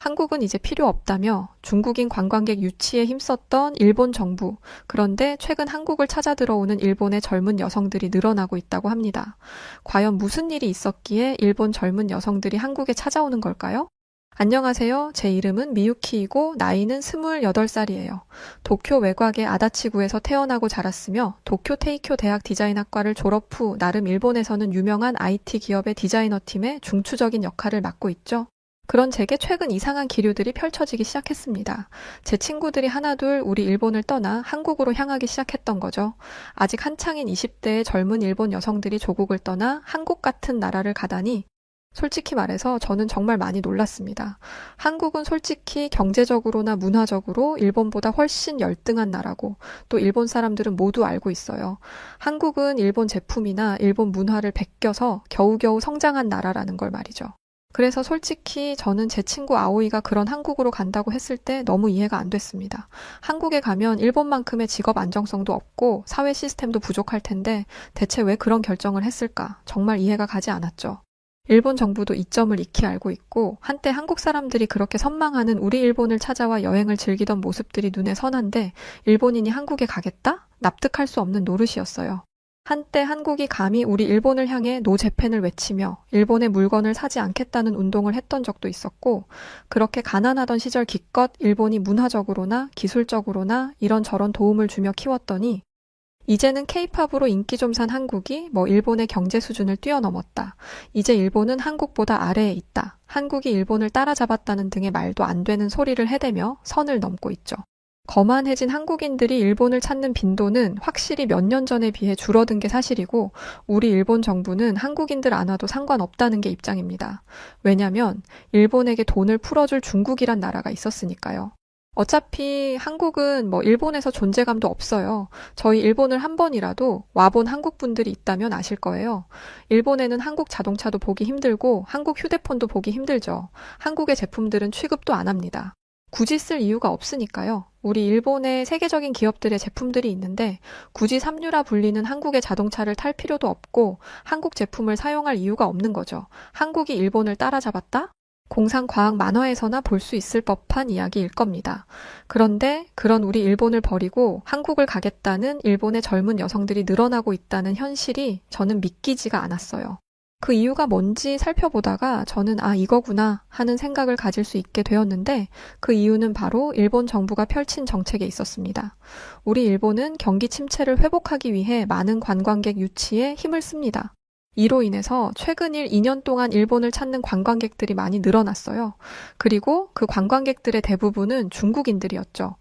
한국은 이제 필요 없다며 중국인 관광객 유치에 힘썼던 일본 정부, 그런데 최근 한국을 찾아 들어오는 일본의 젊은 여성들이 늘어나고 있다고 합니다. 과연 무슨 일이 있었기에 일본 젊은 여성들이 한국에 찾아오는 걸까요? 안녕하세요. 제 이름은 미유키이고 나이는 28살이에요. 도쿄 외곽의 아다치구에서 태어나고 자랐으며 도쿄 테이쿄 대학 디자인학과를 졸업 후 나름 일본에서는 유명한 IT 기업의 디자이너 팀의 중추적인 역할을 맡고 있죠. 그런 제게 최근 이상한 기류들이 펼쳐지기 시작했습니다. 제 친구들이 하나둘 우리 일본을 떠나 한국으로 향하기 시작했던 거죠. 아직 한창인 20대의 젊은 일본 여성들이 조국을 떠나 한국 같은 나라를 가다니 솔직히 말해서 저는 정말 많이 놀랐습니다. 한국은 솔직히 경제적으로나 문화적으로 일본보다 훨씬 열등한 나라고 또 일본 사람들은 모두 알고 있어요. 한국은 일본 제품이나 일본 문화를 베껴서 겨우겨우 성장한 나라라는 걸 말이죠. 그래서 솔직히 저는 제 친구 아오이가 그런 한국으로 간다고 했을 때 너무 이해가 안 됐습니다. 한국에 가면 일본만큼의 직업 안정성도 없고 사회 시스템도 부족할 텐데 대체 왜 그런 결정을 했을까? 정말 이해가 가지 않았죠. 일본 정부도 이 점을 익히 알고 있고 한때 한국 사람들이 그렇게 선망하는 우리 일본을 찾아와 여행을 즐기던 모습들이 눈에 선한데 일본인이 한국에 가겠다? 납득할 수 없는 노릇이었어요. 한때 한국이 감히 우리 일본을 향해 노재팬을 외치며 일본의 물건을 사지 않겠다는 운동을 했던 적도 있었고 그렇게 가난하던 시절 기껏 일본이 문화적으로나 기술적으로나 이런저런 도움을 주며 키웠더니 이제는 케이팝으로 인기 좀 산 한국이 일본의 경제 수준을 뛰어넘었다. 이제 일본은 한국보다 아래에 있다. 한국이 일본을 따라잡았다는 등의 말도 안 되는 소리를 해대며 선을 넘고 있죠. 거만해진 한국인들이 일본을 찾는 빈도는 확실히 몇 년 전에 비해 줄어든 게 사실이고 우리 일본 정부는 한국인들 안 와도 상관없다는 게 입장입니다. 왜냐면 일본에게 돈을 풀어줄 중국이란 나라가 있었으니까요. 어차피 한국은 일본에서 존재감도 없어요. 저희 일본을 한 번이라도 와본 한국 분들이 있다면 아실 거예요. 일본에는 한국 자동차도 보기 힘들고 한국 휴대폰도 보기 힘들죠. 한국의 제품들은 취급도 안 합니다. 굳이 쓸 이유가 없으니까요. 우리 일본의 세계적인 기업들의 제품들이 있는데 굳이 삼류라 불리는 한국의 자동차를 탈 필요도 없고 한국 제품을 사용할 이유가 없는 거죠. 한국이 일본을 따라잡았다? 공상과학 만화에서나 볼 수 있을 법한 이야기일 겁니다. 그런데 그런 우리 일본을 버리고 한국을 가겠다는 일본의 젊은 여성들이 늘어나고 있다는 현실이 저는 믿기지가 않았어요. 그 이유가 뭔지 살펴보다가 저는 이거구나 하는 생각을 가질 수 있게 되었는데 그 이유는 바로 일본 정부가 펼친 정책에 있었습니다. 우리 일본은 경기 침체를 회복하기 위해 많은 관광객 유치에 힘을 씁니다. 이로 인해서 최근 2년 동안 일본을 찾는 관광객들이 많이 늘어났어요. 그리고 그 관광객들의 대부분은 중국인들이었죠.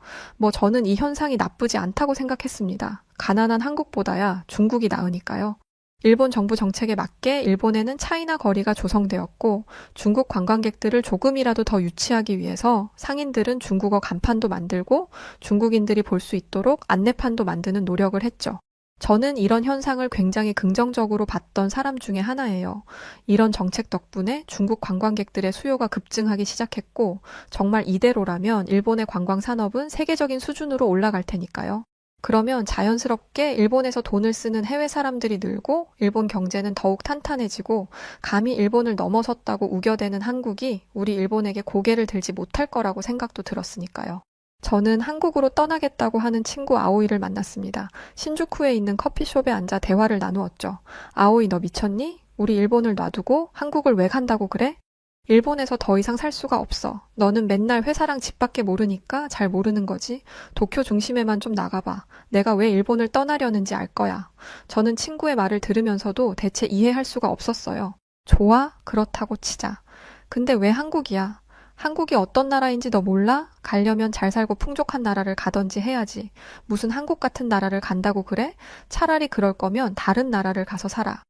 저는 이 현상이 나쁘지 않다고 생각했습니다. 가난한 한국보다야 중국이 나으니까요. 일본 정부 정책에 맞게 일본에는 차이나 거리가 조성되었고 중국 관광객들을 조금이라도 더 유치하기 위해서 상인들은 중국어 간판도 만들고 중국인들이 볼 수 있도록 안내판도 만드는 노력을 했죠. 저는 이런 현상을 굉장히 긍정적으로 봤던 사람 중에 하나예요. 이런 정책 덕분에 중국 관광객들의 수요가 급증하기 시작했고 정말 이대로라면 일본의 관광 산업은 세계적인 수준으로 올라갈 테니까요. 그러면 자연스럽게 일본에서 돈을 쓰는 해외 사람들이 늘고 일본 경제는 더욱 탄탄해지고 감히 일본을 넘어섰다고 우겨대는 한국이 우리 일본에게 고개를 들지 못할 거라고 생각도 들었으니까요. 저는 한국으로 떠나겠다고 하는 친구 아오이를 만났습니다. 신주쿠에 있는 커피숍에 앉아 대화를 나누었죠. 아오이 너 미쳤니? 우리 일본을 놔두고 한국을 왜 간다고 그래? 일본에서 더 이상 살 수가 없어. 너는 맨날 회사랑 집밖에 모르니까 잘 모르는 거지. 도쿄 중심에만 좀 나가봐. 내가 왜 일본을 떠나려는지 알 거야. 저는 친구의 말을 들으면서도 대체 이해할 수가 없었어요. 좋아? 그렇다고 치자. 근데 왜 한국이야? 한국이 어떤 나라인지 너 몰라? 가려면 잘 살고 풍족한 나라를 가던지 해야지. 무슨 한국 같은 나라를 간다고 그래? 차라리 그럴 거면 다른 나라를 가서 살아.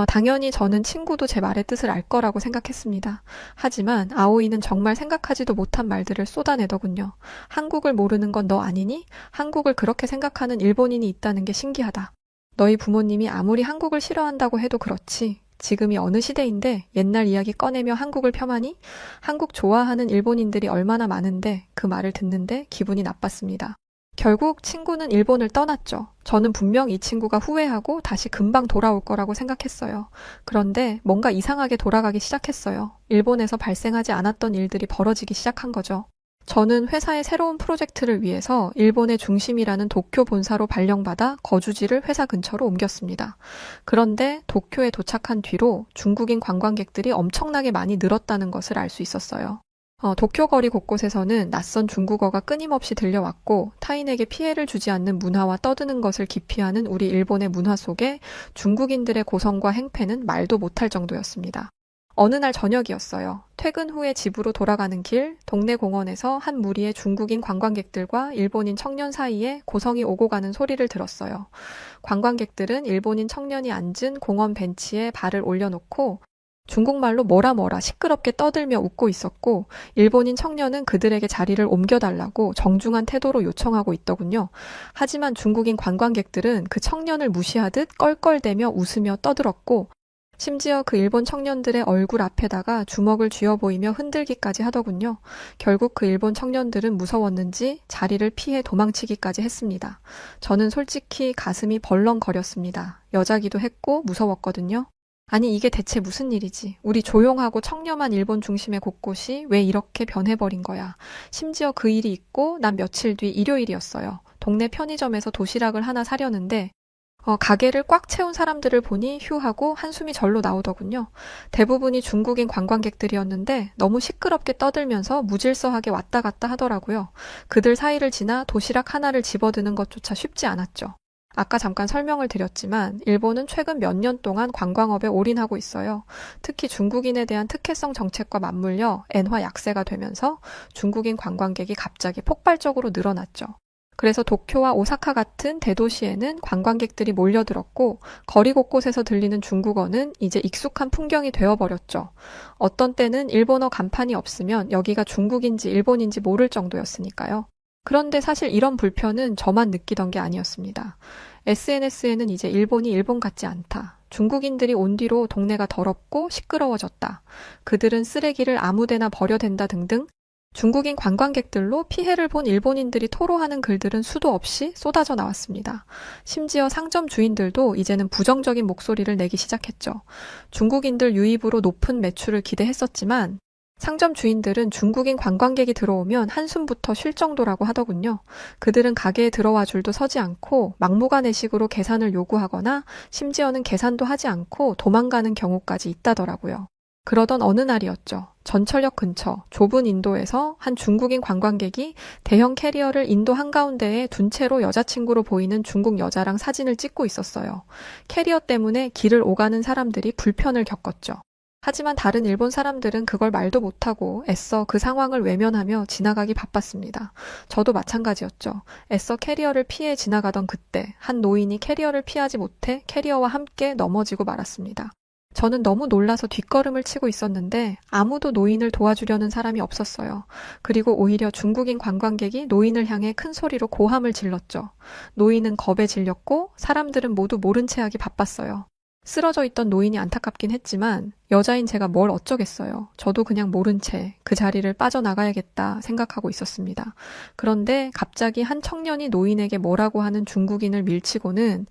당연히 저는 친구도 제 말의 뜻을 알 거라고 생각했습니다. 하지만 아오이는 정말 생각하지도 못한 말들을 쏟아내더군요. 한국을 모르는 건 너 아니니? 한국을 그렇게 생각하는 일본인이 있다는 게 신기하다. 너희 부모님이 아무리 한국을 싫어한다고 해도 그렇지. 지금이 어느 시대인데 옛날 이야기 꺼내며 한국을 폄하니? 한국 좋아하는 일본인들이 얼마나 많은데 그 말을 듣는데 기분이 나빴습니다. 결국 친구는 일본을 떠났죠. 저는 분명 이 친구가 후회하고 다시 금방 돌아올 거라고 생각했어요. 그런데 뭔가 이상하게 돌아가기 시작했어요. 일본에서 발생하지 않았던 일들이 벌어지기 시작한 거죠. 저는 회사의 새로운 프로젝트를 위해서 일본의 중심이라는 도쿄 본사로 발령받아 거주지를 회사 근처로 옮겼습니다. 그런데 도쿄에 도착한 뒤로 중국인 관광객들이 엄청나게 많이 늘었다는 것을 알 수 있었어요. 도쿄 거리 곳곳에서는 낯선 중국어가 끊임없이 들려왔고 타인에게 피해를 주지 않는 문화와 떠드는 것을 기피하는 우리 일본의 문화 속에 중국인들의 고성과 행패는 말도 못할 정도였습니다. 어느 날 저녁이었어요. 퇴근 후에 집으로 돌아가는 길, 동네 공원에서 한 무리의 중국인 관광객들과 일본인 청년 사이에 고성이 오고 가는 소리를 들었어요. 관광객들은 일본인 청년이 앉은 공원 벤치에 발을 올려놓고 중국말로 뭐라 시끄럽게 떠들며 웃고 있었고 일본인 청년은 그들에게 자리를 옮겨달라고 정중한 태도로 요청하고 있더군요. 하지만 중국인 관광객들은 그 청년을 무시하듯 껄껄대며 웃으며 떠들었고 심지어 그 일본 청년들의 얼굴 앞에다가 주먹을 쥐어 보이며 흔들기까지 하더군요. 결국 그 일본 청년들은 무서웠는지 자리를 피해 도망치기까지 했습니다. 저는 솔직히 가슴이 벌렁거렸습니다. 여자기도 했고 무서웠거든요. 아니 이게 대체 무슨 일이지? 우리 조용하고 청렴한 일본 중심의 곳곳이 왜 이렇게 변해버린 거야? 심지어 그 일이 있고 난 며칠 뒤 일요일이었어요. 동네 편의점에서 도시락을 하나 사려는데 가게를 꽉 채운 사람들을 보니 휴하고 한숨이 절로 나오더군요. 대부분이 중국인 관광객들이었는데 너무 시끄럽게 떠들면서 무질서하게 왔다 갔다 하더라고요. 그들 사이를 지나 도시락 하나를 집어드는 것조차 쉽지 않았죠. 아까 잠깐 설명을 드렸지만 일본은 최근 몇 년 동안 관광업에 올인하고 있어요. 특히 중국인에 대한 특혜성 정책과 맞물려 엔화 약세가 되면서 중국인 관광객이 갑자기 폭발적으로 늘어났죠. 그래서 도쿄와 오사카 같은 대도시에는 관광객들이 몰려들었고 거리 곳곳에서 들리는 중국어는 이제 익숙한 풍경이 되어버렸죠. 어떤 때는 일본어 간판이 없으면 여기가 중국인지 일본인지 모를 정도였으니까요. 그런데 사실 이런 불편은 저만 느끼던 게 아니었습니다. SNS에는 이제 일본이 일본 같지 않다. 중국인들이 온 뒤로 동네가 더럽고 시끄러워졌다. 그들은 쓰레기를 아무데나 버려댄다 등등 중국인 관광객들로 피해를 본 일본인들이 토로하는 글들은 수도 없이 쏟아져 나왔습니다. 심지어 상점 주인들도 이제는 부정적인 목소리를 내기 시작했죠. 중국인들 유입으로 높은 매출을 기대했었지만 상점 주인들은 중국인 관광객이 들어오면 한숨부터 쉴 정도라고 하더군요. 그들은 가게에 들어와 줄도 서지 않고 막무가내식으로 계산을 요구하거나 심지어는 계산도 하지 않고 도망가는 경우까지 있다더라고요. 그러던 어느 날이었죠. 전철역 근처 좁은 인도에서 한 중국인 관광객이 대형 캐리어를 인도 한가운데에 둔 채로 여자친구로 보이는 중국 여자랑 사진을 찍고 있었어요. 캐리어 때문에 길을 오가는 사람들이 불편을 겪었죠. 하지만 다른 일본 사람들은 그걸 말도 못하고 애써 그 상황을 외면하며 지나가기 바빴습니다. 저도 마찬가지였죠. 애써 캐리어를 피해 지나가던 그때 한 노인이 캐리어를 피하지 못해 캐리어와 함께 넘어지고 말았습니다. 저는 너무 놀라서 뒷걸음을 치고 있었는데 아무도 노인을 도와주려는 사람이 없었어요. 그리고 오히려 중국인 관광객이 노인을 향해 큰 소리로 고함을 질렀죠. 노인은 겁에 질렸고 사람들은 모두 모른 채 하기 바빴어요. 쓰러져 있던 노인이 안타깝긴 했지만 여자인 제가 뭘 어쩌겠어요. 저도 그냥 모른 채 그 자리를 빠져나가야겠다 생각하고 있었습니다. 그런데 갑자기 한 청년이 노인에게 뭐라고 하는 중국인을 밀치고는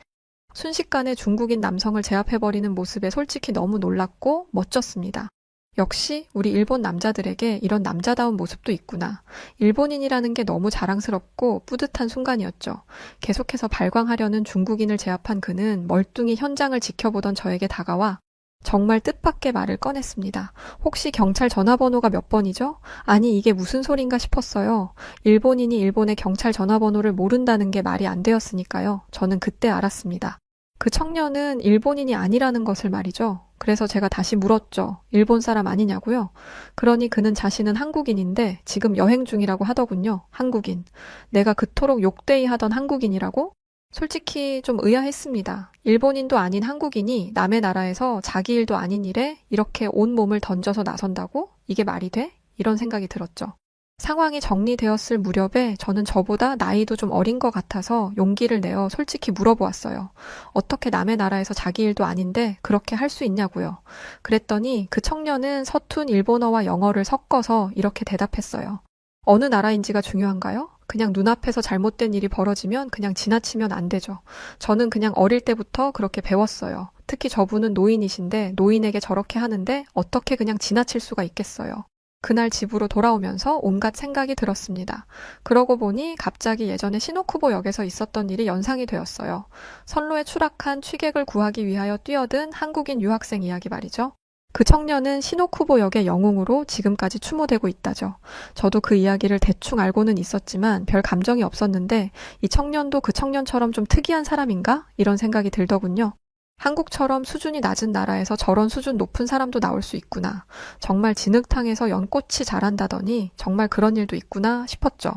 순식간에 중국인 남성을 제압해버리는 모습에 솔직히 너무 놀랐고 멋졌습니다. 역시 우리 일본 남자들에게 이런 남자다운 모습도 있구나. 일본인이라는 게 너무 자랑스럽고 뿌듯한 순간이었죠. 계속해서 발광하려는 중국인을 제압한 그는 멀뚱히 현장을 지켜보던 저에게 다가와 정말 뜻밖의 말을 꺼냈습니다. 혹시 경찰 전화번호가 몇 번이죠? 아니 이게 무슨 소린가 싶었어요. 일본인이 일본의 경찰 전화번호를 모른다는 게 말이 안 되었으니까요. 저는 그때 알았습니다. 그 청년은 일본인이 아니라는 것을 말이죠. 그래서 제가 다시 물었죠. 일본 사람 아니냐고요? 그러니 그는 자신은 한국인인데 지금 여행 중이라고 하더군요. 한국인. 내가 그토록 욕되이 하던 한국인이라고? 솔직히 좀 의아했습니다. 일본인도 아닌 한국인이 남의 나라에서 자기 일도 아닌 일에 이렇게 온 몸을 던져서 나선다고? 이게 말이 돼? 이런 생각이 들었죠. 상황이 정리되었을 무렵에 저는 저보다 나이도 좀 어린 것 같아서 용기를 내어 솔직히 물어보았어요. 어떻게 남의 나라에서 자기 일도 아닌데 그렇게 할 수 있냐고요. 그랬더니 그 청년은 서툰 일본어와 영어를 섞어서 이렇게 대답했어요. 어느 나라인지가 중요한가요? 그냥 눈앞에서 잘못된 일이 벌어지면 그냥 지나치면 안 되죠. 저는 그냥 어릴 때부터 그렇게 배웠어요. 특히 저분은 노인이신데 노인에게 저렇게 하는데 어떻게 그냥 지나칠 수가 있겠어요. 그날 집으로 돌아오면서 온갖 생각이 들었습니다. 그러고 보니 갑자기 예전에 시노쿠보 역에서 있었던 일이 연상이 되었어요. 선로에 추락한 취객을 구하기 위하여 뛰어든 한국인 유학생 이야기 말이죠. 그 청년은 시노쿠보 역의 영웅으로 지금까지 추모되고 있다죠. 저도 그 이야기를 대충 알고는 있었지만 별 감정이 없었는데 이 청년도 그 청년처럼 좀 특이한 사람인가? 이런 생각이 들더군요. 한국처럼 수준이 낮은 나라에서 저런 수준 높은 사람도 나올 수 있구나. 정말 진흙탕에서 연꽃이 자란다더니 정말 그런 일도 있구나 싶었죠.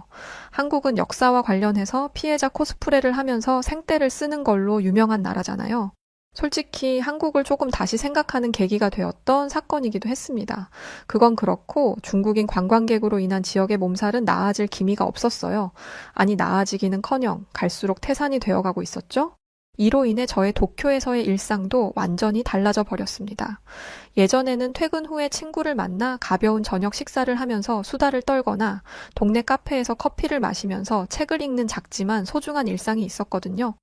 한국은 역사와 관련해서 피해자 코스프레를 하면서 생떼를 쓰는 걸로 유명한 나라잖아요. 솔직히 한국을 조금 다시 생각하는 계기가 되었던 사건이기도 했습니다. 그건 그렇고 중국인 관광객으로 인한 지역의 몸살은 나아질 기미가 없었어요. 아니 나아지기는커녕 갈수록 태산이 되어가고 있었죠. 이로 인해 저의 도쿄에서의 일상도 완전히 달라져 버렸습니다. 예전에는 퇴근 후에 친구를 만나 가벼운 저녁 식사를 하면서 수다를 떨거나 동네 카페에서 커피를 마시면서 책을 읽는 작지만 소중한 일상이 있었거든요.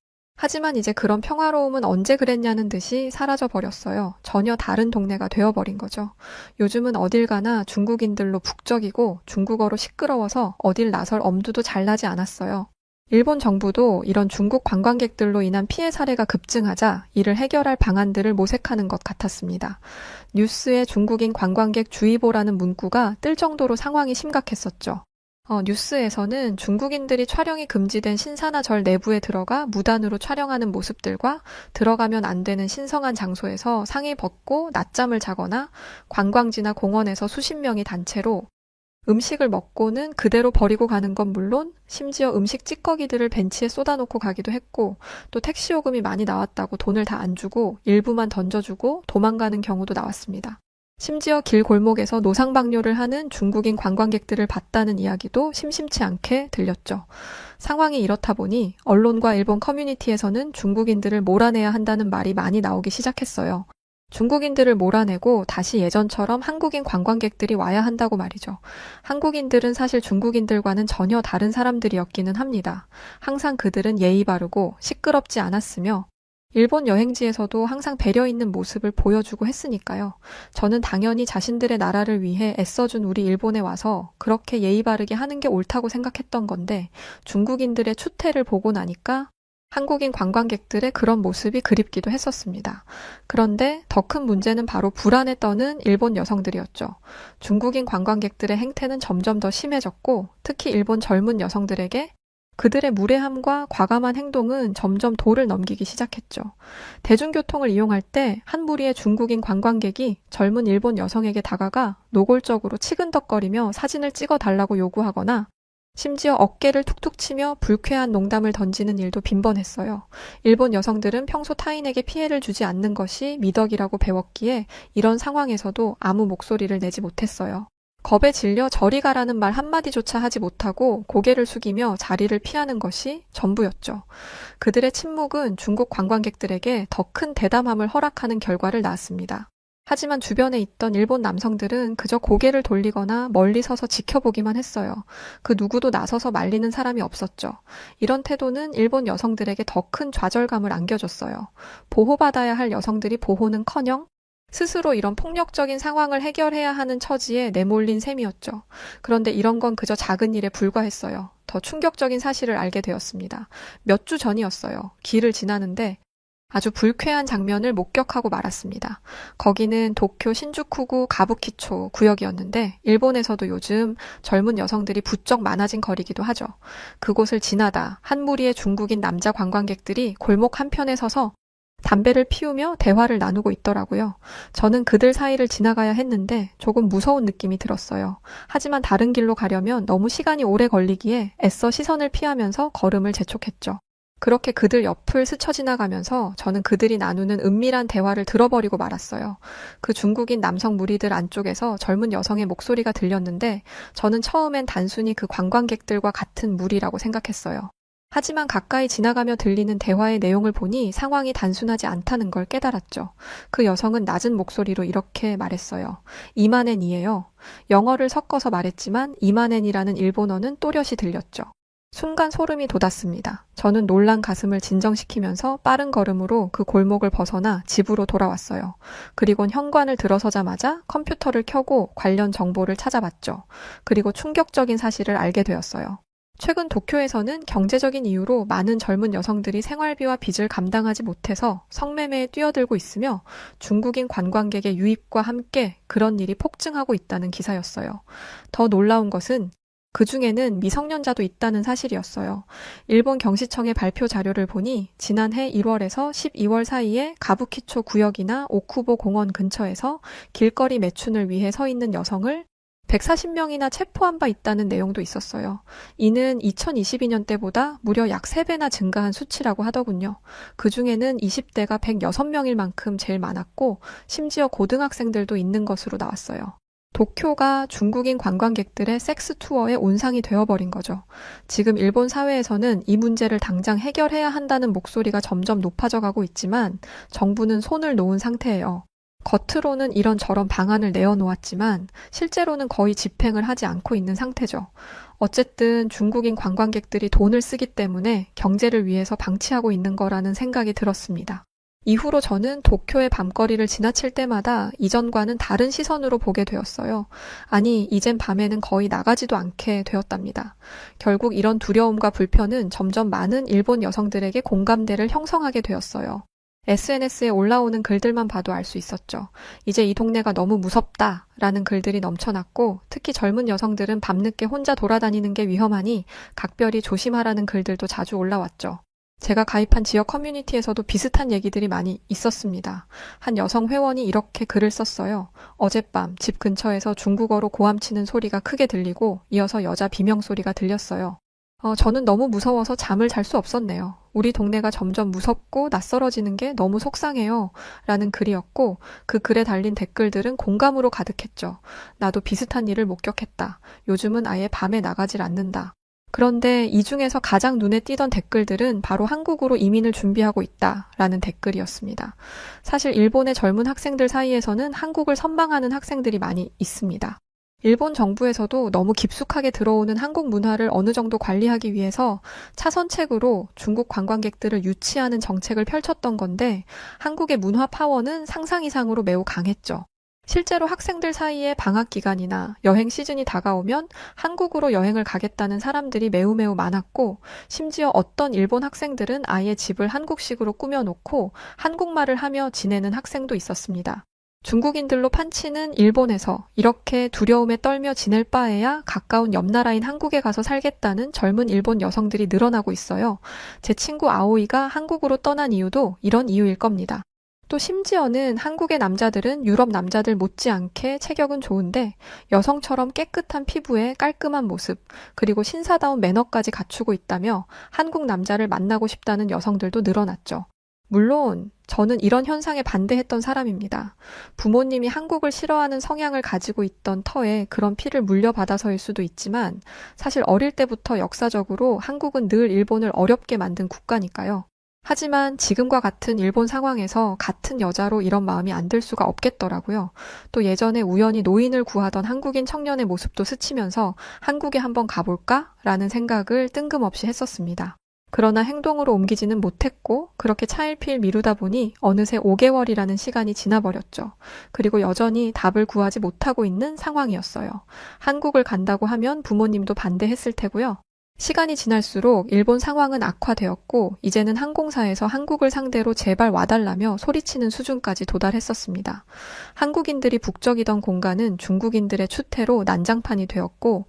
하지만 이제 그런 평화로움은 언제 그랬냐는 듯이 사라져 버렸어요. 전혀 다른 동네가 되어버린 거죠. 요즘은 어딜 가나 중국인들로 북적이고 중국어로 시끄러워서 어딜 나설 엄두도 잘 나지 않았어요. 일본 정부도 이런 중국 관광객들로 인한 피해 사례가 급증하자 이를 해결할 방안들을 모색하는 것 같았습니다. 뉴스에 중국인 관광객 주의보라는 문구가 뜰 정도로 상황이 심각했었죠. 뉴스에서는 중국인들이 촬영이 금지된 신사나 절 내부에 들어가 무단으로 촬영하는 모습들과 들어가면 안 되는 신성한 장소에서 상의 벗고 낮잠을 자거나 관광지나 공원에서 수십 명이 단체로 음식을 먹고는 그대로 버리고 가는 건 물론 심지어 음식 찌꺼기들을 벤치에 쏟아놓고 가기도 했고 또 택시 요금이 많이 나왔다고 돈을 다 안 주고 일부만 던져주고 도망가는 경우도 나왔습니다. 심지어 길 골목에서 노상방뇨를 하는 중국인 관광객들을 봤다는 이야기도 심심치 않게 들렸죠. 상황이 이렇다 보니 언론과 일본 커뮤니티에서는 중국인들을 몰아내야 한다는 말이 많이 나오기 시작했어요. 중국인들을 몰아내고 다시 예전처럼 한국인 관광객들이 와야 한다고 말이죠. 한국인들은 사실 중국인들과는 전혀 다른 사람들이었기는 합니다. 항상 그들은 예의 바르고 시끄럽지 않았으며 일본 여행지에서도 항상 배려 있는 모습을 보여주고 했으니까요. 저는 당연히 자신들의 나라를 위해 애써준 우리 일본에 와서 그렇게 예의 바르게 하는 게 옳다고 생각했던 건데 중국인들의 추태를 보고 나니까 한국인 관광객들의 그런 모습이 그립기도 했었습니다. 그런데 더 큰 문제는 바로 불안에 떠는 일본 여성들이었죠. 중국인 관광객들의 행태는 점점 더 심해졌고 특히 일본 젊은 여성들에게 그들의 무례함과 과감한 행동은 점점 도를 넘기기 시작했죠. 대중교통을 이용할 때 한 무리의 중국인 관광객이 젊은 일본 여성에게 다가가 노골적으로 치근덕거리며 사진을 찍어달라고 요구하거나 심지어 어깨를 툭툭 치며 불쾌한 농담을 던지는 일도 빈번했어요. 일본 여성들은 평소 타인에게 피해를 주지 않는 것이 미덕이라고 배웠기에 이런 상황에서도 아무 목소리를 내지 못했어요. 겁에 질려 저리 가라는 말 한마디조차 하지 못하고 고개를 숙이며 자리를 피하는 것이 전부였죠. 그들의 침묵은 중국 관광객들에게 더 큰 대담함을 허락하는 결과를 낳았습니다. 하지만 주변에 있던 일본 남성들은 그저 고개를 돌리거나 멀리 서서 지켜보기만 했어요. 그 누구도 나서서 말리는 사람이 없었죠. 이런 태도는 일본 여성들에게 더 큰 좌절감을 안겨줬어요. 보호받아야 할 여성들이 보호는커녕 스스로 이런 폭력적인 상황을 해결해야 하는 처지에 내몰린 셈이었죠. 그런데 이런 건 그저 작은 일에 불과했어요. 더 충격적인 사실을 알게 되었습니다. 몇 주 전이었어요. 길을 지나는데 아주 불쾌한 장면을 목격하고 말았습니다. 거기는 도쿄 신주쿠구 가부키초 구역이었는데 일본에서도 요즘 젊은 여성들이 부쩍 많아진 거리기도 하죠. 그곳을 지나다 한 무리의 중국인 남자 관광객들이 골목 한편에 서서 담배를 피우며 대화를 나누고 있더라고요. 저는 그들 사이를 지나가야 했는데 조금 무서운 느낌이 들었어요. 하지만 다른 길로 가려면 너무 시간이 오래 걸리기에 애써 시선을 피하면서 걸음을 재촉했죠. 그렇게 그들 옆을 스쳐 지나가면서 저는 그들이 나누는 은밀한 대화를 들어버리고 말았어요. 그 중국인 남성 무리들 안쪽에서 젊은 여성의 목소리가 들렸는데 저는 처음엔 단순히 그 관광객들과 같은 무리라고 생각했어요. 하지만 가까이 지나가며 들리는 대화의 내용을 보니 상황이 단순하지 않다는 걸 깨달았죠. 그 여성은 낮은 목소리로 이렇게 말했어요. 이만엔이에요. 영어를 섞어서 말했지만 이만엔이라는 일본어는 또렷이 들렸죠. 순간 소름이 돋았습니다. 저는 놀란 가슴을 진정시키면서 빠른 걸음으로 그 골목을 벗어나 집으로 돌아왔어요. 그리곤 현관을 들어서자마자 컴퓨터를 켜고 관련 정보를 찾아봤죠. 그리고 충격적인 사실을 알게 되었어요. 최근 도쿄에서는 경제적인 이유로 많은 젊은 여성들이 생활비와 빚을 감당하지 못해서 성매매에 뛰어들고 있으며 중국인 관광객의 유입과 함께 그런 일이 폭증하고 있다는 기사였어요. 더 놀라운 것은 그 중에는 미성년자도 있다는 사실이었어요. 일본 경시청의 발표 자료를 보니 지난해 1월에서 12월 사이에 가부키초 구역이나 오쿠보 공원 근처에서 길거리 매춘을 위해 서 있는 여성을 140명이나 체포한 바 있다는 내용도 있었어요. 이는 2022년 때보다 무려 약 3배나 증가한 수치라고 하더군요. 그 중에는 20대가 106명일 만큼 제일 많았고 심지어 고등학생들도 있는 것으로 나왔어요. 도쿄가 중국인 관광객들의 섹스 투어의 온상이 되어버린 거죠. 지금 일본 사회에서는 이 문제를 당장 해결해야 한다는 목소리가 점점 높아져 가고 있지만 정부는 손을 놓은 상태예요. 겉으로는 이런저런 방안을 내어놓았지만 실제로는 거의 집행을 하지 않고 있는 상태죠. 어쨌든 중국인 관광객들이 돈을 쓰기 때문에 경제를 위해서 방치하고 있는 거라는 생각이 들었습니다. 이후로 저는 도쿄의 밤거리를 지나칠 때마다 이전과는 다른 시선으로 보게 되었어요. 아니, 이젠 밤에는 거의 나가지도 않게 되었답니다. 결국 이런 두려움과 불편은 점점 많은 일본 여성들에게 공감대를 형성하게 되었어요. SNS에 올라오는 글들만 봐도 알 수 있었죠. 이제 이 동네가 너무 무섭다 라는 글들이 넘쳐났고 특히 젊은 여성들은 밤늦게 혼자 돌아다니는 게 위험하니 각별히 조심하라는 글들도 자주 올라왔죠. 제가 가입한 지역 커뮤니티에서도 비슷한 얘기들이 많이 있었습니다. 한 여성 회원이 이렇게 글을 썼어요. 어젯밤 집 근처에서 중국어로 고함치는 소리가 크게 들리고 이어서 여자 비명 소리가 들렸어요. 저는 너무 무서워서 잠을 잘 수 없었네요. 우리 동네가 점점 무섭고 낯설어지는 게 너무 속상해요. 라는 글이었고 그 글에 달린 댓글들은 공감으로 가득했죠. 나도 비슷한 일을 목격했다. 요즘은 아예 밤에 나가질 않는다. 그런데 이 중에서 가장 눈에 띄던 댓글들은 바로 한국으로 이민을 준비하고 있다라는 댓글이었습니다. 사실 일본의 젊은 학생들 사이에서는 한국을 선망하는 학생들이 많이 있습니다. 일본 정부에서도 너무 깊숙하게 들어오는 한국 문화를 어느 정도 관리하기 위해서 차선책으로 중국 관광객들을 유치하는 정책을 펼쳤던 건데 한국의 문화 파워는 상상 이상으로 매우 강했죠. 실제로 학생들 사이에 방학 기간이나 여행 시즌이 다가오면 한국으로 여행을 가겠다는 사람들이 매우 많았고 심지어 어떤 일본 학생들은 아예 집을 한국식으로 꾸며놓고 한국말을 하며 지내는 학생도 있었습니다. 중국인들로 판치는 일본에서 이렇게 두려움에 떨며 지낼 바에야 가까운 옆나라인 한국에 가서 살겠다는 젊은 일본 여성들이 늘어나고 있어요. 제 친구 아오이가 한국으로 떠난 이유도 이런 이유일 겁니다. 또 심지어는 한국의 남자들은 유럽 남자들 못지않게 체격은 좋은데 여성처럼 깨끗한 피부에 깔끔한 모습 그리고 신사다운 매너까지 갖추고 있다며 한국 남자를 만나고 싶다는 여성들도 늘어났죠. 물론 저는 이런 현상에 반대했던 사람입니다. 부모님이 한국을 싫어하는 성향을 가지고 있던 터에 그런 피를 물려받아서일 수도 있지만 사실 어릴 때부터 역사적으로 한국은 늘 일본을 어렵게 만든 국가니까요. 하지만 지금과 같은 일본 상황에서 같은 여자로 이런 마음이 안 들 수가 없겠더라고요. 또 예전에 우연히 노인을 구하던 한국인 청년의 모습도 스치면서 한국에 한번 가볼까? 라는 생각을 뜬금없이 했었습니다. 그러나 행동으로 옮기지는 못했고 그렇게 차일피일 미루다 보니 어느새 5개월이라는 시간이 지나버렸죠. 그리고 여전히 답을 구하지 못하고 있는 상황이었어요. 한국을 간다고 하면 부모님도 반대했을 테고요. 시간이 지날수록 일본 상황은 악화되었고 이제는 항공사에서 한국을 상대로 제발 와달라며 소리치는 수준까지 도달했었습니다. 한국인들이 북적이던 공간은 중국인들의 추태로 난장판이 되었고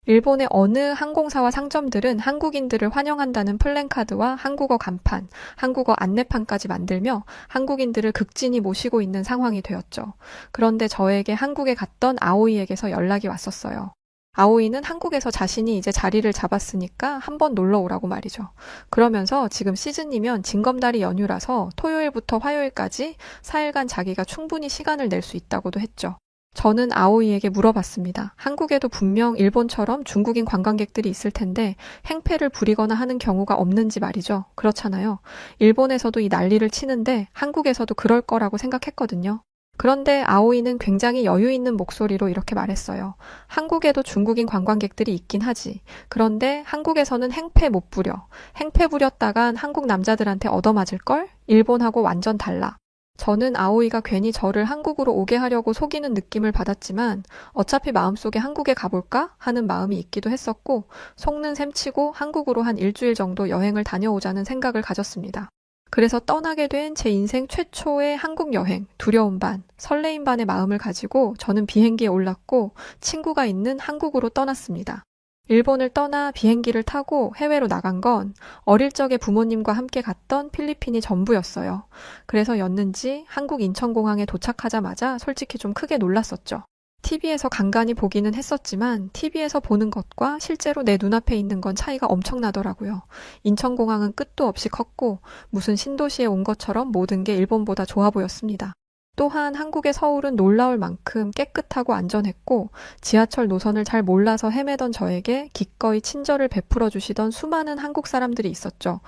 일본의 어느 항공사와 상점들은 한국인들을 환영한다는 플랜카드와 한국어 간판, 한국어 안내판까지 만들며 한국인들을 극진히 모시고 있는 상황이 되었죠. 그런데 저에게 한국에 갔던 아오이에게서 연락이 왔었어요. 아오이는 한국에서 자신이 이제 자리를 잡았으니까 한번 놀러 오라고 말이죠. 그러면서 지금 시즌이면 징검다리 연휴라서 토요일부터 화요일까지 4일간 자기가 충분히 시간을 낼 수 있다고도 했죠. 저는 아오이에게 물어봤습니다. 한국에도 분명 일본처럼 중국인 관광객들이 있을 텐데 행패를 부리거나 하는 경우가 없는지 말이죠. 그렇잖아요. 일본에서도 이 난리를 치는데 한국에서도 그럴 거라고 생각했거든요. 그런데 아오이는 굉장히 여유 있는 목소리로 이렇게 말했어요. 한국에도 중국인 관광객들이 있긴 하지. 그런데 한국에서는 행패 못 부려. 행패 부렸다간 한국 남자들한테 얻어맞을걸? 일본하고 완전 달라. 저는 아오이가 괜히 저를 한국으로 오게 하려고 속이는 느낌을 받았지만 어차피 마음속에 한국에 가볼까 하는 마음이 있기도 했었고 속는 셈치고 한국으로 한 일주일 정도 여행을 다녀오자는 생각을 가졌습니다. 그래서 떠나게 된 제 인생 최초의 한국 여행, 두려움 반, 설레임 반의 마음을 가지고 저는 비행기에 올랐고 친구가 있는 한국으로 떠났습니다. 일본을 떠나 비행기를 타고 해외로 나간 건 어릴 적에 부모님과 함께 갔던 필리핀이 전부였어요. 그래서였는지 한국 인천공항에 도착하자마자 솔직히 좀 크게 놀랐었죠. TV에서 간간히 보기는 했었지만 TV에서 보는 것과 실제로 내 눈앞에 있는 건 차이가 엄청나더라고요. 인천공항은 끝도 없이 컸고 무슨 신도시에 온 것처럼 모든 게 일본보다 좋아 보였습니다. 또한 한국의 서울은 놀라울 만큼 깨끗하고 안전했고 지하철 노선을 잘 몰라서 헤매던 저에게 기꺼이 친절을 베풀어 주시던 수많은 한국 사람들이 있었죠.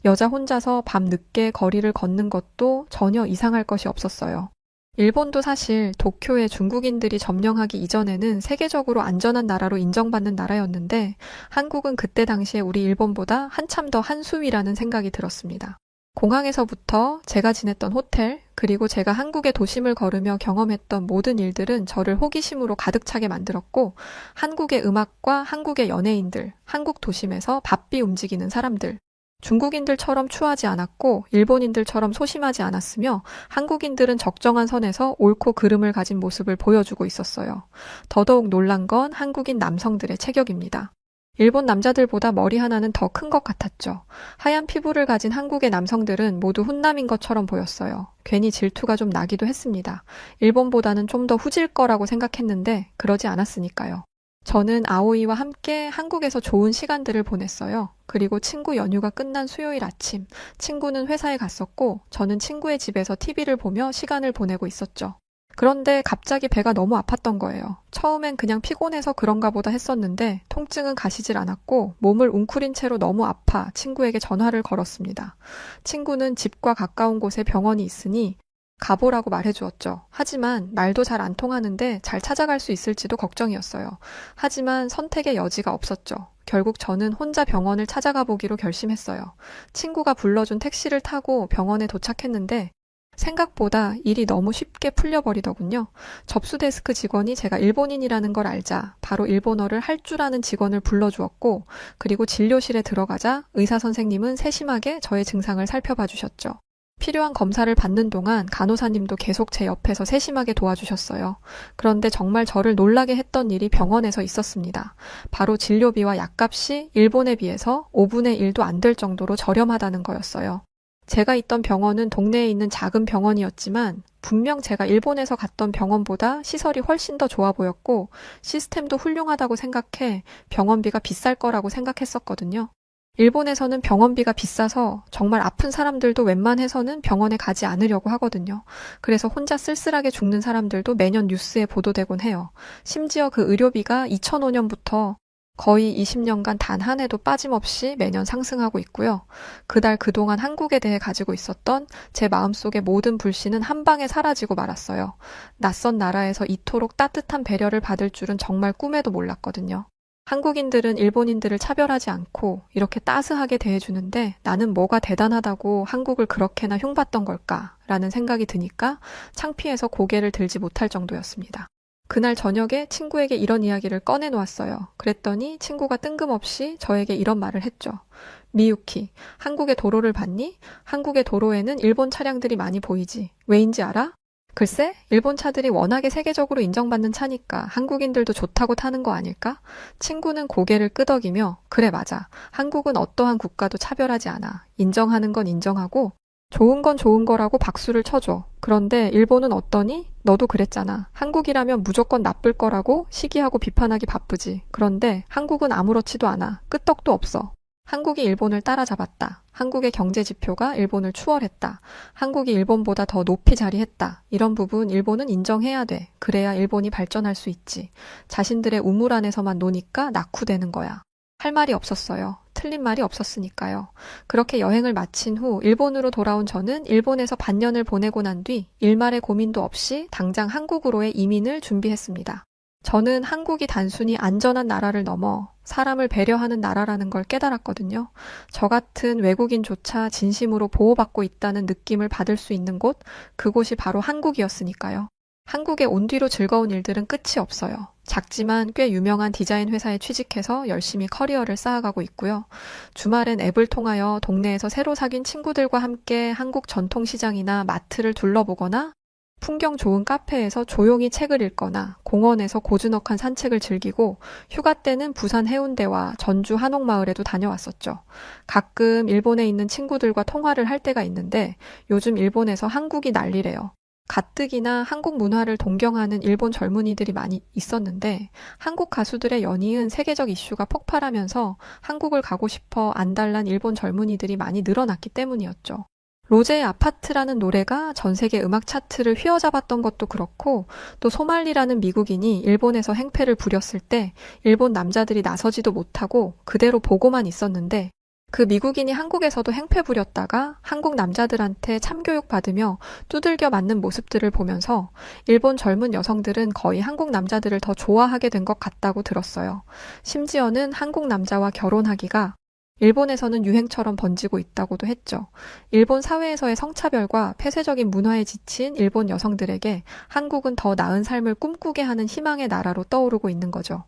여자 혼자서 밤 늦게 거리를 걷는 것도 전혀 이상할 것이 없었어요. 일본도 사실 도쿄에 중국인들이 점령하기 이전에는 세계적으로 안전한 나라로 인정받는 나라였는데 한국은 그때 당시에 우리 일본보다 한참 더 한수위라는 생각이 들었습니다. 공항에서부터 제가 지냈던 호텔, 그리고 제가 한국의 도심을 걸으며 경험했던 모든 일들은 저를 호기심으로 가득 차게 만들었고 한국의 음악과 한국의 연예인들, 한국 도심에서 바삐 움직이는 사람들, 중국인들처럼 추하지 않았고 일본인들처럼 소심하지 않았으며 한국인들은 적정한 선에서 옳고 그름을 가진 모습을 보여주고 있었어요. 더더욱 놀란 건 한국인 남성들의 체격입니다. 일본 남자들보다 머리 하나는 더 큰 것 같았죠. 하얀 피부를 가진 한국의 남성들은 모두 훈남인 것처럼 보였어요. 괜히 질투가 좀 나기도 했습니다. 일본보다는 좀 더 후질 거라고 생각했는데 그러지 않았으니까요. 저는 아오이와 함께 한국에서 좋은 시간들을 보냈어요. 그리고 친구 연휴가 끝난 수요일 아침, 친구는 회사에 갔었고 저는 친구의 집에서 TV를 보며 시간을 보내고 있었죠. 그런데 갑자기 배가 너무 아팠던 거예요. 처음엔 그냥 피곤해서 그런가 보다 했었는데 통증은 가시질 않았고 몸을 웅크린 채로 너무 아파 친구에게 전화를 걸었습니다. 친구는 집과 가까운 곳에 병원이 있으니 가보라고 말해주었죠. 하지만 말도 잘 안 통하는데 잘 찾아갈 수 있을지도 걱정이었어요. 하지만 선택의 여지가 없었죠. 결국 저는 혼자 병원을 찾아가 보기로 결심했어요. 친구가 불러준 택시를 타고 병원에 도착했는데 생각보다 일이 너무 쉽게 풀려버리더군요. 접수 데스크 직원이 제가 일본인이라는 걸 알자 바로 일본어를 할 줄 아는 직원을 불러주었고 그리고 진료실에 들어가자 의사 선생님은 세심하게 저의 증상을 살펴봐 주셨죠. 필요한 검사를 받는 동안 간호사님도 계속 제 옆에서 세심하게 도와주셨어요. 그런데 정말 저를 놀라게 했던 일이 병원에서 있었습니다. 바로 진료비와 약값이 일본에 비해서 5분의 1도 안 될 정도로 저렴하다는 거였어요. 제가 있던 병원은 동네에 있는 작은 병원이었지만 분명 제가 일본에서 갔던 병원보다 시설이 훨씬 더 좋아 보였고 시스템도 훌륭하다고 생각해 병원비가 비쌀 거라고 생각했었거든요. 일본에서는 병원비가 비싸서 정말 아픈 사람들도 웬만해서는 병원에 가지 않으려고 하거든요. 그래서 혼자 쓸쓸하게 죽는 사람들도 매년 뉴스에 보도되곤 해요. 심지어 그 의료비가 2005년부터 거의 20년간 단 한 해도 빠짐없이 매년 상승하고 있고요. 그달 그동안 한국에 대해 가지고 있었던 제 마음속의 모든 불신은 한 방에 사라지고 말았어요. 낯선 나라에서 이토록 따뜻한 배려를 받을 줄은 정말 꿈에도 몰랐거든요. 한국인들은 일본인들을 차별하지 않고 이렇게 따스하게 대해주는데 나는 뭐가 대단하다고 한국을 그렇게나 흉봤던 걸까라는 생각이 드니까 창피해서 고개를 들지 못할 정도였습니다. 그날 저녁에 친구에게 이런 이야기를 꺼내놓았어요. 그랬더니 친구가 뜬금없이 저에게 이런 말을 했죠. 미유키, 한국의 도로를 봤니? 한국의 도로에는 일본 차량들이 많이 보이지. 왜인지 알아? 글쎄, 일본 차들이 워낙에 세계적으로 인정받는 차니까 한국인들도 좋다고 타는 거 아닐까? 친구는 고개를 끄덕이며 그래 맞아. 한국은 어떠한 국가도 차별하지 않아. 인정하는 건 인정하고 좋은 건 좋은 거라고 박수를 쳐줘. 그런데 일본은 어떠니? 너도 그랬잖아. 한국이라면 무조건 나쁠 거라고 시기하고 비판하기 바쁘지. 그런데 한국은 아무렇지도 않아. 끄떡도 없어. 한국이 일본을 따라잡았다. 한국의 경제 지표가 일본을 추월했다. 한국이 일본보다 더 높이 자리했다. 이런 부분 일본은 인정해야 돼. 그래야 일본이 발전할 수 있지. 자신들의 우물 안에서만 노니까 낙후되는 거야. 할 말이 없었어요. 틀린 말이 없었으니까요. 그렇게 여행을 마친 후 일본으로 돌아온 저는 일본에서 반년을 보내고 난 뒤 일말의 고민도 없이 당장 한국으로의 이민을 준비했습니다. 저는 한국이 단순히 안전한 나라를 넘어 사람을 배려하는 나라라는 걸 깨달았거든요. 저 같은 외국인조차 진심으로 보호받고 있다는 느낌을 받을 수 있는 곳, 그곳이 바로 한국이었으니까요. 한국에 온 뒤로 즐거운 일들은 끝이 없어요. 작지만 꽤 유명한 디자인 회사에 취직해서 열심히 커리어를 쌓아가고 있고요. 주말엔 앱을 통하여 동네에서 새로 사귄 친구들과 함께 한국 전통시장이나 마트를 둘러보거나 풍경 좋은 카페에서 조용히 책을 읽거나 공원에서 고즈넉한 산책을 즐기고 휴가 때는 부산 해운대와 전주 한옥마을에도 다녀왔었죠. 가끔 일본에 있는 친구들과 통화를 할 때가 있는데 요즘 일본에서 한국이 난리래요. 가뜩이나 한국 문화를 동경하는 일본 젊은이들이 많이 있었는데 한국 가수들의 연이은 세계적 이슈가 폭발하면서 한국을 가고 싶어 안달난 일본 젊은이들이 많이 늘어났기 때문이었죠. 로제의 아파트라는 노래가 전 세계 음악 차트를 휘어잡았던 것도 그렇고 또 소말리라는 미국인이 일본에서 행패를 부렸을 때 일본 남자들이 나서지도 못하고 그대로 보고만 있었는데 그 미국인이 한국에서도 행패 부렸다가 한국 남자들한테 참교육 받으며 두들겨 맞는 모습들을 보면서 일본 젊은 여성들은 거의 한국 남자들을 더 좋아하게 된 것 같다고 들었어요. 심지어는 한국 남자와 결혼하기가 일본에서는 유행처럼 번지고 있다고도 했죠. 일본 사회에서의 성차별과 폐쇄적인 문화에 지친 일본 여성들에게 한국은 더 나은 삶을 꿈꾸게 하는 희망의 나라로 떠오르고 있는 거죠.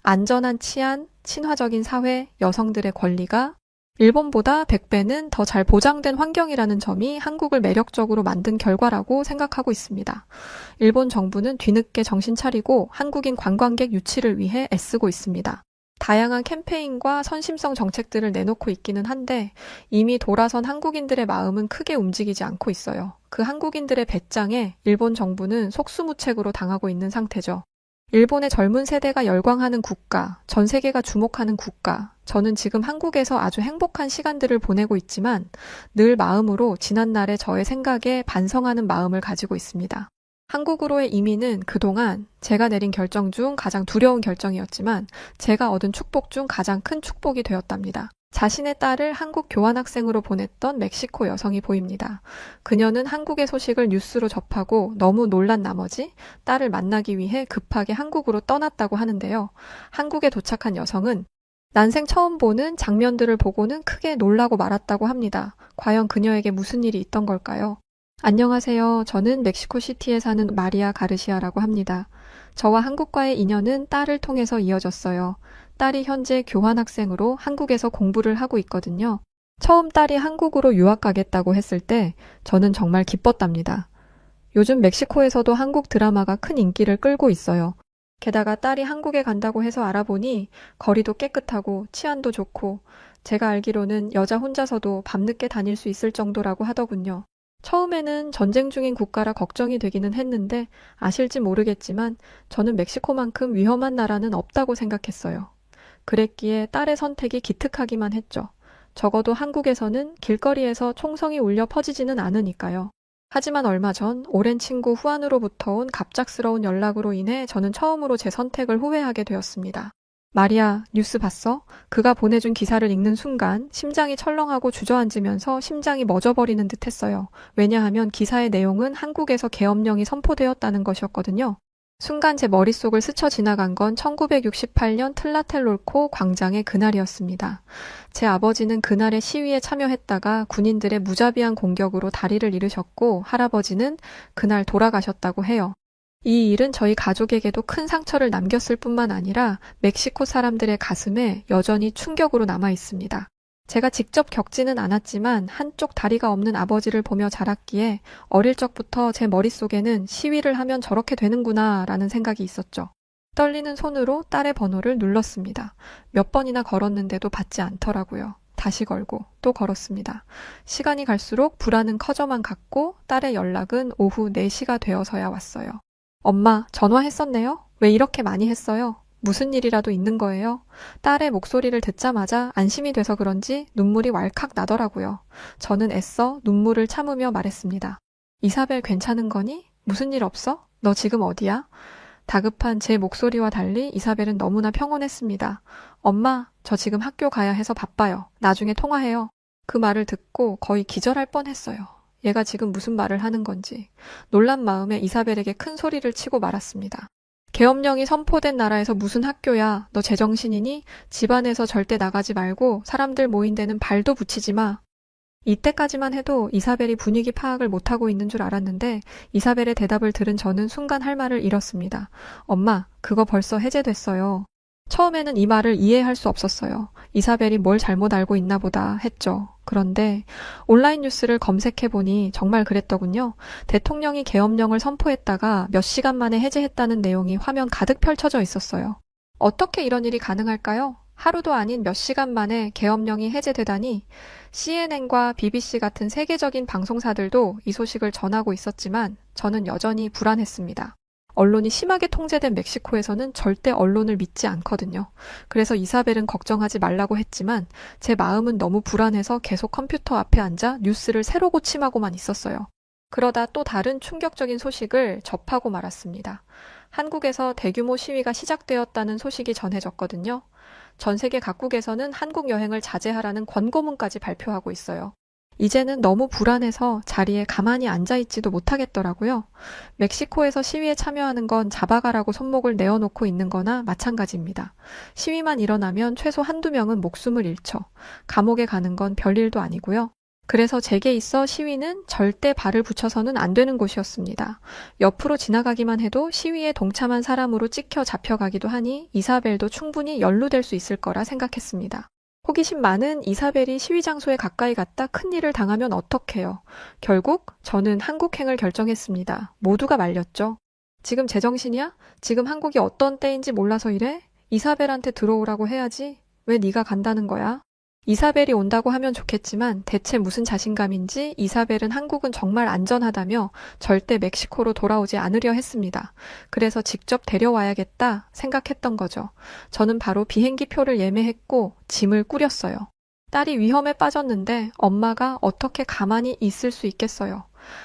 안전한 치안, 친화적인 사회, 여성들의 권리가 일본보다 100배는 더 잘 보장된 환경이라는 점이 한국을 매력적으로 만든 결과라고 생각하고 있습니다. 일본 정부는 뒤늦게 정신 차리고 한국인 관광객 유치를 위해 애쓰고 있습니다. 다양한 캠페인과 선심성 정책들을 내놓고 있기는 한데 이미 돌아선 한국인들의 마음은 크게 움직이지 않고 있어요. 그 한국인들의 배짱에 일본 정부는 속수무책으로 당하고 있는 상태죠. 일본의 젊은 세대가 열광하는 국가, 전 세계가 주목하는 국가, 저는 지금 한국에서 아주 행복한 시간들을 보내고 있지만 늘 마음으로 지난날의 저의 생각에 반성하는 마음을 가지고 있습니다. 한국으로의 이민은 그동안 제가 내린 결정 중 가장 두려운 결정이었지만 제가 얻은 축복 중 가장 큰 축복이 되었답니다. 자신의 딸을 한국 교환학생으로 보냈던 멕시코 여성이 보입니다. 그녀는 한국의 소식을 뉴스로 접하고 너무 놀란 나머지 딸을 만나기 위해 급하게 한국으로 떠났다고 하는데요. 한국에 도착한 여성은 난생 처음 보는 장면들을 보고는 크게 놀라고 말았다고 합니다. 과연 그녀에게 무슨 일이 있던 걸까요? 안녕하세요. 저는 멕시코시티에 사는 마리아 가르시아라고 합니다. 저와 한국과의 인연은 딸을 통해서 이어졌어요. 딸이 현재 교환학생으로 한국에서 공부를 하고 있거든요. 처음 딸이 한국으로 유학 가겠다고 했을 때 저는 정말 기뻤답니다. 요즘 멕시코에서도 한국 드라마가 큰 인기를 끌고 있어요. 게다가 딸이 한국에 간다고 해서 알아보니 거리도 깨끗하고 치안도 좋고 제가 알기로는 여자 혼자서도 밤늦게 다닐 수 있을 정도라고 하더군요. 처음에는 전쟁 중인 국가라 걱정이 되기는 했는데 아실지 모르겠지만 저는 멕시코만큼 위험한 나라는 없다고 생각했어요. 그랬기에 딸의 선택이 기특하기만 했죠. 적어도 한국에서는 길거리에서 총성이 울려 퍼지지는 않으니까요. 하지만 얼마 전 오랜 친구 후안으로부터 온 갑작스러운 연락으로 인해 저는 처음으로 제 선택을 후회하게 되었습니다. 마리아, 뉴스 봤어? 그가 보내준 기사를 읽는 순간 심장이 철렁하고 주저앉으면서 심장이 멎어버리는 듯 했어요. 왜냐하면 기사의 내용은 한국에서 계엄령이 선포되었다는 것이었거든요. 순간 제 머릿속을 스쳐 지나간 건 1968년 틀라텔롤코 광장의 그날이었습니다. 제 아버지는 그날의 시위에 참여했다가 군인들의 무자비한 공격으로 다리를 잃으셨고 할아버지는 그날 돌아가셨다고 해요. 이 일은 저희 가족에게도 큰 상처를 남겼을 뿐만 아니라 멕시코 사람들의 가슴에 여전히 충격으로 남아 있습니다. 제가 직접 겪지는 않았지만 한쪽 다리가 없는 아버지를 보며 자랐기에 어릴 적부터 제 머릿속에는 시위를 하면 저렇게 되는구나 라는 생각이 있었죠. 떨리는 손으로 딸의 번호를 눌렀습니다. 몇 번이나 걸었는데도 받지 않더라고요. 다시 걸고 또 걸었습니다. 시간이 갈수록 불안은 커져만 갔고 딸의 연락은 오후 4시가 되어서야 왔어요. 엄마, 전화했었네요? 왜 이렇게 많이 했어요? 무슨 일이라도 있는 거예요? 딸의 목소리를 듣자마자 안심이 돼서 그런지 눈물이 왈칵 나더라고요. 저는 애써 눈물을 참으며 말했습니다. 이사벨 괜찮은 거니? 무슨 일 없어? 너 지금 어디야? 다급한 제 목소리와 달리 이사벨은 너무나 평온했습니다. 엄마, 저 지금 학교 가야 해서 바빠요. 나중에 통화해요. 그 말을 듣고 거의 기절할 뻔했어요. 얘가 지금 무슨 말을 하는 건지. 놀란 마음에 이사벨에게 큰 소리를 치고 말았습니다. 계엄령이 선포된 나라에서 무슨 학교야? 너 제정신이니? 집안에서 절대 나가지 말고 사람들 모인 데는 발도 붙이지 마. 이때까지만 해도 이사벨이 분위기 파악을 못하고 있는 줄 알았는데 이사벨의 대답을 들은 저는 순간 할 말을 잃었습니다. 엄마, 그거 벌써 해제됐어요. 처음에는 이 말을 이해할 수 없었어요. 이사벨이 뭘 잘못 알고 있나 보다 했죠. 그런데 온라인 뉴스를 검색해보니 정말 그랬더군요. 대통령이 계엄령을 선포했다가 몇 시간 만에 해제했다는 내용이 화면 가득 펼쳐져 있었어요. 어떻게 이런 일이 가능할까요? 하루도 아닌 몇 시간 만에 계엄령이 해제되다니 CNN과 BBC 같은 세계적인 방송사들도 이 소식을 전하고 있었지만 저는 여전히 불안했습니다. 언론이 심하게 통제된 멕시코에서는 절대 언론을 믿지 않거든요. 그래서 이사벨은 걱정하지 말라고 했지만 제 마음은 너무 불안해서 계속 컴퓨터 앞에 앉아 뉴스를 새로 고침하고만 있었어요. 그러다 또 다른 충격적인 소식을 접하고 말았습니다. 한국에서 대규모 시위가 시작되었다는 소식이 전해졌거든요. 전 세계 각국에서는 한국 여행을 자제하라는 권고문까지 발표하고 있어요. 이제는 너무 불안해서 자리에 가만히 앉아있지도 못하겠더라고요. 멕시코에서 시위에 참여하는 건 잡아가라고 손목을 내어놓고 있는 거나 마찬가지입니다. 시위만 일어나면 최소 한두 명은 목숨을 잃죠. 감옥에 가는 건 별일도 아니고요. 그래서 제게 있어 시위는 절대 발을 붙여서는 안 되는 곳이었습니다. 옆으로 지나가기만 해도 시위에 동참한 사람으로 찍혀 잡혀가기도 하니 이사벨도 충분히 연루될 수 있을 거라 생각했습니다. 호기심 많은 이사벨이 시위 장소에 가까이 갔다 큰일을 당하면 어떡해요. 결국 저는 한국행을 결정했습니다. 모두가 말렸죠. 지금 제정신이야? 지금 한국이 어떤 때인지 몰라서 이래? 이사벨한테 들어오라고 해야지. 왜 네가 간다는 거야? 이사벨이 온다고 하면 좋겠지만 대체 무슨 자신감인지 이사벨은 한국은 정말 안전하다며 절대 멕시코로 돌아오지 않으려 했습니다. 그래서 직접 데려와야겠다 생각했던 거죠. 저는 바로 비행기 표를 예매했고 짐을 꾸렸어요. 딸이 위험에 빠졌는데 엄마가 어떻게 가만히 있을 수 있겠어요.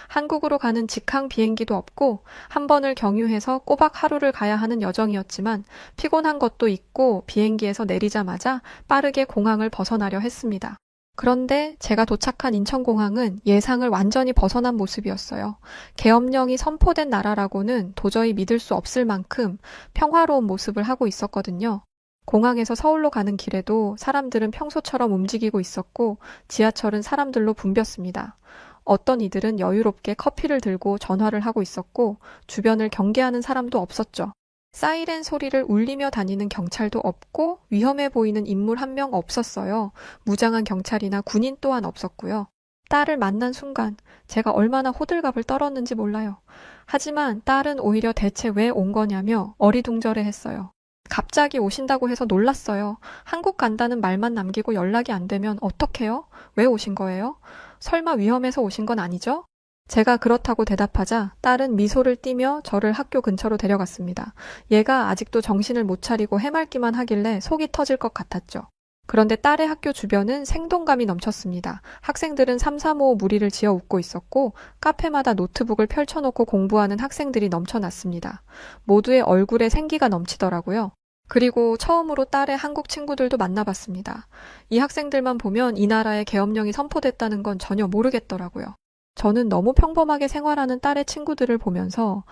한국으로 가는 직항 비행기도 없고 한 번을 경유해서 꼬박 하루를 가야 하는 여정이었지만 피곤한 것도 있고 비행기에서 내리자마자 빠르게 공항을 벗어나려 했습니다. 그런데 제가 도착한 인천공항은 예상을 완전히 벗어난 모습이었어요. 계엄령이 선포된 나라라고는 도저히 믿을 수 없을 만큼 평화로운 모습을 하고 있었거든요. 공항에서 서울로 가는 길에도 사람들은 평소처럼 움직이고 있었고 지하철은 사람들로 붐볐습니다. 어떤 이들은 여유롭게 커피를 들고 전화를 하고 있었고 주변을 경계하는 사람도 없었죠. 사이렌 소리를 울리며 다니는 경찰도 없고 위험해 보이는 인물 한 명 없었어요. 무장한 경찰이나 군인 또한 없었고요. 딸을 만난 순간 제가 얼마나 호들갑을 떨었는지 몰라요. 하지만 딸은 오히려 대체 왜 온 거냐며 어리둥절해했어요. 갑자기 오신다고 해서 놀랐어요. 한국 간다는 말만 남기고 연락이 안 되면 어떡해요? 왜 오신 거예요? 설마 위험해서 오신 건 아니죠? 제가 그렇다고 대답하자 딸은 미소를 띠며 저를 학교 근처로 데려갔습니다. 얘가 아직도 정신을 못 차리고 해맑기만 하길래 속이 터질 것 같았죠. 그런데 딸의 학교 주변은 생동감이 넘쳤습니다. 학생들은 삼삼오오 무리를 지어 웃고 있었고 카페마다 노트북을 펼쳐놓고 공부하는 학생들이 넘쳐났습니다. 모두의 얼굴에 생기가 넘치더라고요. 그리고 처음으로 딸의 한국 친구들도 만나봤습니다. 이 학생들만 보면 이 나라에 계엄령이 선포됐다는 건 전혀 모르겠더라고요. 저는 너무 평범하게 생활하는 딸의 친구들을 보면서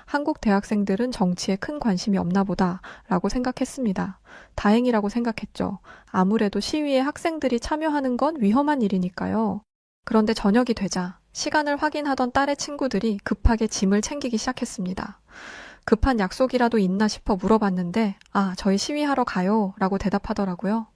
한국 대학생들은 정치에 큰 관심이 없나 보다 라고 생각했습니다. 다행이라고 생각했죠. 아무래도 시위에 학생들이 참여하는 건 위험한 일이니까요. 그런데 저녁이 되자 시간을 확인하던 딸의 친구들이 급하게 짐을 챙기기 시작했습니다. 급한 약속이라도 있나 싶어 물어봤는데 저희 시위하러 가요 라고 대답하더라고요.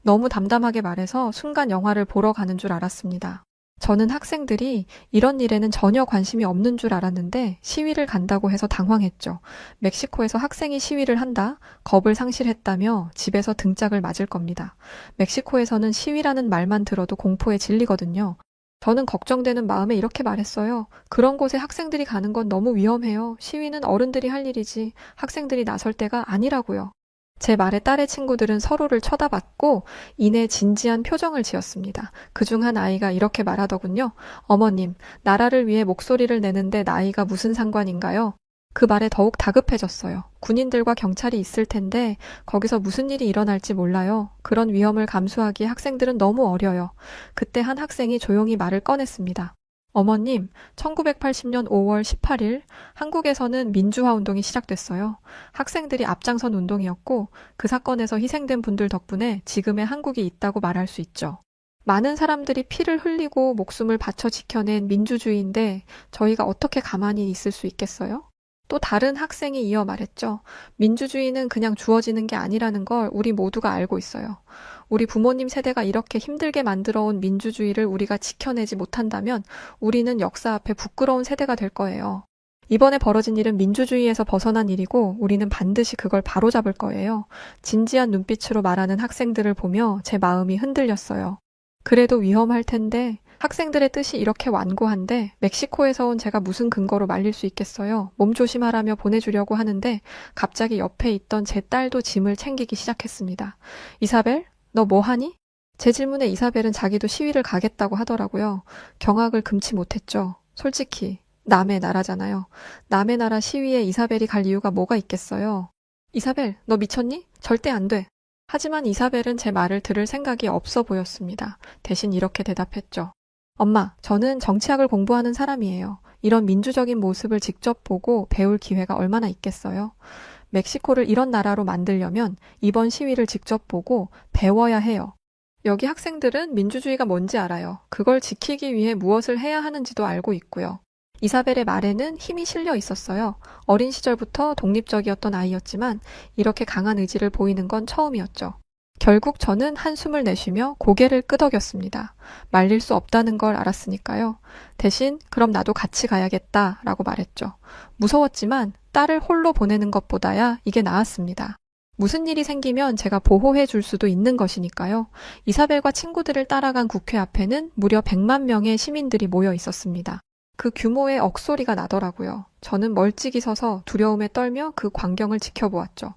너무 담담하게 말해서 순간 영화를 보러 가는 줄 알았습니다. 저는 학생들이 이런 일에는 전혀 관심이 없는 줄 알았는데 시위를 간다고 해서 당황했죠. 멕시코에서 학생이 시위를 한다? 겁을 상실했다며 집에서 등짝을 맞을 겁니다. 멕시코에서는 시위라는 말만 들어도 공포에 질리거든요. 저는 걱정되는 마음에 이렇게 말했어요. 그런 곳에 학생들이 가는 건 너무 위험해요. 시위는 어른들이 할 일이지 학생들이 나설 때가 아니라고요. 제 말에 딸의 친구들은 서로를 쳐다봤고 이내 진지한 표정을 지었습니다. 그중 한 아이가 이렇게 말하더군요. 어머님, 나라를 위해 목소리를 내는데 나이가 무슨 상관인가요? 그 말에 더욱 다급해졌어요. 군인들과 경찰이 있을 텐데 거기서 무슨 일이 일어날지 몰라요. 그런 위험을 감수하기에 학생들은 너무 어려요. 그때 한 학생이 조용히 말을 꺼냈습니다. 어머님, 1980년 5월 18일 한국에서는 민주화 운동이 시작됐어요. 학생들이 앞장선 운동이었고 그 사건에서 희생된 분들 덕분에 지금의 한국이 있다고 말할 수 있죠. 많은 사람들이 피를 흘리고 목숨을 바쳐 지켜낸 민주주의인데 저희가 어떻게 가만히 있을 수 있겠어요? 또 다른 학생이 이어 말했죠. 민주주의는 그냥 주어지는 게 아니라는 걸 우리 모두가 알고 있어요. 우리 부모님 세대가 이렇게 힘들게 만들어 온 민주주의를 우리가 지켜내지 못한다면 우리는 역사 앞에 부끄러운 세대가 될 거예요. 이번에 벌어진 일은 민주주의에서 벗어난 일이고 우리는 반드시 그걸 바로잡을 거예요. 진지한 눈빛으로 말하는 학생들을 보며 제 마음이 흔들렸어요. 그래도 위험할 텐데 학생들의 뜻이 이렇게 완고한데 멕시코에서 온 제가 무슨 근거로 말릴 수 있겠어요. 몸 조심하라며 보내주려고 하는데 갑자기 옆에 있던 제 딸도 짐을 챙기기 시작했습니다. 이사벨, 너 뭐 하니? 제 질문에 이사벨은 자기도 시위를 가겠다고 하더라고요. 경악을 금치 못했죠. 솔직히 남의 나라잖아요. 남의 나라 시위에 이사벨이 갈 이유가 뭐가 있겠어요. 이사벨, 너 미쳤니? 절대 안 돼. 하지만 이사벨은 제 말을 들을 생각이 없어 보였습니다. 대신 이렇게 대답했죠. 엄마, 저는 정치학을 공부하는 사람이에요. 이런 민주적인 모습을 직접 보고 배울 기회가 얼마나 있겠어요? 멕시코를 이런 나라로 만들려면 이번 시위를 직접 보고 배워야 해요. 여기 학생들은 민주주의가 뭔지 알아요. 그걸 지키기 위해 무엇을 해야 하는지도 알고 있고요. 이사벨의 말에는 힘이 실려 있었어요. 어린 시절부터 독립적이었던 아이였지만 이렇게 강한 의지를 보이는 건 처음이었죠. 결국 저는 한숨을 내쉬며 고개를 끄덕였습니다. 말릴 수 없다는 걸 알았으니까요. 대신 그럼 나도 같이 가야겠다라고 말했죠. 무서웠지만 딸을 홀로 보내는 것보다야 이게 나았습니다. 무슨 일이 생기면 제가 보호해 줄 수도 있는 것이니까요. 이사벨과 친구들을 따라간 국회 앞에는 무려 100만 명의 시민들이 모여 있었습니다. 그 규모의 억소리가 나더라고요. 저는 멀찍이 서서 두려움에 떨며 그 광경을 지켜보았죠.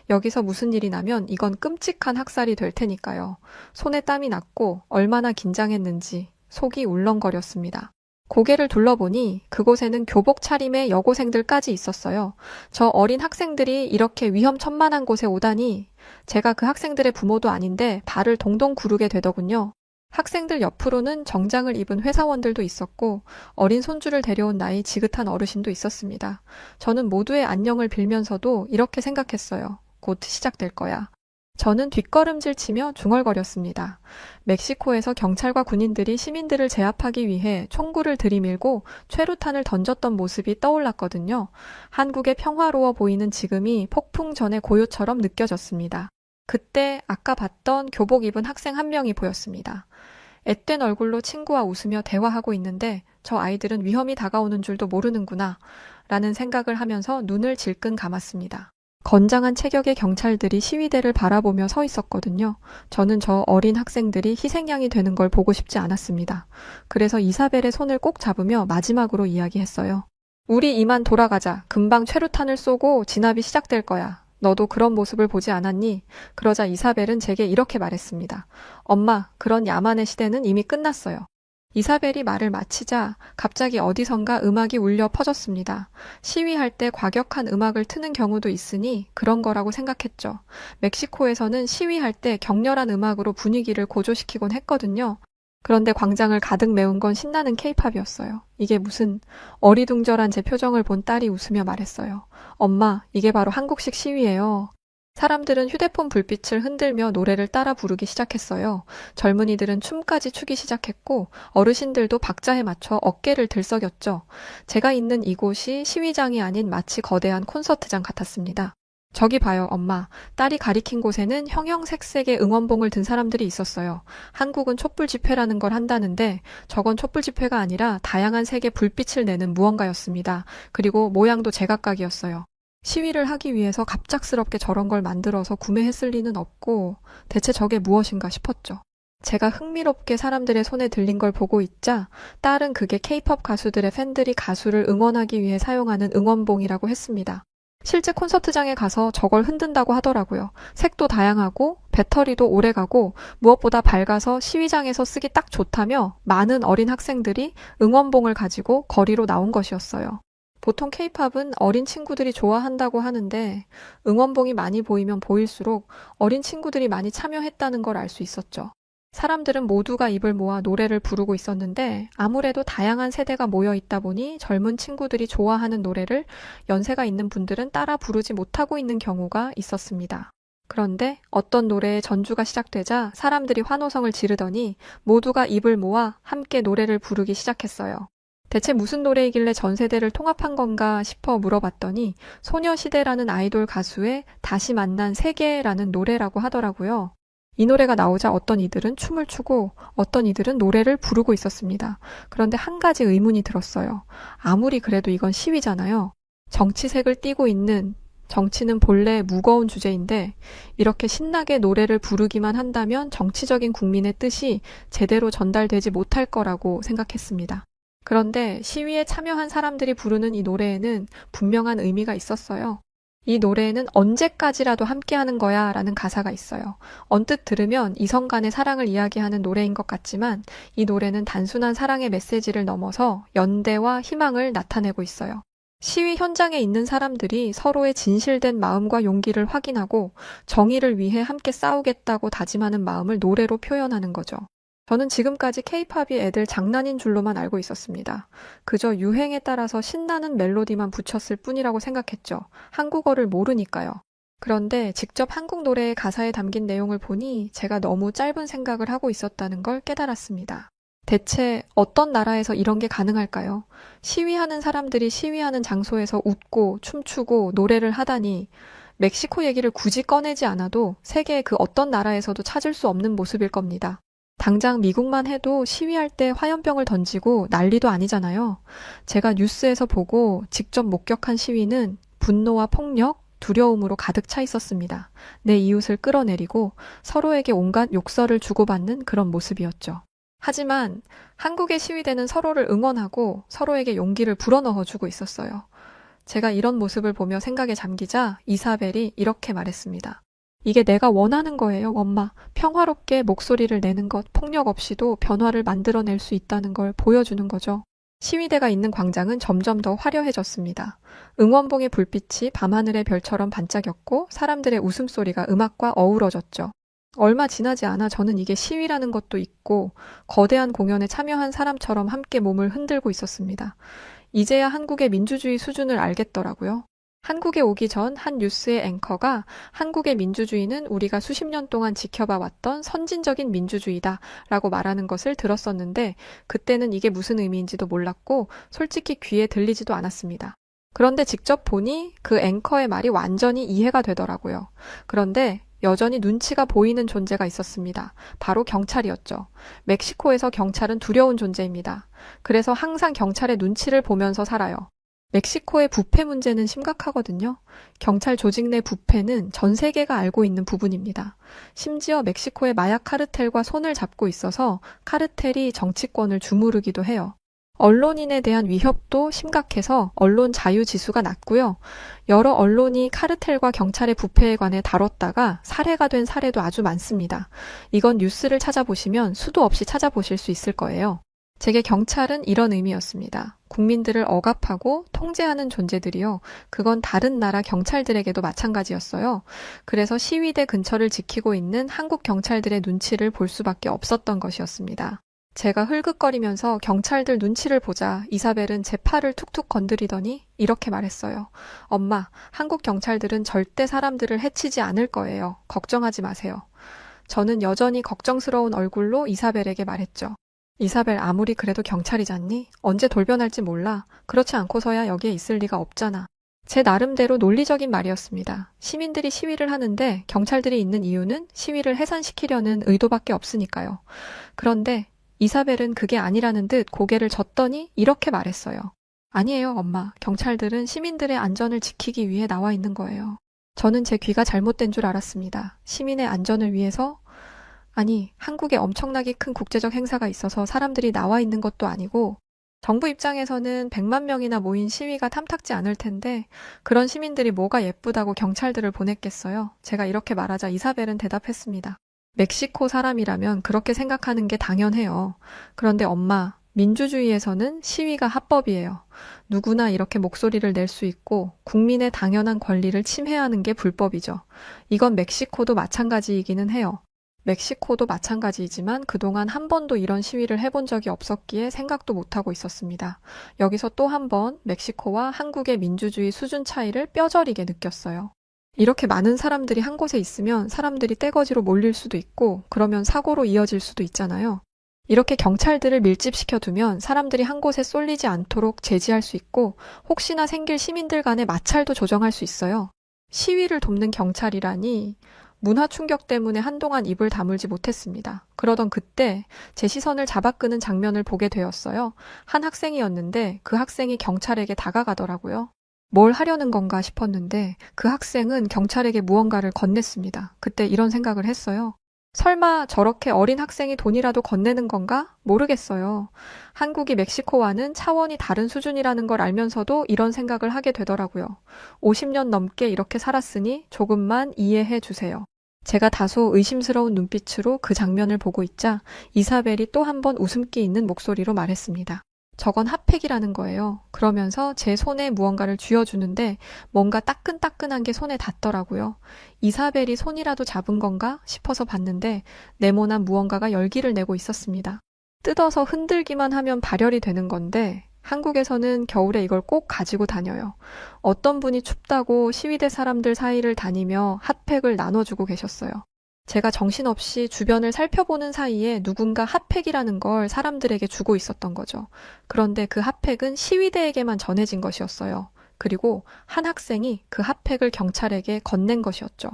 여기서 무슨 일이 나면 이건 끔찍한 학살이 될 테니까요. 손에 땀이 났고 얼마나 긴장했는지 속이 울렁거렸습니다. 고개를 둘러보니 그곳에는 교복 차림의 여고생들까지 있었어요. 저 어린 학생들이 이렇게 위험천만한 곳에 오다니 제가 그 학생들의 부모도 아닌데 발을 동동 구르게 되더군요. 학생들 옆으로는 정장을 입은 회사원들도 있었고 어린 손주를 데려온 나이 지긋한 어르신도 있었습니다. 저는 모두의 안녕을 빌면서도 이렇게 생각했어요. 곧 시작될 거야. 저는 뒷걸음질 치며 중얼거렸습니다. 멕시코에서 경찰과 군인들이 시민들을 제압하기 위해 총구를 들이밀고 최루탄을 던졌던 모습이 떠올랐거든요. 한국의 평화로워 보이는 지금이 폭풍 전의 고요처럼 느껴졌습니다. 그때 아까 봤던 교복 입은 학생 한 명이 보였습니다. 앳된 얼굴로 친구와 웃으며 대화하고 있는데 저 아이들은 위험이 다가오는 줄도 모르는구나 라는 생각을 하면서 눈을 질끈 감았습니다. 건장한 체격의 경찰들이 시위대를 바라보며 서 있었거든요. 저는 저 어린 학생들이 희생양이 되는 걸 보고 싶지 않았습니다. 그래서 이사벨의 손을 꼭 잡으며 마지막으로 이야기했어요. 우리 이만 돌아가자. 금방 최루탄을 쏘고 진압이 시작될 거야. 너도 그런 모습을 보지 않았니? 그러자 이사벨은 제게 이렇게 말했습니다. 엄마, 그런 야만의 시대는 이미 끝났어요. 이사벨이 말을 마치자 갑자기 어디선가 음악이 울려 퍼졌습니다. 시위할 때 과격한 음악을 트는 경우도 있으니 그런 거라고 생각했죠. 멕시코에서는 시위할 때 격렬한 음악으로 분위기를 고조시키곤 했거든요. 그런데 광장을 가득 메운 건 신나는 케이팝이었어요. 이게 무슨 어리둥절한 제 표정을 본 딸이 웃으며 말했어요. 엄마, 이게 바로 한국식 시위예요. 사람들은 휴대폰 불빛을 흔들며 노래를 따라 부르기 시작했어요. 젊은이들은 춤까지 추기 시작했고 어르신들도 박자에 맞춰 어깨를 들썩였죠. 제가 있는 이곳이 시위장이 아닌 마치 거대한 콘서트장 같았습니다. 저기 봐요, 엄마. 딸이 가리킨 곳에는 형형색색의 응원봉을 든 사람들이 있었어요. 한국은 촛불 집회라는 걸 한다는데 저건 촛불 집회가 아니라 다양한 색의 불빛을 내는 무언가였습니다. 그리고 모양도 제각각이었어요. 시위를 하기 위해서 갑작스럽게 저런 걸 만들어서 구매했을 리는 없고 대체 저게 무엇인가 싶었죠. 제가 흥미롭게 사람들의 손에 들린 걸 보고 있자 딸은 그게 케이팝 가수들의 팬들이 가수를 응원하기 위해 사용하는 응원봉이라고 했습니다. 실제 콘서트장에 가서 저걸 흔든다고 하더라고요. 색도 다양하고 배터리도 오래가고 무엇보다 밝아서 시위장에서 쓰기 딱 좋다며 많은 어린 학생들이 응원봉을 가지고 거리로 나온 것이었어요. 보통 케이팝은 어린 친구들이 좋아한다고 하는데 응원봉이 많이 보이면 보일수록 어린 친구들이 많이 참여했다는 걸 알 수 있었죠. 사람들은 모두가 입을 모아 노래를 부르고 있었는데 아무래도 다양한 세대가 모여 있다 보니 젊은 친구들이 좋아하는 노래를 연세가 있는 분들은 따라 부르지 못하고 있는 경우가 있었습니다. 그런데 어떤 노래의 전주가 시작되자 사람들이 환호성을 지르더니 모두가 입을 모아 함께 노래를 부르기 시작했어요. 대체 무슨 노래이길래 전 세대를 통합한 건가 싶어 물어봤더니 소녀시대라는 아이돌 가수의 다시 만난 세계라는 노래라고 하더라고요. 이 노래가 나오자 어떤 이들은 춤을 추고 어떤 이들은 노래를 부르고 있었습니다. 그런데 한 가지 의문이 들었어요. 아무리 그래도 이건 시위잖아요. 정치색을 띠고 있는 정치는 본래 무거운 주제인데 이렇게 신나게 노래를 부르기만 한다면 정치적인 국민의 뜻이 제대로 전달되지 못할 거라고 생각했습니다. 그런데 시위에 참여한 사람들이 부르는 이 노래에는 분명한 의미가 있었어요. 이 노래에는 언제까지라도 함께하는 거야 라는 가사가 있어요. 언뜻 들으면 이성 간의 사랑을 이야기하는 노래인 것 같지만 이 노래는 단순한 사랑의 메시지를 넘어서 연대와 희망을 나타내고 있어요. 시위 현장에 있는 사람들이 서로의 진실된 마음과 용기를 확인하고 정의를 위해 함께 싸우겠다고 다짐하는 마음을 노래로 표현하는 거죠. 저는 지금까지 케이팝이 애들 장난인 줄로만 알고 있었습니다. 그저 유행에 따라서 신나는 멜로디만 붙였을 뿐이라고 생각했죠. 한국어를 모르니까요. 그런데 직접 한국 노래의 가사에 담긴 내용을 보니 제가 너무 짧은 생각을 하고 있었다는 걸 깨달았습니다. 대체 어떤 나라에서 이런 게 가능할까요? 시위하는 사람들이 시위하는 장소에서 웃고 춤추고 노래를 하다니 멕시코 얘기를 굳이 꺼내지 않아도 세계의 그 어떤 나라에서도 찾을 수 없는 모습일 겁니다. 당장 미국만 해도 시위할 때 화염병을 던지고 난리도 아니잖아요. 제가 뉴스에서 보고 직접 목격한 시위는 분노와 폭력, 두려움으로 가득 차 있었습니다. 내 이웃을 끌어내리고 서로에게 온갖 욕설을 주고받는 그런 모습이었죠. 하지만 한국의 시위대는 서로를 응원하고 서로에게 용기를 불어넣어주고 있었어요. 제가 이런 모습을 보며 생각에 잠기자 이사벨이 이렇게 말했습니다. 이게 내가 원하는 거예요, 엄마. 평화롭게 목소리를 내는 것, 폭력 없이도 변화를 만들어낼 수 있다는 걸 보여주는 거죠. 시위대가 있는 광장은 점점 더 화려해졌습니다. 응원봉의 불빛이 밤하늘의 별처럼 반짝였고 사람들의 웃음소리가 음악과 어우러졌죠. 얼마 지나지 않아 저는 이게 시위라는 것도 있고 거대한 공연에 참여한 사람처럼 함께 몸을 흔들고 있었습니다. 이제야 한국의 민주주의 수준을 알겠더라고요. 한국에 오기 전 한 뉴스의 앵커가 한국의 민주주의는 우리가 수십 년 동안 지켜봐 왔던 선진적인 민주주의다 라고 말하는 것을 들었었는데 그때는 이게 무슨 의미인지도 몰랐고 솔직히 귀에 들리지도 않았습니다. 그런데 직접 보니 그 앵커의 말이 완전히 이해가 되더라고요. 그런데 여전히 눈치가 보이는 존재가 있었습니다. 바로 경찰이었죠. 멕시코에서 경찰은 두려운 존재입니다. 그래서 항상 경찰의 눈치를 보면서 살아요. 멕시코의 부패 문제는 심각하거든요. 경찰 조직 내 부패는 전 세계가 알고 있는 부분입니다. 심지어 멕시코의 마약 카르텔과 손을 잡고 있어서 카르텔이 정치권을 주무르기도 해요. 언론인에 대한 위협도 심각해서 언론 자유 지수가 낮고요. 여러 언론이 카르텔과 경찰의 부패에 관해 다뤘다가 살해가 된 사례도 아주 많습니다. 이건 뉴스를 찾아보시면 수도 없이 찾아보실 수 있을 거예요. 제게 경찰은 이런 의미였습니다. 국민들을 억압하고 통제하는 존재들이요. 그건 다른 나라 경찰들에게도 마찬가지였어요. 그래서 시위대 근처를 지키고 있는 한국 경찰들의 눈치를 볼 수밖에 없었던 것이었습니다. 제가 흘긋거리면서 경찰들 눈치를 보자 이사벨은 제 팔을 툭툭 건드리더니 이렇게 말했어요. 엄마, 한국 경찰들은 절대 사람들을 해치지 않을 거예요. 걱정하지 마세요. 저는 여전히 걱정스러운 얼굴로 이사벨에게 말했죠. 이사벨 아무리 그래도 경찰이잖니? 언제 돌변할지 몰라. 그렇지 않고서야 여기에 있을 리가 없잖아. 제 나름대로 논리적인 말이었습니다. 시민들이 시위를 하는데 경찰들이 있는 이유는 시위를 해산시키려는 의도밖에 없으니까요. 그런데 이사벨은 그게 아니라는 듯 고개를 젓더니 이렇게 말했어요. 아니에요, 엄마. 경찰들은 시민들의 안전을 지키기 위해 나와 있는 거예요. 저는 제 귀가 잘못된 줄 알았습니다. 시민의 안전을 위해서 아니, 한국에 엄청나게 큰 국제적 행사가 있어서 사람들이 나와 있는 것도 아니고 정부 입장에서는 100만 명이나 모인 시위가 탐탁지 않을 텐데 그런 시민들이 뭐가 예쁘다고 경찰들을 보냈겠어요. 제가 이렇게 말하자 이사벨은 대답했습니다. 멕시코 사람이라면 그렇게 생각하는 게 당연해요. 그런데 엄마, 민주주의에서는 시위가 합법이에요. 누구나 이렇게 목소리를 낼 수 있고 국민의 당연한 권리를 침해하는 게 불법이죠. 이건 멕시코도 마찬가지이기는 해요. 멕시코도 마찬가지이지만 그동안 한 번도 이런 시위를 해본 적이 없었기에 생각도 못하고 있었습니다. 여기서 또 한 번 멕시코와 한국의 민주주의 수준 차이를 뼈저리게 느꼈어요. 이렇게 많은 사람들이 한 곳에 있으면 사람들이 떼거지로 몰릴 수도 있고 그러면 사고로 이어질 수도 있잖아요. 이렇게 경찰들을 밀집시켜 두면 사람들이 한 곳에 쏠리지 않도록 제지할 수 있고 혹시나 생길 시민들 간의 마찰도 조정할 수 있어요. 시위를 돕는 경찰이라니 문화 충격 때문에 한동안 입을 다물지 못했습니다. 그러던 그때 제 시선을 잡아끄는 장면을 보게 되었어요. 한 학생이었는데 그 학생이 경찰에게 다가가더라고요. 뭘 하려는 건가 싶었는데 그 학생은 경찰에게 무언가를 건넸습니다. 그때 이런 생각을 했어요. 설마 저렇게 어린 학생이 돈이라도 건네는 건가? 모르겠어요. 한국이 멕시코와는 차원이 다른 수준이라는 걸 알면서도 이런 생각을 하게 되더라고요. 50년 넘게 이렇게 살았으니 조금만 이해해 주세요. 제가 다소 의심스러운 눈빛으로 그 장면을 보고 있자 이사벨이 또 한 번 웃음기 있는 목소리로 말했습니다. 저건 핫팩이라는 거예요. 그러면서 제 손에 무언가를 쥐어주는데 뭔가 따끈따끈한 게 손에 닿더라고요. 이사벨이 손이라도 잡은 건가 싶어서 봤는데 네모난 무언가가 열기를 내고 있었습니다. 뜯어서 흔들기만 하면 발열이 되는 건데 한국에서는 겨울에 이걸 꼭 가지고 다녀요. 어떤 분이 춥다고 시위대 사람들 사이를 다니며 핫팩을 나눠주고 계셨어요. 제가 정신없이 주변을 살펴보는 사이에 누군가 핫팩이라는 걸 사람들에게 주고 있었던 거죠. 그런데 그 핫팩은 시위대에게만 전해진 것이었어요. 그리고 한 학생이 그 핫팩을 경찰에게 건넨 것이었죠.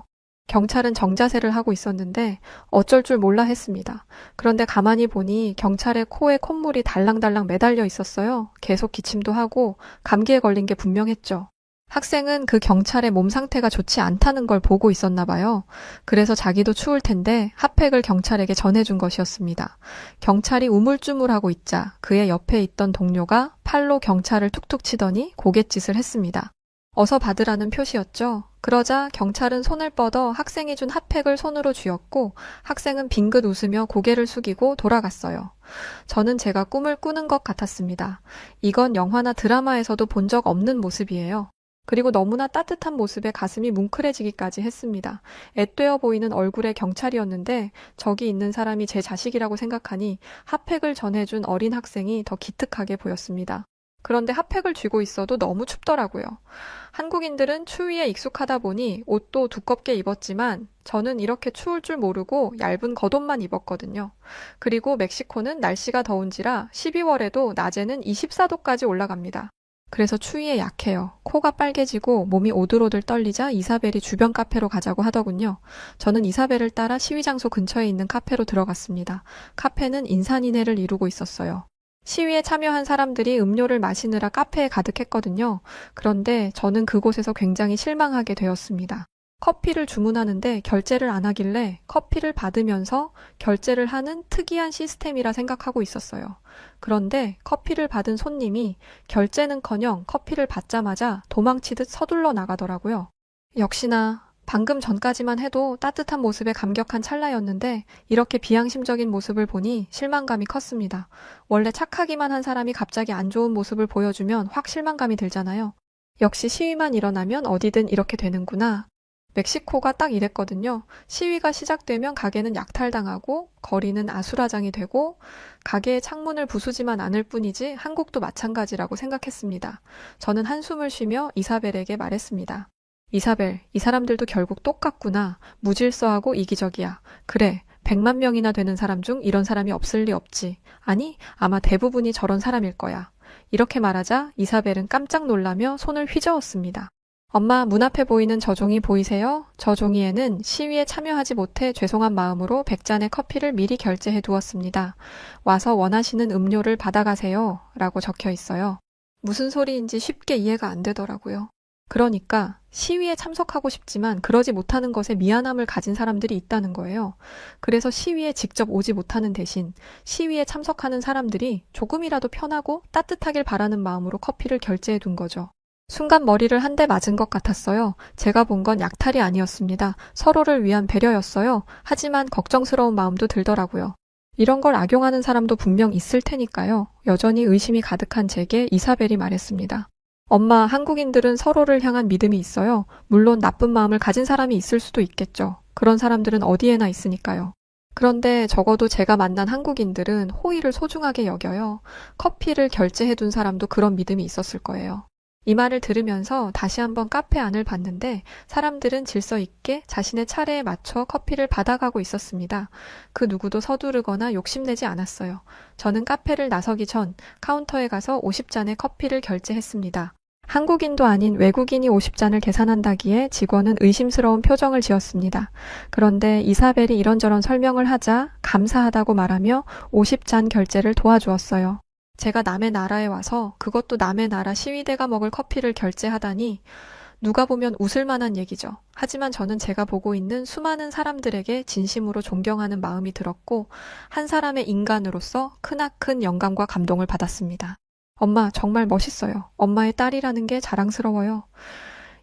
경찰은 정자세를 하고 있었는데 어쩔 줄 몰라 했습니다. 그런데 가만히 보니 경찰의 코에 콧물이 달랑달랑 매달려 있었어요. 계속 기침도 하고 감기에 걸린 게 분명했죠. 학생은 그 경찰의 몸 상태가 좋지 않다는 걸 보고 있었나 봐요. 그래서 자기도 추울 텐데 핫팩을 경찰에게 전해준 것이었습니다. 경찰이 우물쭈물하고 있자 그의 옆에 있던 동료가 팔로 경찰을 툭툭 치더니 고갯짓을 했습니다. 어서 받으라는 표시였죠. 그러자 경찰은 손을 뻗어 학생이 준 핫팩을 손으로 쥐었고 학생은 빙긋 웃으며 고개를 숙이고 돌아갔어요. 저는 제가 꿈을 꾸는 것 같았습니다. 이건 영화나 드라마에서도 본 적 없는 모습이에요. 그리고 너무나 따뜻한 모습에 가슴이 뭉클해지기까지 했습니다. 앳되어 보이는 얼굴의 경찰이었는데 저기 있는 사람이 제 자식이라고 생각하니 핫팩을 전해준 어린 학생이 더 기특하게 보였습니다. 그런데 핫팩을 쥐고 있어도 너무 춥더라고요. 한국인들은 추위에 익숙하다 보니 옷도 두껍게 입었지만 저는 이렇게 추울 줄 모르고 얇은 겉옷만 입었거든요. 그리고 멕시코는 날씨가 더운지라 12월에도 낮에는 24도까지 올라갑니다. 그래서 추위에 약해요. 코가 빨개지고 몸이 오들오들 떨리자 이사벨이 주변 카페로 가자고 하더군요. 저는 이사벨을 따라 시위 장소 근처에 있는 카페로 들어갔습니다. 카페는 인산인해를 이루고 있었어요. 시위에 참여한 사람들이 음료를 마시느라 카페에 가득했거든요. 그런데 저는 그곳에서 굉장히 실망하게 되었습니다. 커피를 주문하는데 결제를 안 하길래 커피를 받으면서 결제를 하는 특이한 시스템이라 생각하고 있었어요. 그런데 커피를 받은 손님이 결제는커녕 커피를 받자마자 도망치듯 서둘러 나가더라고요. 역시나 방금 전까지만 해도 따뜻한 모습에 감격한 찰나였는데 이렇게 비양심적인 모습을 보니 실망감이 컸습니다. 원래 착하기만 한 사람이 갑자기 안 좋은 모습을 보여주면 확 실망감이 들잖아요. 역시 시위만 일어나면 어디든 이렇게 되는구나. 멕시코가 딱 이랬거든요. 시위가 시작되면 가게는 약탈당하고 거리는 아수라장이 되고 가게의 창문을 부수지만 않을 뿐이지 한국도 마찬가지라고 생각했습니다. 저는 한숨을 쉬며 이사벨에게 말했습니다. 이사벨, 이 사람들도 결국 똑같구나. 무질서하고 이기적이야. 그래, 100만 명이나 되는 사람 중 이런 사람이 없을 리 없지. 아니, 아마 대부분이 저런 사람일 거야. 이렇게 말하자 이사벨은 깜짝 놀라며 손을 휘저었습니다. 엄마, 문 앞에 보이는 저 종이 보이세요? 저 종이에는 시위에 참여하지 못해 죄송한 마음으로 100잔의 커피를 미리 결제해 두었습니다. 와서 원하시는 음료를 받아가세요. 라고 적혀 있어요. 무슨 소리인지 쉽게 이해가 안 되더라고요. 그러니까 시위에 참석하고 싶지만 그러지 못하는 것에 미안함을 가진 사람들이 있다는 거예요. 그래서 시위에 직접 오지 못하는 대신 시위에 참석하는 사람들이 조금이라도 편하고 따뜻하길 바라는 마음으로 커피를 결제해 둔 거죠. 순간 머리를 한 대 맞은 것 같았어요. 제가 본 건 약탈이 아니었습니다. 서로를 위한 배려였어요. 하지만 걱정스러운 마음도 들더라고요. 이런 걸 악용하는 사람도 분명 있을 테니까요. 여전히 의심이 가득한 제게 이사벨이 말했습니다. 엄마, 한국인들은 서로를 향한 믿음이 있어요. 물론 나쁜 마음을 가진 사람이 있을 수도 있겠죠. 그런 사람들은 어디에나 있으니까요. 그런데 적어도 제가 만난 한국인들은 호의를 소중하게 여겨요. 커피를 결제해둔 사람도 그런 믿음이 있었을 거예요. 이 말을 들으면서 다시 한번 카페 안을 봤는데 사람들은 질서 있게 자신의 차례에 맞춰 커피를 받아가고 있었습니다. 그 누구도 서두르거나 욕심내지 않았어요. 저는 카페를 나서기 전 카운터에 가서 50잔의 커피를 결제했습니다. 한국인도 아닌 외국인이 50잔을 계산한다기에 직원은 의심스러운 표정을 지었습니다. 그런데 이사벨이 이런저런 설명을 하자 감사하다고 말하며 50잔 결제를 도와주었어요. 제가 남의 나라에 와서 그것도 남의 나라 시위대가 먹을 커피를 결제하다니 누가 보면 웃을 만한 얘기죠. 하지만 저는 제가 보고 있는 수많은 사람들에게 진심으로 존경하는 마음이 들었고 한 사람의 인간으로서 크나큰 영감과 감동을 받았습니다. 엄마, 정말 멋있어요. 엄마의 딸이라는 게 자랑스러워요.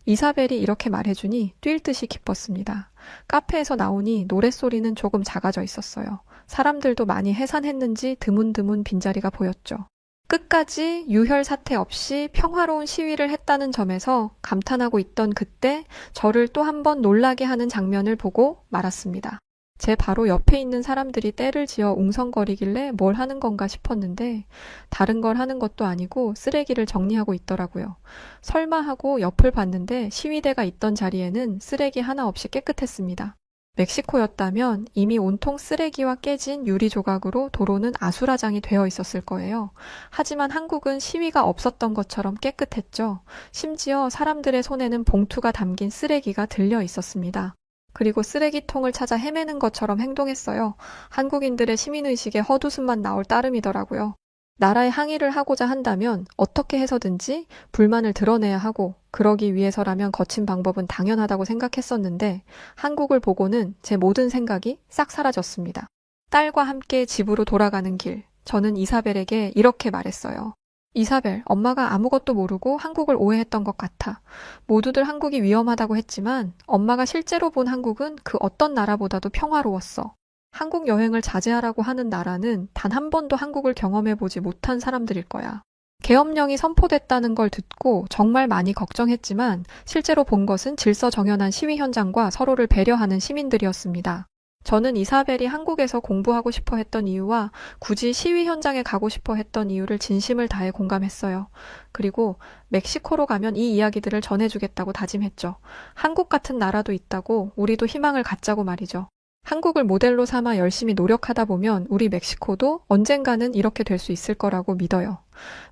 이사벨이 이렇게 말해주니 뛸 듯이 기뻤습니다. 카페에서 나오니 노랫소리는 조금 작아져 있었어요. 사람들도 많이 해산했는지 드문드문 빈자리가 보였죠. 끝까지 유혈 사태 없이 평화로운 시위를 했다는 점에서 감탄하고 있던 그때 저를 또 한 번 놀라게 하는 장면을 보고 말았습니다. 제 바로 옆에 있는 사람들이 떼를 지어 웅성거리길래 뭘 하는 건가 싶었는데 다른 걸 하는 것도 아니고 쓰레기를 정리하고 있더라고요. 설마 하고 옆을 봤는데 시위대가 있던 자리에는 쓰레기 하나 없이 깨끗했습니다. 멕시코였다면 이미 온통 쓰레기와 깨진 유리 조각으로 도로는 아수라장이 되어 있었을 거예요. 하지만 한국은 시위가 없었던 것처럼 깨끗했죠. 심지어 사람들의 손에는 봉투가 담긴 쓰레기가 들려 있었습니다. 그리고 쓰레기통을 찾아 헤매는 것처럼 행동했어요. 한국인들의 시민의식에 헛웃음만 나올 따름이더라고요. 나라에 항의를 하고자 한다면 어떻게 해서든지 불만을 드러내야 하고 그러기 위해서라면 거친 방법은 당연하다고 생각했었는데 한국을 보고는 제 모든 생각이 싹 사라졌습니다. 딸과 함께 집으로 돌아가는 길, 저는 이사벨에게 이렇게 말했어요. 이사벨, 엄마가 아무것도 모르고 한국을 오해했던 것 같아. 모두들 한국이 위험하다고 했지만 엄마가 실제로 본 한국은 그 어떤 나라보다도 평화로웠어. 한국 여행을 자제하라고 하는 나라는 단 한 번도 한국을 경험해보지 못한 사람들일 거야. 계엄령이 선포됐다는 걸 듣고 정말 많이 걱정했지만 실제로 본 것은 질서정연한 시위 현장과 서로를 배려하는 시민들이었습니다. 저는 이사벨이 한국에서 공부하고 싶어 했던 이유와 굳이 시위 현장에 가고 싶어 했던 이유를 진심을 다해 공감했어요. 그리고 멕시코로 가면 이 이야기들을 전해주겠다고 다짐했죠. 한국 같은 나라도 있다고 우리도 희망을 갖자고 말이죠. 한국을 모델로 삼아 열심히 노력하다 보면 우리 멕시코도 언젠가는 이렇게 될 수 있을 거라고 믿어요.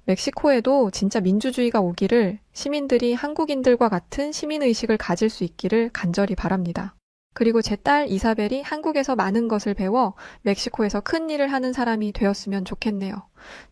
멕시코에도 진짜 민주주의가 오기를 시민들이 한국인들과 같은 시민의식을 가질 수 있기를 간절히 바랍니다. 그리고 제 딸 이사벨이 한국에서 많은 것을 배워 멕시코에서 큰 일을 하는 사람이 되었으면 좋겠네요.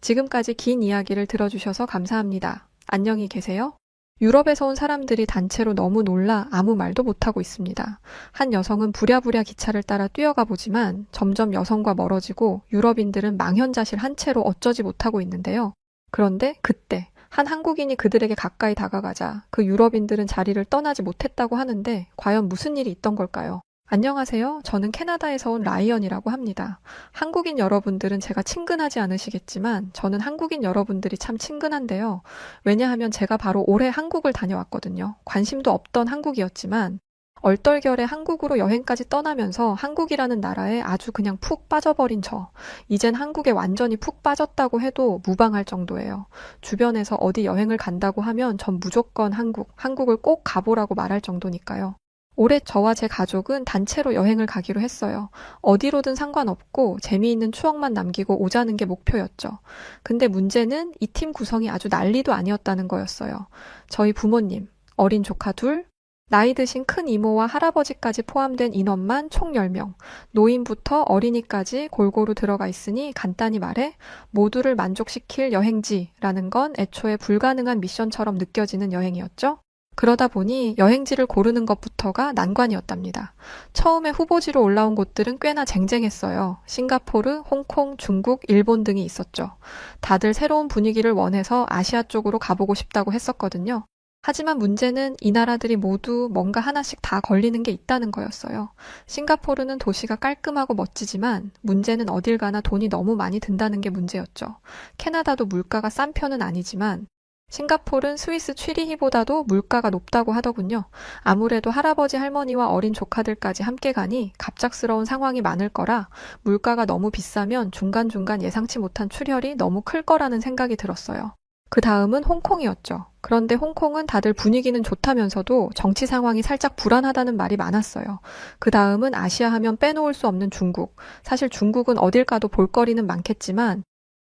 지금까지 긴 이야기를 들어주셔서 감사합니다. 안녕히 계세요. 유럽에서 온 사람들이 단체로 너무 놀라 아무 말도 못하고 있습니다. 한 여성은 부랴부랴 기차를 따라 뛰어가 보지만 점점 여성과 멀어지고 유럽인들은 망연자실 한 채로 어쩌지 못하고 있는데요. 그런데 그때 한 한국인이 그들에게 가까이 다가가자 그 유럽인들은 자리를 떠나지 못했다고 하는데 과연 무슨 일이 있던 걸까요? 안녕하세요. 저는 캐나다에서 온 라이언이라고 합니다. 한국인 여러분들은 제가 친근하지 않으시겠지만 저는 한국인 여러분들이 참 친근한데요. 왜냐하면 제가 바로 올해 한국을 다녀왔거든요. 관심도 없던 한국이었지만 얼떨결에 한국으로 여행까지 떠나면서 한국이라는 나라에 아주 그냥 푹 빠져버린 저. 이젠 한국에 완전히 푹 빠졌다고 해도 무방할 정도예요. 주변에서 어디 여행을 간다고 하면 전 무조건 한국을 꼭 가보라고 말할 정도니까요. 올해 저와 제 가족은 단체로 여행을 가기로 했어요. 어디로든 상관없고 재미있는 추억만 남기고 오자는 게 목표였죠. 근데 문제는 이 팀 구성이 아주 난리도 아니었다는 거였어요. 저희 부모님, 어린 조카 둘, 나이 드신 큰 이모와 할아버지까지 포함된 인원만 총 10명, 노인부터 어린이까지 골고루 들어가 있으니 간단히 말해 모두를 만족시킬 여행지라는 건 애초에 불가능한 미션처럼 느껴지는 여행이었죠. 그러다 보니 여행지를 고르는 것부터가 난관이었답니다. 처음에 후보지로 올라온 곳들은 꽤나 쟁쟁했어요. 싱가포르, 홍콩, 중국, 일본 등이 있었죠. 다들 새로운 분위기를 원해서 아시아 쪽으로 가보고 싶다고 했었거든요. 하지만 문제는 이 나라들이 모두 뭔가 하나씩 다 걸리는 게 있다는 거였어요. 싱가포르는 도시가 깔끔하고 멋지지만 문제는 어딜 가나 돈이 너무 많이 든다는 게 문제였죠. 캐나다도 물가가 싼 편은 아니지만 싱가포르는 스위스 취리히보다도 물가가 높다고 하더군요. 아무래도 할아버지 할머니와 어린 조카들까지 함께 가니 갑작스러운 상황이 많을 거라 물가가 너무 비싸면 중간중간 예상치 못한 출혈이 너무 클 거라는 생각이 들었어요. 그 다음은 홍콩이었죠. 그런데 홍콩은 다들 분위기는 좋다면서도 정치 상황이 살짝 불안하다는 말이 많았어요. 그 다음은 아시아 하면 빼놓을 수 없는 중국. 사실 중국은 어딜 가도 볼거리는 많겠지만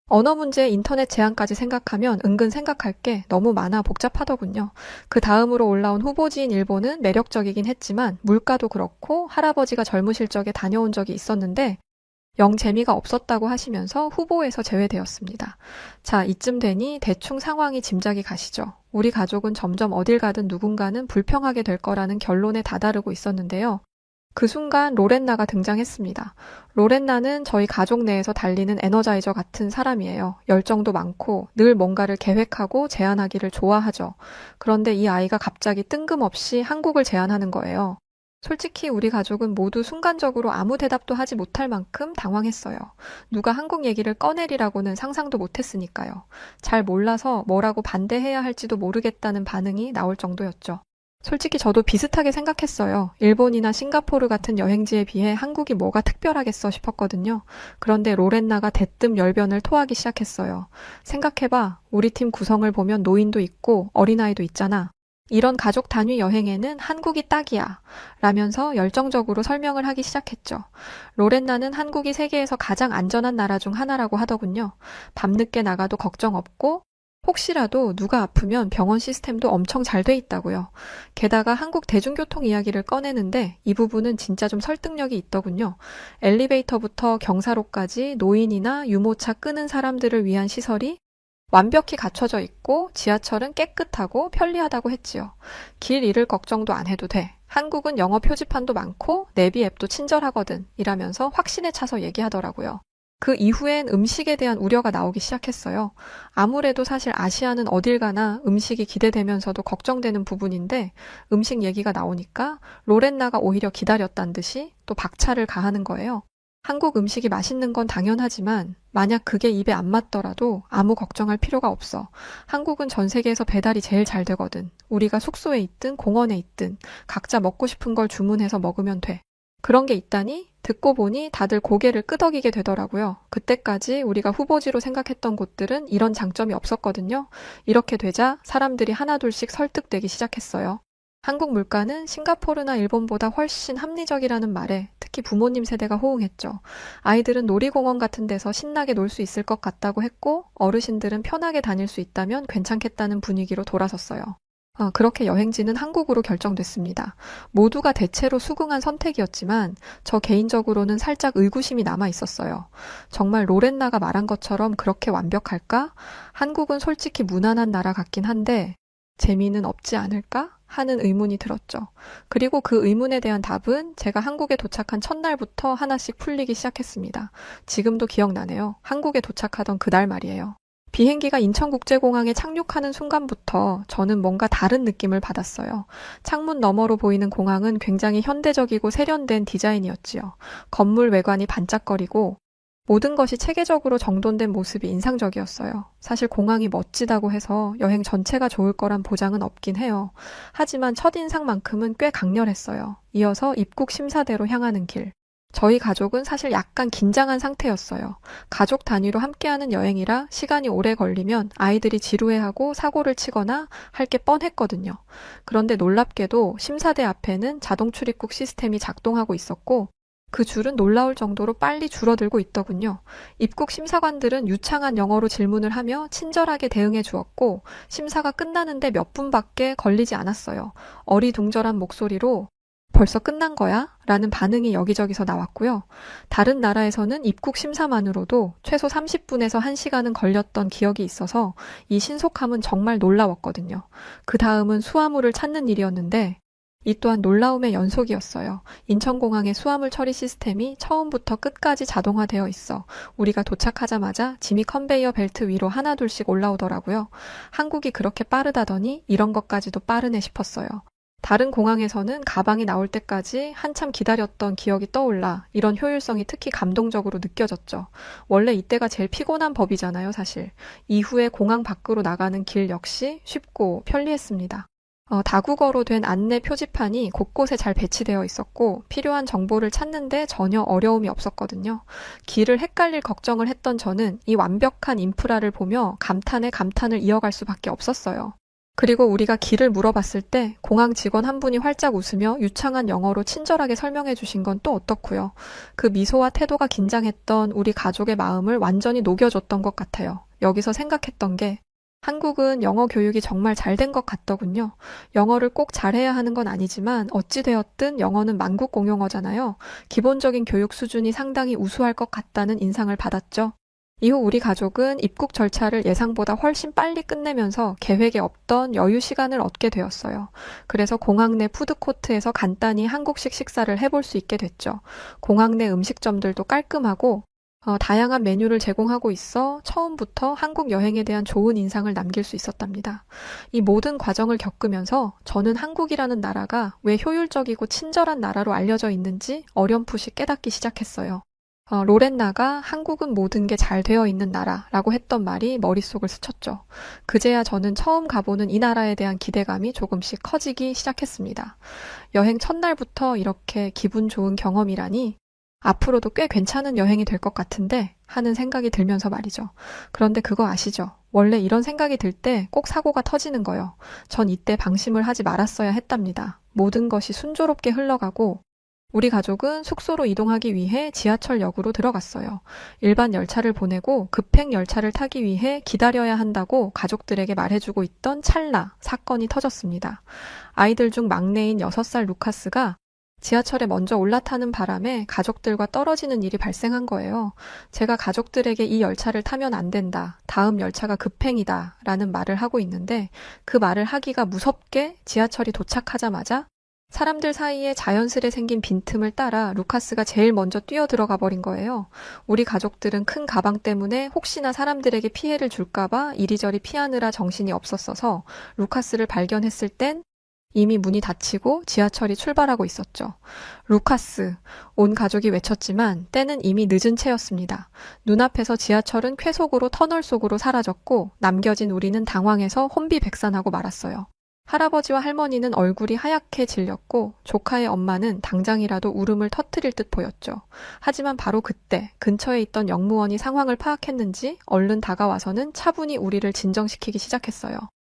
언어 문제, 인터넷 제한까지 생각하면 은근 생각할 게 너무 많아 복잡하더군요. 그 다음으로 올라온 후보지인 일본은 매력적이긴 했지만 물가도 그렇고 할아버지가 젊으실 적에 다녀온 적이 있었는데 영 재미가 없었다고 하시면서 후보에서 제외되었습니다. 자, 이쯤 되니 대충 상황이 짐작이 가시죠. 우리 가족은 점점 어딜 가든 누군가는 불평하게 될 거라는 결론에 다다르고 있었는데요. 그 순간 로렌나가 등장했습니다. 로렌나는 저희 가족 내에서 달리는 에너자이저 같은 사람이에요. 열정도 많고 늘 뭔가를 계획하고 제안하기를 좋아하죠. 그런데 이 아이가 갑자기 뜬금없이 한국을 제안하는 거예요. 솔직히 우리 가족은 모두 순간적으로 아무 대답도 하지 못할 만큼 당황했어요. 누가 한국 얘기를 꺼내리라고는 상상도 못했으니까요. 잘 몰라서 뭐라고 반대해야 할지도 모르겠다는 반응이 나올 정도였죠. 솔직히 저도 비슷하게 생각했어요. 일본이나 싱가포르 같은 여행지에 비해 한국이 뭐가 특별하겠어 싶었거든요. 그런데 로렌나가 대뜸 열변을 토하기 시작했어요. 생각해봐. 우리 팀 구성을 보면 노인도 있고 어린아이도 있잖아. 이런 가족 단위 여행에는 한국이 딱이야. 라면서 열정적으로 설명을 하기 시작했죠. 로렌나는 한국이 세계에서 가장 안전한 나라 중 하나라고 하더군요. 밤늦게 나가도 걱정 없고 혹시라도 누가 아프면 병원 시스템도 엄청 잘 돼 있다고요. 게다가 한국 대중교통 이야기를 꺼내는데 이 부분은 진짜 좀 설득력이 있더군요. 엘리베이터부터 경사로까지 노인이나 유모차 끄는 사람들을 위한 시설이 완벽히 갖춰져 있고 지하철은 깨끗하고 편리하다고 했지요. 길 잃을 걱정도 안 해도 돼. 한국은 영어 표지판도 많고 내비 앱도 친절하거든. 이라면서 확신에 차서 얘기하더라고요. 그 이후엔 음식에 대한 우려가 나오기 시작했어요. 아무래도 사실 아시아는 어딜 가나 음식이 기대되면서도 걱정되는 부분인데 음식 얘기가 나오니까 로렌나가 오히려 기다렸단 듯이 또 박차를 가하는 거예요. 한국 음식이 맛있는 건 당연하지만 만약 그게 입에 안 맞더라도 아무 걱정할 필요가 없어. 한국은 전 세계에서 배달이 제일 잘 되거든. 우리가 숙소에 있든 공원에 있든 각자 먹고 싶은 걸 주문해서 먹으면 돼. 그런 게 있다니 듣고 보니 다들 고개를 끄덕이게 되더라고요. 그때까지 우리가 후보지로 생각했던 곳들은 이런 장점이 없었거든요. 이렇게 되자 사람들이 하나둘씩 설득되기 시작했어요. 한국 물가는 싱가포르나 일본보다 훨씬 합리적이라는 말에 특히 부모님 세대가 호응했죠. 아이들은 놀이공원 같은 데서 신나게 놀 수 있을 것 같다고 했고 어르신들은 편하게 다닐 수 있다면 괜찮겠다는 분위기로 돌아섰어요. 그렇게 여행지는 한국으로 결정됐습니다. 모두가 대체로 수긍한 선택이었지만 저 개인적으로는 살짝 의구심이 남아 있었어요. 정말 로렌나가 말한 것처럼 그렇게 완벽할까? 한국은 솔직히 무난한 나라 같긴 한데 재미는 없지 않을까? 하는 의문이 들었죠. 그리고 그 의문에 대한 답은 제가 한국에 도착한 첫날부터 하나씩 풀리기 시작했습니다. 지금도 기억나네요. 한국에 도착하던 그날 말이에요. 비행기가 인천국제공항에 착륙하는 순간부터 저는 뭔가 다른 느낌을 받았어요. 창문 너머로 보이는 공항은 굉장히 현대적이고 세련된 디자인이었지요. 건물 외관이 반짝거리고 모든 것이 체계적으로 정돈된 모습이 인상적이었어요. 사실 공항이 멋지다고 해서 여행 전체가 좋을 거란 보장은 없긴 해요. 하지만 첫인상만큼은 꽤 강렬했어요. 이어서 입국 심사대로 향하는 길. 저희 가족은 사실 약간 긴장한 상태였어요. 가족 단위로 함께하는 여행이라 시간이 오래 걸리면 아이들이 지루해하고 사고를 치거나 할 게 뻔했거든요. 그런데 놀랍게도 심사대 앞에는 자동 출입국 시스템이 작동하고 있었고 그 줄은 놀라울 정도로 빨리 줄어들고 있더군요. 입국 심사관들은 유창한 영어로 질문을 하며 친절하게 대응해 주었고 심사가 끝나는데 몇 분밖에 걸리지 않았어요. 어리둥절한 목소리로 벌써 끝난 거야? 라는 반응이 여기저기서 나왔고요. 다른 나라에서는 입국 심사만으로도 최소 30분에서 1시간은 걸렸던 기억이 있어서 이 신속함은 정말 놀라웠거든요. 그 다음은 수화물을 찾는 일이었는데 이 또한 놀라움의 연속이었어요. 인천공항의 수화물 처리 시스템이 처음부터 끝까지 자동화되어 있어 우리가 도착하자마자 짐이 컨베이어 벨트 위로 하나둘씩 올라오더라고요. 한국이 그렇게 빠르다더니 이런 것까지도 빠르네 싶었어요. 다른 공항에서는 가방이 나올 때까지 한참 기다렸던 기억이 떠올라 이런 효율성이 특히 감동적으로 느껴졌죠. 원래 이때가 제일 피곤한 법이잖아요, 사실. 이후에 공항 밖으로 나가는 길 역시 쉽고 편리했습니다. 다국어로 된 안내 표지판이 곳곳에 잘 배치되어 있었고 필요한 정보를 찾는데 전혀 어려움이 없었거든요. 길을 헷갈릴 걱정을 했던 저는 이 완벽한 인프라를 보며 감탄에 감탄을 이어갈 수밖에 없었어요. 그리고 우리가 길을 물어봤을 때 공항 직원 한 분이 활짝 웃으며 유창한 영어로 친절하게 설명해 주신 건 또 어떻고요. 그 미소와 태도가 긴장했던 우리 가족의 마음을 완전히 녹여줬던 것 같아요. 여기서 생각했던 게 한국은 영어 교육이 정말 잘 된 것 같더군요. 영어를 꼭 잘해야 하는 건 아니지만 어찌되었든 영어는 만국 공용어잖아요. 기본적인 교육 수준이 상당히 우수할 것 같다는 인상을 받았죠. 이후 우리 가족은 입국 절차를 예상보다 훨씬 빨리 끝내면서 계획에 없던 여유 시간을 얻게 되었어요. 그래서 공항 내 푸드코트에서 간단히 한국식 식사를 해볼 수 있게 됐죠. 공항 내 음식점들도 깔끔하고 다양한 메뉴를 제공하고 있어 처음부터 한국 여행에 대한 좋은 인상을 남길 수 있었답니다. 이 모든 과정을 겪으면서 저는 한국이라는 나라가 왜 효율적이고 친절한 나라로 알려져 있는지 어렴풋이 깨닫기 시작했어요. 로렌나가 한국은 모든 게 잘 되어 있는 나라라고 했던 말이 머릿속을 스쳤죠. 그제야 저는 처음 가보는 이 나라에 대한 기대감이 조금씩 커지기 시작했습니다. 여행 첫날부터 이렇게 기분 좋은 경험이라니 앞으로도 꽤 괜찮은 여행이 될 것 같은데 하는 생각이 들면서 말이죠. 그런데 그거 아시죠? 원래 이런 생각이 들 때 꼭 사고가 터지는 거요. 전 이때 방심을 하지 말았어야 했답니다. 모든 것이 순조롭게 흘러가고 우리 가족은 숙소로 이동하기 위해 지하철역으로 들어갔어요. 일반 열차를 보내고 급행 열차를 타기 위해 기다려야 한다고 가족들에게 말해주고 있던 찰나 사건이 터졌습니다. 아이들 중 막내인 6살 루카스가 지하철에 먼저 올라타는 바람에 가족들과 떨어지는 일이 발생한 거예요. 제가 가족들에게 이 열차를 타면 안 된다. 다음 열차가 급행이다. 라는 말을 하고 있는데 그 말을 하기가 무섭게 지하철이 도착하자마자 사람들 사이에 자연스레 생긴 빈틈을 따라 루카스가 제일 먼저 뛰어 들어가 버린 거예요. 우리 가족들은 큰 가방 때문에 혹시나 사람들에게 피해를 줄까봐 이리저리 피하느라 정신이 없었어서 루카스를 발견했을 땐 이미 문이 닫히고 지하철이 출발하고 있었죠. 루카스, 온 가족이 외쳤지만 때는 이미 늦은 채였습니다. 눈앞에서 지하철은 쾌속으로 터널 속으로 사라졌고 남겨진 우리는 당황해서 혼비백산하고 말았어요. 할아버지와 할머니는 얼굴이 하얗게 질렸고 조카의 엄마는 당장이라도 울음을 터뜨릴 듯 보였죠. 하지만 바로 그때 근처에 있던 영무원이 상황을 파악했는지 얼른 다가와서는 차분히 우리를 진정시키기 시작했어요.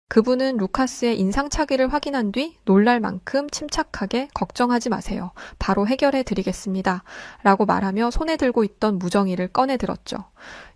그분은 루카스의 인상착의를 확인한 뒤 놀랄 만큼 침착하게 걱정하지 마세요. 바로 해결해 드리겠습니다. 라고 말하며 손에 들고 있던 무정이를 꺼내 들었죠.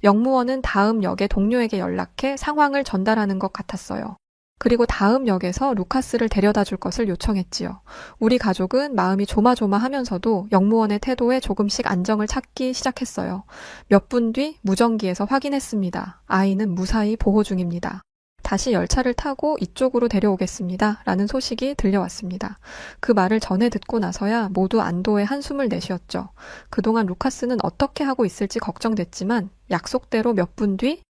영무원은 다음 역의 동료에게 연락해 상황을 전달하는 것 같았어요. 그리고 다음 역에서 루카스를 데려다 줄 것을 요청했지요. 우리 가족은 마음이 조마조마하면서도 영무원의 태도에 조금씩 안정을 찾기 시작했어요. 몇 분 뒤 무전기에서 확인했습니다. 아이는 무사히 보호 중입니다. 다시 열차를 타고 이쪽으로 데려오겠습니다. 라는 소식이 들려왔습니다. 그 말을 전해 듣고 나서야 모두 안도의 한숨을 내쉬었죠. 그동안 루카스는 어떻게 하고 있을지 걱정됐지만 약속대로 몇 분 뒤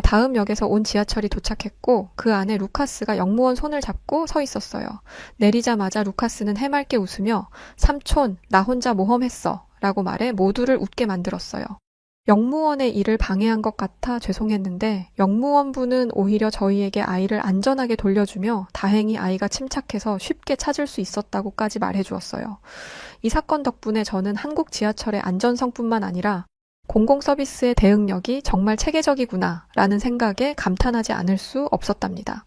다음 역에서 온 지하철이 도착했고 그 안에 루카스가 영무원 손을 잡고 서 있었어요. 내리자마자 루카스는 해맑게 웃으며 삼촌, 나 혼자 모험했어 라고 말해 모두를 웃게 만들었어요. 영무원의 일을 방해한 것 같아 죄송했는데 영무원분은 오히려 저희에게 아이를 안전하게 돌려주며 다행히 아이가 침착해서 쉽게 찾을 수 있었다고까지 말해주었어요. 이 사건 덕분에 저는 한국 지하철의 안전성뿐만 아니라 공공서비스의 대응력이 정말 체계적이구나 라는 생각에 감탄하지 않을 수 없었답니다.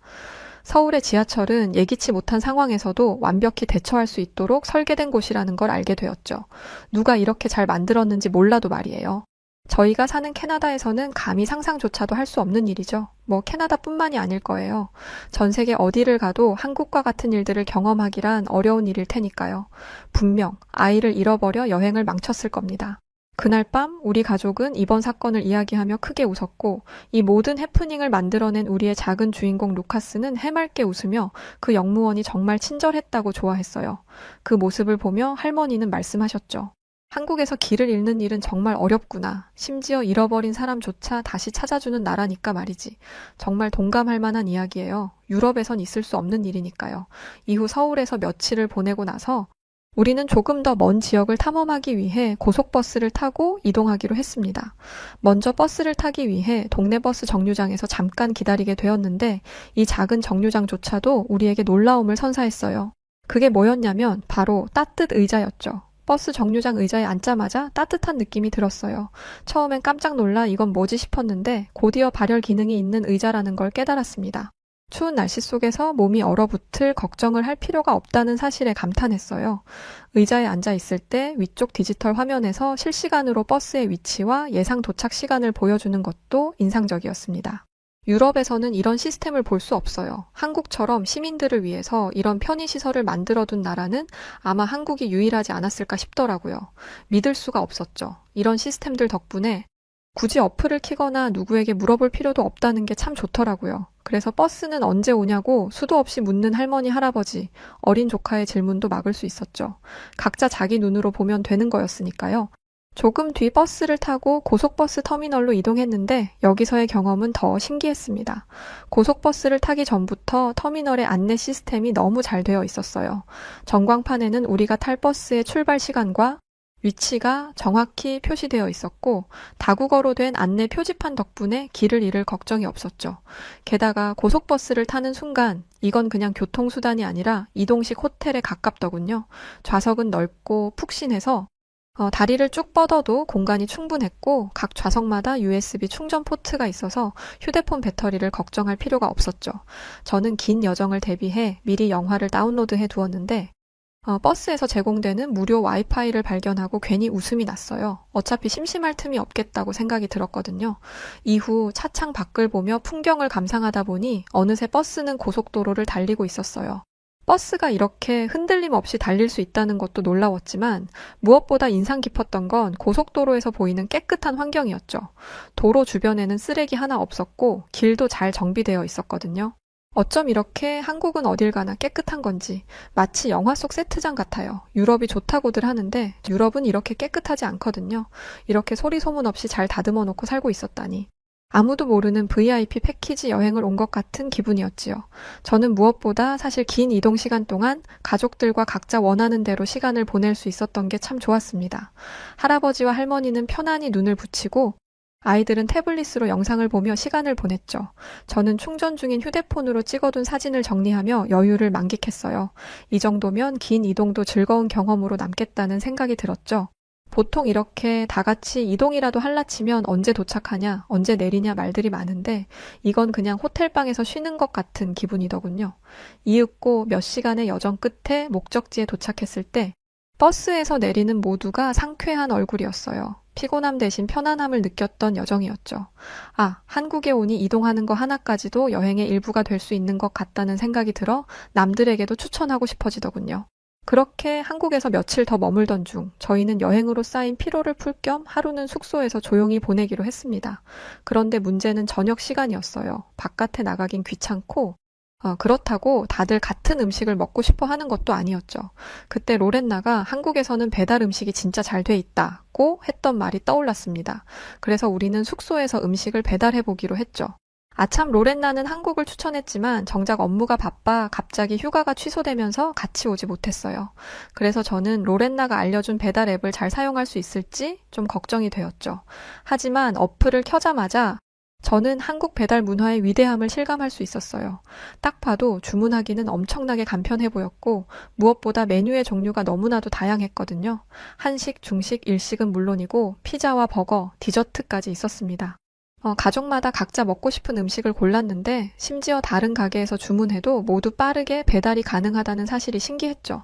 서울의 지하철은 예기치 못한 상황에서도 완벽히 대처할 수 있도록 설계된 곳이라는 걸 알게 되었죠. 누가 이렇게 잘 만들었는지 몰라도 말이에요. 저희가 사는 캐나다에서는 감히 상상조차도 할 수 없는 일이죠. 캐나다뿐만이 아닐 거예요. 전 세계 어디를 가도 한국과 같은 일들을 경험하기란 어려운 일일 테니까요. 분명 아이를 잃어버려 여행을 망쳤을 겁니다. 그날 밤 우리 가족은 이번 사건을 이야기하며 크게 웃었고 이 모든 해프닝을 만들어낸 우리의 작은 주인공 루카스는 해맑게 웃으며 그 영무원이 정말 친절했다고 좋아했어요. 그 모습을 보며 할머니는 말씀하셨죠. 한국에서 길을 잃는 일은 정말 어렵구나. 심지어 잃어버린 사람조차 다시 찾아주는 나라니까 말이지. 정말 동감할 만한 이야기예요. 유럽에선 있을 수 없는 일이니까요. 이후 서울에서 며칠을 보내고 나서 우리는 조금 더 먼 지역을 탐험하기 위해 고속버스를 타고 이동하기로 했습니다. 먼저 버스를 타기 위해 동네 버스 정류장에서 잠깐 기다리게 되었는데 이 작은 정류장조차도 우리에게 놀라움을 선사했어요. 그게 뭐였냐면 바로 따뜻 의자였죠. 버스 정류장 의자에 앉자마자 따뜻한 느낌이 들었어요. 처음엔 깜짝 놀라 이건 뭐지 싶었는데 곧이어 발열 기능이 있는 의자라는 걸 깨달았습니다. 추운 날씨 속에서 몸이 얼어붙을 걱정을 할 필요가 없다는 사실에 감탄했어요. 의자에 앉아 있을 때 위쪽 디지털 화면에서 실시간으로 버스의 위치와 예상 도착 시간을 보여주는 것도 인상적이었습니다. 유럽에서는 이런 시스템을 볼 수 없어요. 한국처럼 시민들을 위해서 이런 편의시설을 만들어둔 나라는 아마 한국이 유일하지 않았을까 싶더라고요. 믿을 수가 없었죠. 이런 시스템들 덕분에 굳이 어플을 키거나 누구에게 물어볼 필요도 없다는 게 참 좋더라고요. 그래서 버스는 언제 오냐고 수도 없이 묻는 할머니, 할아버지, 어린 조카의 질문도 막을 수 있었죠. 각자 자기 눈으로 보면 되는 거였으니까요. 조금 뒤 버스를 타고 고속버스 터미널로 이동했는데 여기서의 경험은 더 신기했습니다. 고속버스를 타기 전부터 터미널의 안내 시스템이 너무 잘 되어 있었어요. 전광판에는 우리가 탈 버스의 출발 시간과 위치가 정확히 표시되어 있었고 다국어로 된 안내 표지판 덕분에 길을 잃을 걱정이 없었죠. 게다가 고속버스를 타는 순간 이건 그냥 교통수단이 아니라 이동식 호텔에 가깝더군요. 좌석은 넓고 푹신해서 다리를 쭉 뻗어도 공간이 충분했고 각 좌석마다 USB 충전 포트가 있어서 휴대폰 배터리를 걱정할 필요가 없었죠. 저는 긴 여정을 대비해 미리 영화를 다운로드해 두었는데 버스에서 제공되는 무료 와이파이를 발견하고 괜히 웃음이 났어요. 어차피 심심할 틈이 없겠다고 생각이 들었거든요. 이후 차창 밖을 보며 풍경을 감상하다 보니 어느새 버스는 고속도로를 달리고 있었어요. 버스가 이렇게 흔들림 없이 달릴 수 있다는 것도 놀라웠지만 무엇보다 인상 깊었던 건 고속도로에서 보이는 깨끗한 환경이었죠. 도로 주변에는 쓰레기 하나 없었고 길도 잘 정비되어 있었거든요. 어쩜 이렇게 한국은 어딜 가나 깨끗한 건지 마치 영화 속 세트장 같아요. 유럽이 좋다고들 하는데 유럽은 이렇게 깨끗하지 않거든요. 이렇게 소리 소문 없이 잘 다듬어 놓고 살고 있었다니. 아무도 모르는 VIP 패키지 여행을 온 것 같은 기분이었지요. 저는 무엇보다 사실 긴 이동 시간 동안 가족들과 각자 원하는 대로 시간을 보낼 수 있었던 게 참 좋았습니다. 할아버지와 할머니는 편안히 눈을 붙이고 아이들은 태블릿으로 영상을 보며 시간을 보냈죠. 저는 충전 중인 휴대폰으로 찍어둔 사진을 정리하며 여유를 만끽했어요. 이 정도면 긴 이동도 즐거운 경험으로 남겠다는 생각이 들었죠. 보통 이렇게 다 같이 이동이라도 할라치면 언제 도착하냐, 언제 내리냐 말들이 많은데 이건 그냥 호텔방에서 쉬는 것 같은 기분이더군요. 이윽고 몇 시간의 여정 끝에 목적지에 도착했을 때 버스에서 내리는 모두가 상쾌한 얼굴이었어요. 피곤함 대신 편안함을 느꼈던 여정이었죠. 한국에 오니 이동하는 거 하나까지도 여행의 일부가 될 수 있는 것 같다는 생각이 들어 남들에게도 추천하고 싶어지더군요. 그렇게 한국에서 며칠 더 머물던 중 저희는 여행으로 쌓인 피로를 풀 겸 하루는 숙소에서 조용히 보내기로 했습니다. 그런데 문제는 저녁 시간이었어요. 바깥에 나가긴 귀찮고 그렇다고 다들 같은 음식을 먹고 싶어 하는 것도 아니었죠. 그때 로렌나가 한국에서는 배달 음식이 진짜 잘 돼 있다고 했던 말이 떠올랐습니다. 그래서 우리는 숙소에서 음식을 배달해 보기로 했죠. 아참 로렌나는 한국을 추천했지만 정작 업무가 바빠 갑자기 휴가가 취소되면서 같이 오지 못했어요. 그래서 저는 로렌나가 알려준 배달 앱을 잘 사용할 수 있을지 좀 걱정이 되었죠. 하지만 어플을 켜자마자 저는 한국 배달 문화의 위대함을 실감할 수 있었어요. 딱 봐도 주문하기는 엄청나게 간편해 보였고 무엇보다 메뉴의 종류가 너무나도 다양했거든요. 한식, 중식, 일식은 물론이고 피자와 버거, 디저트까지 있었습니다. 가족마다 각자 먹고 싶은 음식을 골랐는데 심지어 다른 가게에서 주문해도 모두 빠르게 배달이 가능하다는 사실이 신기했죠.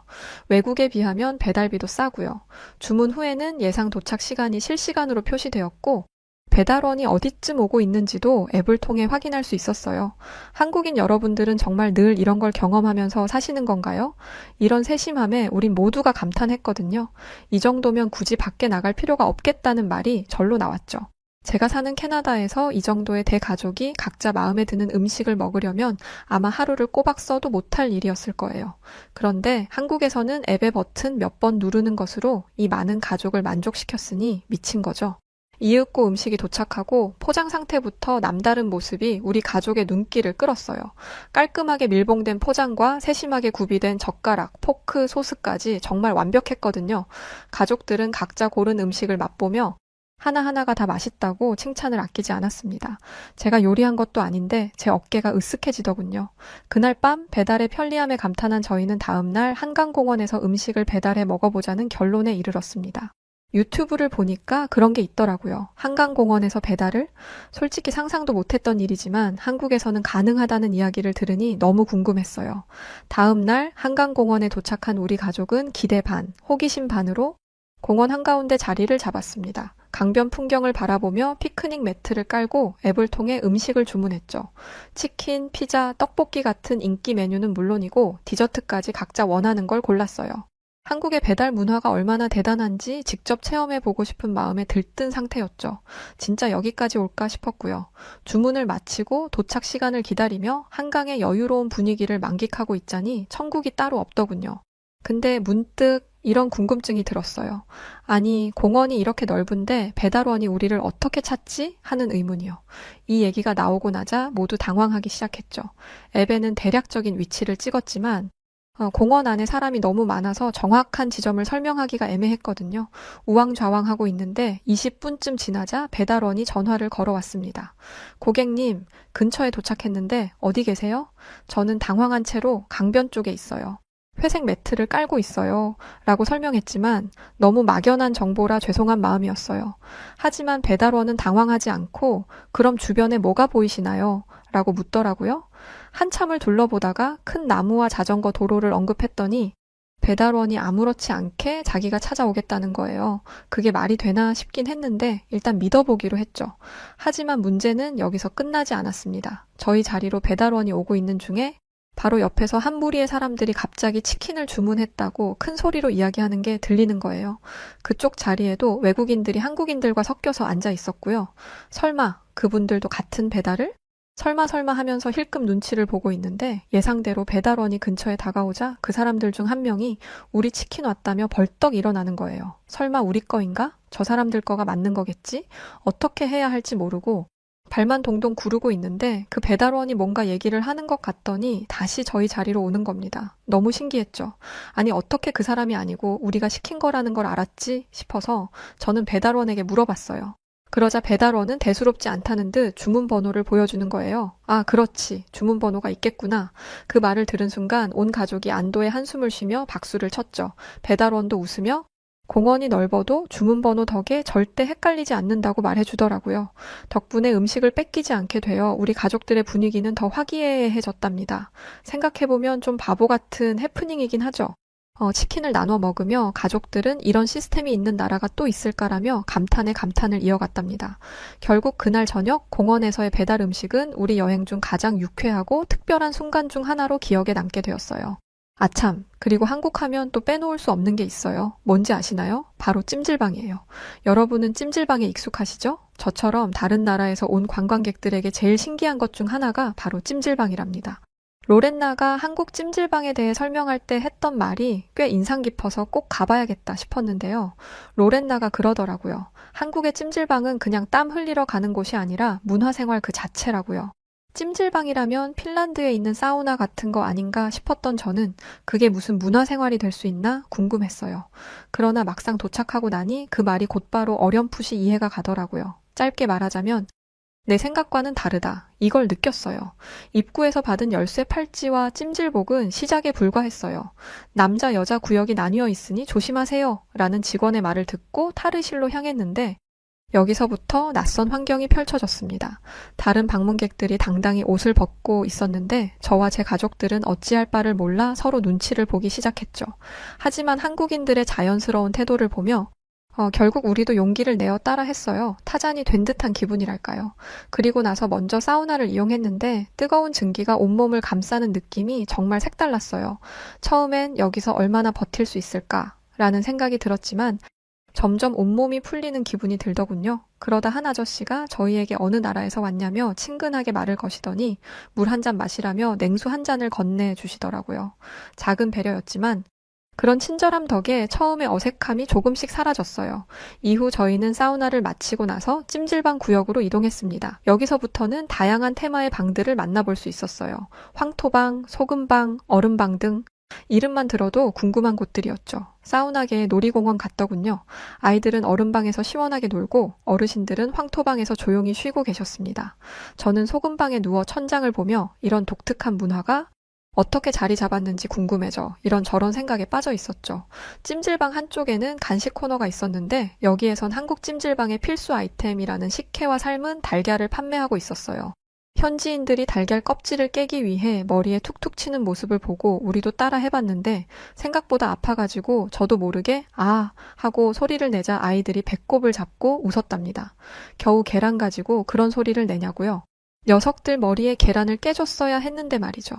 외국에 비하면 배달비도 싸고요. 주문 후에는 예상 도착 시간이 실시간으로 표시되었고 배달원이 어디쯤 오고 있는지도 앱을 통해 확인할 수 있었어요. 한국인 여러분들은 정말 늘 이런 걸 경험하면서 사시는 건가요? 이런 세심함에 우린 모두가 감탄했거든요. 이 정도면 굳이 밖에 나갈 필요가 없겠다는 말이 절로 나왔죠. 제가 사는 캐나다에서 이 정도의 대가족이 각자 마음에 드는 음식을 먹으려면 아마 하루를 꼬박 써도 못할 일이었을 거예요. 그런데 한국에서는 앱의 버튼 몇 번 누르는 것으로 이 많은 가족을 만족시켰으니 미친 거죠. 이윽고 음식이 도착하고 포장 상태부터 남다른 모습이 우리 가족의 눈길을 끌었어요. 깔끔하게 밀봉된 포장과 세심하게 구비된 젓가락, 포크, 소스까지 정말 완벽했거든요. 가족들은 각자 고른 음식을 맛보며 하나하나가 다 맛있다고 칭찬을 아끼지 않았습니다. 제가 요리한 것도 아닌데 제 어깨가 으쓱해지더군요. 그날 밤 배달의 편리함에 감탄한 저희는 다음날 한강공원에서 음식을 배달해 먹어보자는 결론에 이르렀습니다. 유튜브를 보니까 그런 게 있더라고요. 한강공원에서 배달을? 솔직히 상상도 못했던 일이지만 한국에서는 가능하다는 이야기를 들으니 너무 궁금했어요. 다음 날 한강공원에 도착한 우리 가족은 기대 반, 호기심 반으로 공원 한가운데 자리를 잡았습니다. 강변 풍경을 바라보며 피크닉 매트를 깔고 앱을 통해 음식을 주문했죠. 치킨, 피자, 떡볶이 같은 인기 메뉴는 물론이고 디저트까지 각자 원하는 걸 골랐어요. 한국의 배달 문화가 얼마나 대단한지 직접 체험해보고 싶은 마음에 들뜬 상태였죠. 진짜 여기까지 올까 싶었고요. 주문을 마치고 도착 시간을 기다리며 한강의 여유로운 분위기를 만끽하고 있자니 천국이 따로 없더군요. 근데 문득 이런 궁금증이 들었어요. 아니, 공원이 이렇게 넓은데 배달원이 우리를 어떻게 찾지? 하는 의문이요. 이 얘기가 나오고 나자 모두 당황하기 시작했죠. 앱에는 대략적인 위치를 찍었지만 공원 안에 사람이 너무 많아서 정확한 지점을 설명하기가 애매했거든요. 우왕좌왕하고 있는데 20분쯤 지나자 배달원이 전화를 걸어왔습니다. 고객님, 근처에 도착했는데 어디 계세요? 저는 당황한 채로 강변 쪽에 있어요. 회색 매트를 깔고 있어요. 라고 설명했지만 너무 막연한 정보라 죄송한 마음이었어요. 하지만 배달원은 당황하지 않고 그럼 주변에 뭐가 보이시나요? 라고 묻더라고요. 한참을 둘러보다가 큰 나무와 자전거 도로를 언급했더니 배달원이 아무렇지 않게 자기가 찾아오겠다는 거예요. 그게 말이 되나 싶긴 했는데 일단 믿어보기로 했죠. 하지만 문제는 여기서 끝나지 않았습니다. 저희 자리로 배달원이 오고 있는 중에 바로 옆에서 한 무리의 사람들이 갑자기 치킨을 주문했다고 큰 소리로 이야기하는 게 들리는 거예요. 그쪽 자리에도 외국인들이 한국인들과 섞여서 앉아 있었고요. 설마 그분들도 같은 배달을? 설마 하면서 힐끔 눈치를 보고 있는데 예상대로 배달원이 근처에 다가오자 그 사람들 중 한 명이 우리 치킨 왔다며 벌떡 일어나는 거예요. 설마 우리 거인가? 저 사람들 거가 맞는 거겠지? 어떻게 해야 할지 모르고 발만 동동 구르고 있는데 그 배달원이 뭔가 얘기를 하는 것 같더니 다시 저희 자리로 오는 겁니다. 너무 신기했죠. 아니 어떻게 그 사람이 아니고 우리가 시킨 거라는 걸 알았지 싶어서 저는 배달원에게 물어봤어요. 그러자 배달원은 대수롭지 않다는 듯 주문번호를 보여주는 거예요. 아, 그렇지. 주문번호가 있겠구나. 그 말을 들은 순간 온 가족이 안도의 한숨을 쉬며 박수를 쳤죠. 배달원도 웃으며 공원이 넓어도 주문번호 덕에 절대 헷갈리지 않는다고 말해주더라고요. 덕분에 음식을 뺏기지 않게 되어 우리 가족들의 분위기는 더 화기애애해졌답니다. 생각해보면 좀 바보 같은 해프닝이긴 하죠. 치킨을 나눠 먹으며 가족들은 이런 시스템이 있는 나라가 또 있을까라며 감탄에 감탄을 이어갔답니다. 결국 그날 저녁 공원에서의 배달 음식은 우리 여행 중 가장 유쾌하고 특별한 순간 중 하나로 기억에 남게 되었어요. 아참, 그리고 한국 하면 또 빼놓을 수 없는 게 있어요. 뭔지 아시나요? 바로 찜질방이에요. 여러분은 찜질방에 익숙하시죠? 저처럼 다른 나라에서 온 관광객들에게 제일 신기한 것 중 하나가 바로 찜질방이랍니다. 로렌나가 한국 찜질방에 대해 설명할 때 했던 말이 꽤 인상 깊어서 꼭 가봐야겠다 싶었는데요. 로렌나가 그러더라고요. 한국의 찜질방은 그냥 땀 흘리러 가는 곳이 아니라 문화생활 그 자체라고요. 찜질방이라면 핀란드에 있는 사우나 같은 거 아닌가 싶었던 저는 그게 무슨 문화생활이 될 수 있나 궁금했어요. 그러나 막상 도착하고 나니 그 말이 곧바로 어렴풋이 이해가 가더라고요. 짧게 말하자면 내 생각과는 다르다. 이걸 느꼈어요. 입구에서 받은 열쇠 팔찌와 찜질복은 시작에 불과했어요. 남자 여자 구역이 나뉘어 있으니 조심하세요. 라는 직원의 말을 듣고 탈의실로 향했는데 여기서부터 낯선 환경이 펼쳐졌습니다. 다른 방문객들이 당당히 옷을 벗고 있었는데 저와 제 가족들은 어찌할 바를 몰라 서로 눈치를 보기 시작했죠. 하지만 한국인들의 자연스러운 태도를 보며 결국 우리도 용기를 내어 따라 했어요. 타잔이 된 듯한 기분이랄까요. 그리고 나서 먼저 사우나를 이용했는데 뜨거운 증기가 온몸을 감싸는 느낌이 정말 색달랐어요. 처음엔 여기서 얼마나 버틸 수 있을까라는 생각이 들었지만 점점 온몸이 풀리는 기분이 들더군요. 그러다 한 아저씨가 저희에게 어느 나라에서 왔냐며 친근하게 말을 거시더니 물 한 잔 마시라며 냉수 한 잔을 건네주시더라고요. 작은 배려였지만 그런 친절함 덕에 처음에 어색함이 조금씩 사라졌어요. 이후 저희는 사우나를 마치고 나서 찜질방 구역으로 이동했습니다. 여기서부터는 다양한 테마의 방들을 만나볼 수 있었어요. 황토방, 소금방, 얼음방 등 이름만 들어도 궁금한 곳들이었죠. 사우나계의 놀이공원 같더군요. 아이들은 얼음방에서 시원하게 놀고 어르신들은 황토방에서 조용히 쉬고 계셨습니다. 저는 소금방에 누워 천장을 보며 이런 독특한 문화가 어떻게 자리 잡았는지 궁금해져 이런저런 생각에 빠져 있었죠. 찜질방 한쪽에는 간식 코너가 있었는데 여기에선 한국 찜질방의 필수 아이템이라는 식혜와 삶은 달걀을 판매하고 있었어요. 현지인들이 달걀 껍질을 깨기 위해 머리에 툭툭 치는 모습을 보고 우리도 따라 해봤는데 생각보다 아파가지고 저도 모르게 아 하고 소리를 내자 아이들이 배꼽을 잡고 웃었답니다. 겨우 계란 가지고 그런 소리를 내냐고요? 녀석들 머리에 계란을 깨줬어야 했는데 말이죠.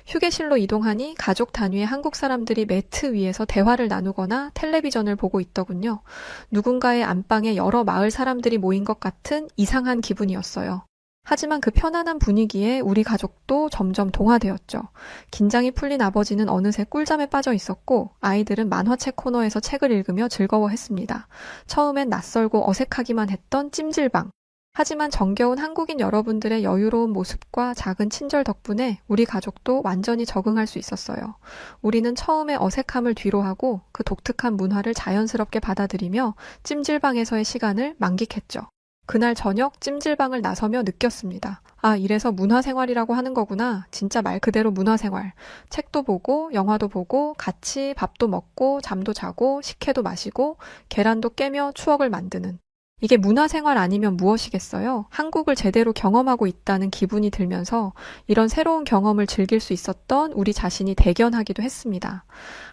휴게실로 이동하니 가족 단위의 한국 사람들이 매트 위에서 대화를 나누거나 텔레비전을 보고 있더군요. 누군가의 안방에 여러 마을 사람들이 모인 것 같은 이상한 기분이었어요. 하지만 그 편안한 분위기에 우리 가족도 점점 동화되었죠. 긴장이 풀린 아버지는 어느새 꿀잠에 빠져 있었고 아이들은 만화책 코너에서 책을 읽으며 즐거워했습니다. 처음엔 낯설고 어색하기만 했던 찜질방. 하지만 정겨운 한국인 여러분들의 여유로운 모습과 작은 친절 덕분에 우리 가족도 완전히 적응할 수 있었어요. 우리는 처음에 어색함을 뒤로하고 그 독특한 문화를 자연스럽게 받아들이며 찜질방에서의 시간을 만끽했죠. 그날 저녁 찜질방을 나서며 느꼈습니다. 아, 이래서 문화생활이라고 하는 거구나. 진짜 말 그대로 문화생활. 책도 보고 영화도 보고 같이 밥도 먹고 잠도 자고 식혜도 마시고 계란도 깨며 추억을 만드는. 이게 문화생활 아니면 무엇이겠어요? 한국을 제대로 경험하고 있다는 기분이 들면서 이런 새로운 경험을 즐길 수 있었던 우리 자신이 대견하기도 했습니다.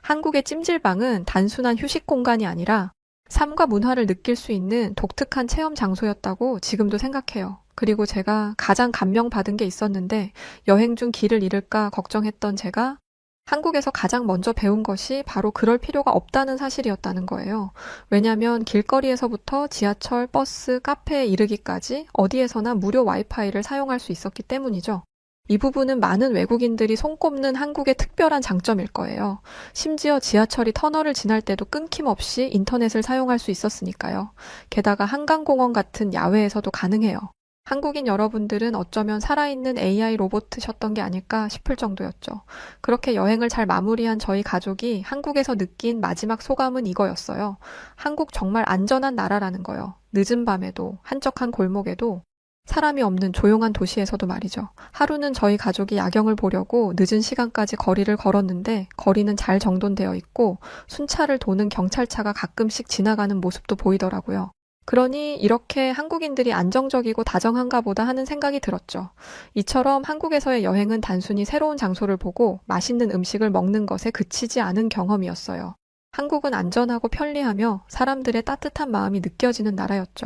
한국의 찜질방은 단순한 휴식 공간이 아니라 삶과 문화를 느낄 수 있는 독특한 체험 장소였다고 지금도 생각해요. 그리고 제가 가장 감명받은 게 있었는데 여행 중 길을 잃을까 걱정했던 제가 한국에서 가장 먼저 배운 것이 바로 그럴 필요가 없다는 사실이었다는 거예요. 왜냐하면 길거리에서부터 지하철, 버스, 카페에 이르기까지 어디에서나 무료 와이파이를 사용할 수 있었기 때문이죠. 이 부분은 많은 외국인들이 손꼽는 한국의 특별한 장점일 거예요. 심지어 지하철이 터널을 지날 때도 끊김없이 인터넷을 사용할 수 있었으니까요. 게다가 한강공원 같은 야외에서도 가능해요. 한국인 여러분들은 어쩌면 살아있는 AI 로봇이셨던 게 아닐까 싶을 정도였죠. 그렇게 여행을 잘 마무리한 저희 가족이 한국에서 느낀 마지막 소감은 이거였어요. 한국 정말 안전한 나라라는 거요. 늦은 밤에도, 한적한 골목에도, 사람이 없는 조용한 도시에서도 말이죠. 하루는 저희 가족이 야경을 보려고 늦은 시간까지 거리를 걸었는데 거리는 잘 정돈되어 있고 순찰을 도는 경찰차가 가끔씩 지나가는 모습도 보이더라고요. 그러니 이렇게 한국인들이 안정적이고 다정한가 보다 하는 생각이 들었죠. 이처럼 한국에서의 여행은 단순히 새로운 장소를 보고 맛있는 음식을 먹는 것에 그치지 않은 경험이었어요. 한국은 안전하고 편리하며 사람들의 따뜻한 마음이 느껴지는 나라였죠.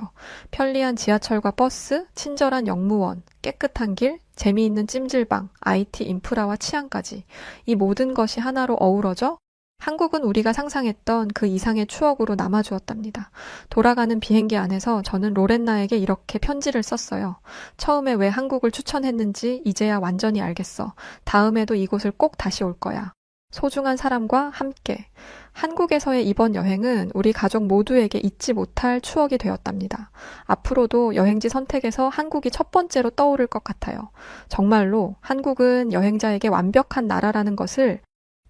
편리한 지하철과 버스, 친절한 영무원, 깨끗한 길, 재미있는 찜질방, IT 인프라와 치안까지 이 모든 것이 하나로 어우러져 한국은 우리가 상상했던 그 이상의 추억으로 남아주었답니다. 돌아가는 비행기 안에서 저는 로렌나에게 이렇게 편지를 썼어요. 처음에 왜 한국을 추천했는지 이제야 완전히 알겠어. 다음에도 이곳을 꼭 다시 올 거야. 소중한 사람과 함께. 한국에서의 이번 여행은 우리 가족 모두에게 잊지 못할 추억이 되었답니다. 앞으로도 여행지 선택에서 한국이 첫 번째로 떠오를 것 같아요. 정말로 한국은 여행자에게 완벽한 나라라는 것을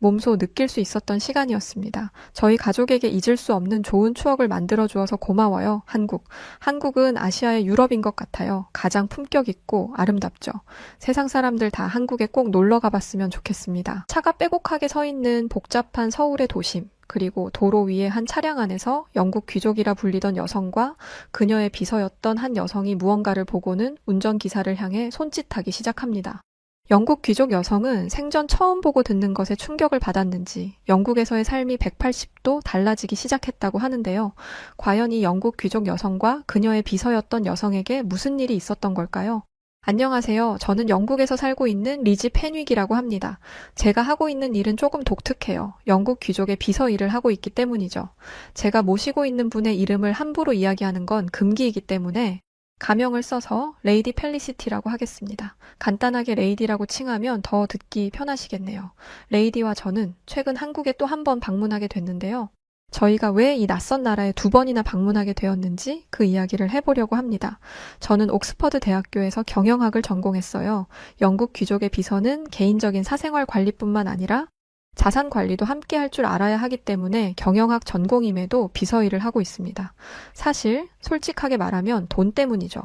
몸소 느낄 수 있었던 시간이었습니다. 저희 가족에게 잊을 수 없는 좋은 추억을 만들어 주어서 고마워요, 한국. 한국은 아시아의 유럽인 것 같아요. 가장 품격 있고 아름답죠. 세상 사람들 다 한국에 꼭 놀러 가봤으면 좋겠습니다. 차가 빼곡하게 서 있는 복잡한 서울의 도심. 그리고 도로 위의 한 차량 안에서 영국 귀족이라 불리던 여성과 그녀의 비서였던 한 여성이 무언가를 보고는 운전기사를 향해 손짓하기 시작합니다. 영국 귀족 여성은 생전 처음 보고 듣는 것에 충격을 받았는지 영국에서의 삶이 180도 달라지기 시작했다고 하는데요. 과연 이 영국 귀족 여성과 그녀의 비서였던 여성에게 무슨 일이 있었던 걸까요? 안녕하세요. 저는 영국에서 살고 있는 리지 펜윅이라고 합니다. 제가 하고 있는 일은 조금 독특해요. 영국 귀족의 비서 일을 하고 있기 때문이죠. 제가 모시고 있는 분의 이름을 함부로 이야기하는 건 금기이기 때문에 가명을 써서 레이디 펠리시티라고 하겠습니다. 간단하게 레이디라고 칭하면 더 듣기 편하시겠네요. 레이디와 저는 최근 한국에 또 한 번 방문하게 됐는데요. 저희가 왜 이 낯선 나라에 두 번이나 방문하게 되었는지 그 이야기를 해보려고 합니다. 저는 옥스퍼드 대학교에서 경영학을 전공했어요. 영국 귀족의 비서는 개인적인 사생활 관리뿐만 아니라 자산 관리도 함께 할 줄 알아야 하기 때문에 경영학 전공임에도 비서 일을 하고 있습니다. 사실 솔직하게 말하면 돈 때문이죠.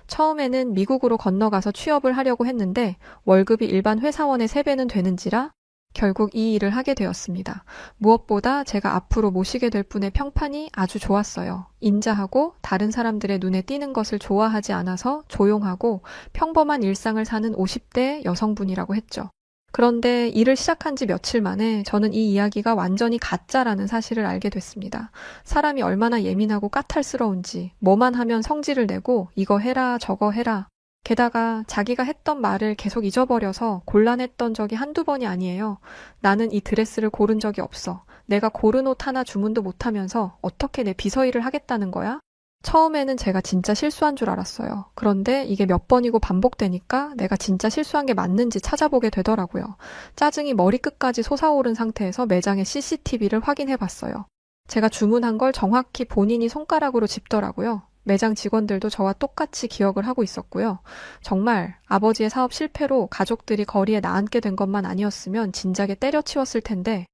처음에는 미국으로 건너가서 취업을 하려고 했는데 월급이 일반 회사원의 3배는 되는지라 결국 이 일을 하게 되었습니다. 무엇보다 제가 앞으로 모시게 될 분의 평판이 아주 좋았어요. 인자하고 다른 사람들의 눈에 띄는 것을 좋아하지 않아서 조용하고 평범한 일상을 사는 50대 여성분이라고 했죠. 그런데 일을 시작한 지 며칠 만에 저는 이 이야기가 완전히 가짜라는 사실을 알게 됐습니다. 사람이 얼마나 예민하고 까탈스러운지 뭐만 하면 성질을 내고 이거 해라 저거 해라. 게다가 자기가 했던 말을 계속 잊어버려서 곤란했던 적이 한두 번이 아니에요. 나는 이 드레스를 고른 적이 없어. 내가 고른 옷 하나 주문도 못하면서 어떻게 내 비서 일을 하겠다는 거야? 처음에는 제가 진짜 실수한 줄 알았어요. 그런데 이게 몇 번이고 반복되니까 내가 진짜 실수한 게 맞는지 찾아보게 되더라고요. 짜증이 머리끝까지 솟아오른 상태에서 매장의 CCTV를 확인해 봤어요. 제가 주문한 걸 정확히 본인이 손가락으로 짚더라고요. 매장 직원들도 저와 똑같이 기억을 하고 있었고요. 정말 아버지의 사업 실패로 가족들이 거리에 나앉게 된 것만 아니었으면 진작에 때려치웠을 텐데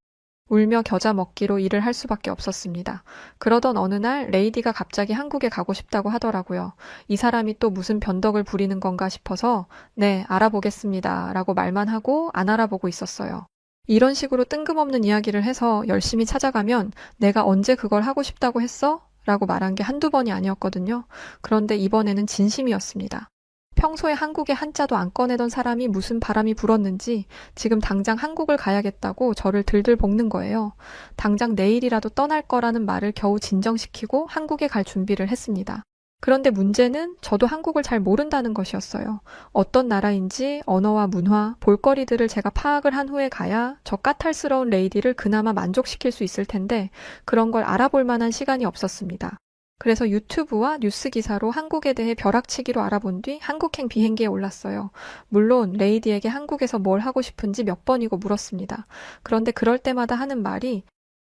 울며 겨자 먹기로 일을 할 수밖에 없었습니다. 그러던 어느 날 레이디가 갑자기 한국에 가고 싶다고 하더라고요. 이 사람이 또 무슨 변덕을 부리는 건가 싶어서 네, 알아보겠습니다 라고 말만 하고 안 알아보고 있었어요. 이런 식으로 뜬금없는 이야기를 해서 열심히 찾아가면 내가 언제 그걸 하고 싶다고 했어? 라고 말한 게 한두 번이 아니었거든요. 그런데 이번에는 진심이었습니다. 평소에 한국에 한자도 안 꺼내던 사람이 무슨 바람이 불었는지 지금 당장 한국을 가야겠다고 저를 들들 볶는 거예요. 당장 내일이라도 떠날 거라는 말을 겨우 진정시키고 한국에 갈 준비를 했습니다. 그런데 문제는 저도 한국을 잘 모른다는 것이었어요. 어떤 나라인지 언어와 문화, 볼거리들을 제가 파악을 한 후에 가야 저 까탈스러운 레이디를 그나마 만족시킬 수 있을 텐데 그런 걸 알아볼 만한 시간이 없었습니다. 그래서 유튜브와 뉴스 기사로 한국에 대해 벼락치기로 알아본 뒤 한국행 비행기에 올랐어요. 물론 레이디에게 한국에서 뭘 하고 싶은지 몇 번이고 물었습니다. 그런데 그럴 때마다 하는 말이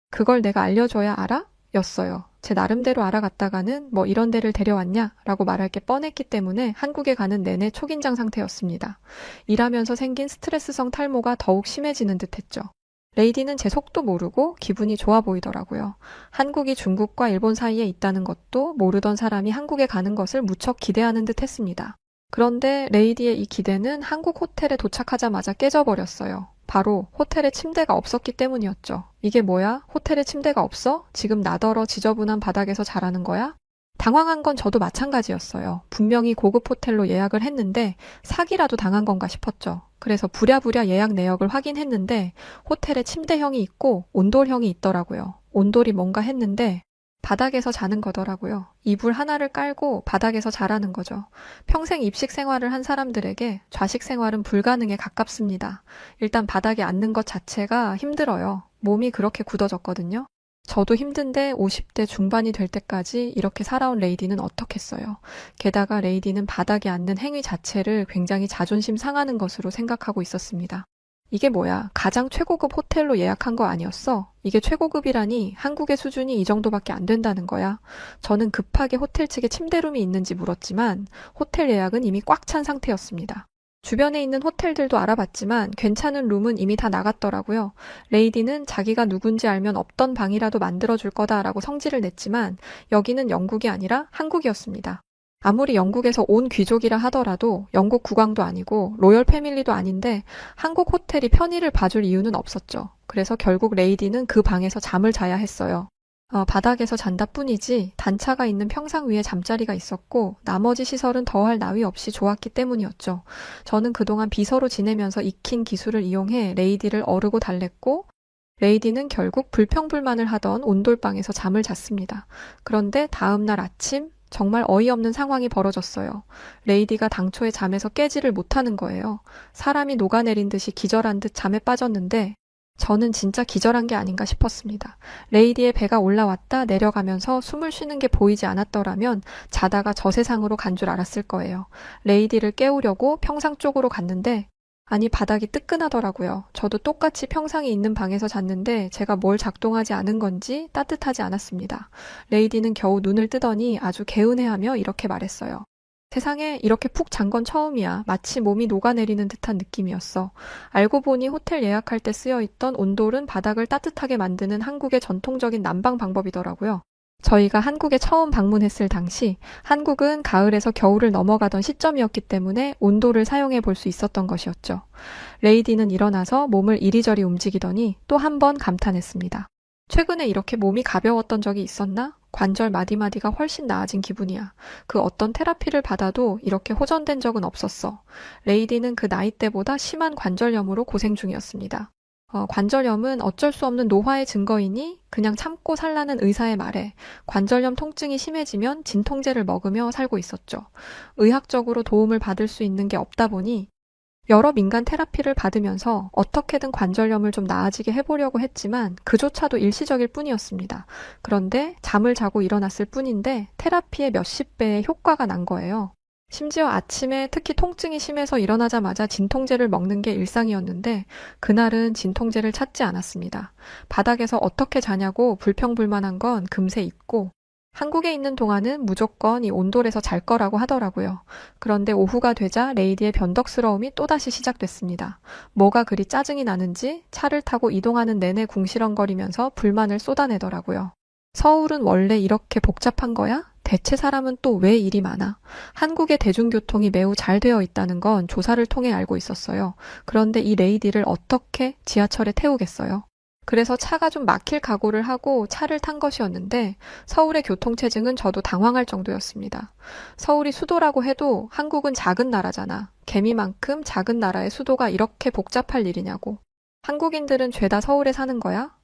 그걸 내가 알려줘야 알아? 였어요. 제 나름대로 알아갔다가는 뭐 이런 데를 데려왔냐? 라고 말할 게 뻔했기 때문에 한국에 가는 내내 초긴장 상태였습니다. 일하면서 생긴 스트레스성 탈모가 더욱 심해지는 듯 했죠. 레이디는 제 속도 모르고 기분이 좋아 보이더라고요. 한국이 중국과 일본 사이에 있다는 것도 모르던 사람이 한국에 가는 것을 무척 기대하는 듯 했습니다. 그런데 레이디의 이 기대는 한국 호텔에 도착하자마자 깨져버렸어요. 바로 호텔에 침대가 없었기 때문이었죠. 이게 뭐야? 호텔에 침대가 없어? 지금 나더러 지저분한 바닥에서 자라는 거야? 당황한 건 저도 마찬가지였어요. 분명히 고급 호텔로 예약을 했는데 사기라도 당한 건가 싶었죠. 그래서 부랴부랴 예약 내역을 확인했는데 호텔에 침대형이 있고 온돌형이 있더라고요. 온돌이 뭔가 했는데 바닥에서 자는 거더라고요. 이불 하나를 깔고 바닥에서 자라는 거죠. 평생 입식 생활을 한 사람들에게 좌식 생활은 불가능에 가깝습니다. 일단 바닥에 앉는 것 자체가 힘들어요. 몸이 그렇게 굳어졌거든요. 저도 힘든데 50대 중반이 될 때까지 이렇게 살아온 레이디는 어떻겠어요. 게다가 레이디는 바닥에 앉는 행위 자체를 굉장히 자존심 상하는 것으로 생각하고 있었습니다. 이게 뭐야? 가장 최고급 호텔로 예약한 거 아니었어? 이게 최고급이라니 한국의 수준이 이 정도밖에 안 된다는 거야. 저는 급하게 호텔 측에 침대룸이 있는지 물었지만 호텔 예약은 이미 꽉 찬 상태였습니다. 주변에 있는 호텔들도 알아봤지만 괜찮은 룸은 이미 다 나갔더라고요. 레이디는 자기가 누군지 알면 없던 방이라도 만들어줄 거다라고 성질을 냈지만 여기는 영국이 아니라 한국이었습니다. 아무리 영국에서 온 귀족이라 하더라도 영국 국왕도 아니고 로열 패밀리도 아닌데 한국 호텔이 편의를 봐줄 이유는 없었죠. 그래서 결국 레이디는 그 방에서 잠을 자야 했어요. 바닥에서 잔다 뿐이지 단차가 있는 평상 위에 잠자리가 있었고 나머지 시설은 더할 나위 없이 좋았기 때문이었죠. 저는 그동안 비서로 지내면서 익힌 기술을 이용해 레이디를 어르고 달랬고 레이디는 결국 불평불만을 하던 온돌방에서 잠을 잤습니다. 그런데 다음 날 아침 정말 어이없는 상황이 벌어졌어요. 레이디가 당초에 잠에서 깨지를 못하는 거예요. 사람이 녹아내린 듯이 기절한 듯 잠에 빠졌는데 저는 진짜 기절한 게 아닌가 싶었습니다. 레이디의 배가 올라왔다 내려가면서 숨을 쉬는 게 보이지 않았더라면 자다가 저 세상으로 간 줄 알았을 거예요. 레이디를 깨우려고 평상 쪽으로 갔는데 아니 바닥이 뜨끈하더라고요. 저도 똑같이 평상이 있는 방에서 잤는데 제가 뭘 작동하지 않은 건지 따뜻하지 않았습니다. 레이디는 겨우 눈을 뜨더니 아주 개운해하며 이렇게 말했어요. 세상에 이렇게 푹 잔 건 처음이야. 마치 몸이 녹아내리는 듯한 느낌이었어. 알고 보니 호텔 예약할 때 쓰여있던 온돌은 바닥을 따뜻하게 만드는 한국의 전통적인 난방 방법이더라고요. 저희가 한국에 처음 방문했을 당시 한국은 가을에서 겨울을 넘어가던 시점이었기 때문에 온돌을 사용해 볼 수 있었던 것이었죠. 레이디는 일어나서 몸을 이리저리 움직이더니 또 한 번 감탄했습니다. 최근에 이렇게 몸이 가벼웠던 적이 있었나? 관절 마디마디가 훨씬 나아진 기분이야. 그 어떤 테라피를 받아도 이렇게 호전된 적은 없었어. 레이디는 그 나이 때보다 심한 관절염으로 고생 중이었습니다. 관절염은 어쩔 수 없는 노화의 증거이니 그냥 참고 살라는 의사의 말에 관절염 통증이 심해지면 진통제를 먹으며 살고 있었죠. 의학적으로 도움을 받을 수 있는 게 없다 보니 여러 민간 테라피를 받으면서 어떻게든 관절염을 좀 나아지게 해보려고 했지만 그조차도 일시적일 뿐이었습니다. 그런데 잠을 자고 일어났을 뿐인데 테라피의 몇십 배의 효과가 난 거예요. 심지어 아침에 특히 통증이 심해서 일어나자마자 진통제를 먹는 게 일상이었는데 그날은 진통제를 찾지 않았습니다. 바닥에서 어떻게 자냐고 불평불만한 건 금세 잊고 한국에 있는 동안은 무조건 이 온돌에서 잘 거라고 하더라고요. 그런데 오후가 되자 레이디의 변덕스러움이 또다시 시작됐습니다. 뭐가 그리 짜증이 나는지 차를 타고 이동하는 내내 궁시렁거리면서 불만을 쏟아내더라고요. 서울은 원래 이렇게 복잡한 거야? 대체 사람은 또 왜 일이 많아? 한국의 대중교통이 매우 잘 되어 있다는 건 조사를 통해 알고 있었어요. 그런데 이 레이디를 어떻게 지하철에 태우겠어요? 그래서 차가 좀 막힐 각오를 하고 차를 탄 것이었는데 서울의 교통체증은 저도 당황할 정도였습니다. 서울이 수도라고 해도 한국은 작은 나라잖아. 개미만큼 작은 나라의 수도가 이렇게 복잡할 일이냐고. 한국인들은 죄다 서울에 사는 거야?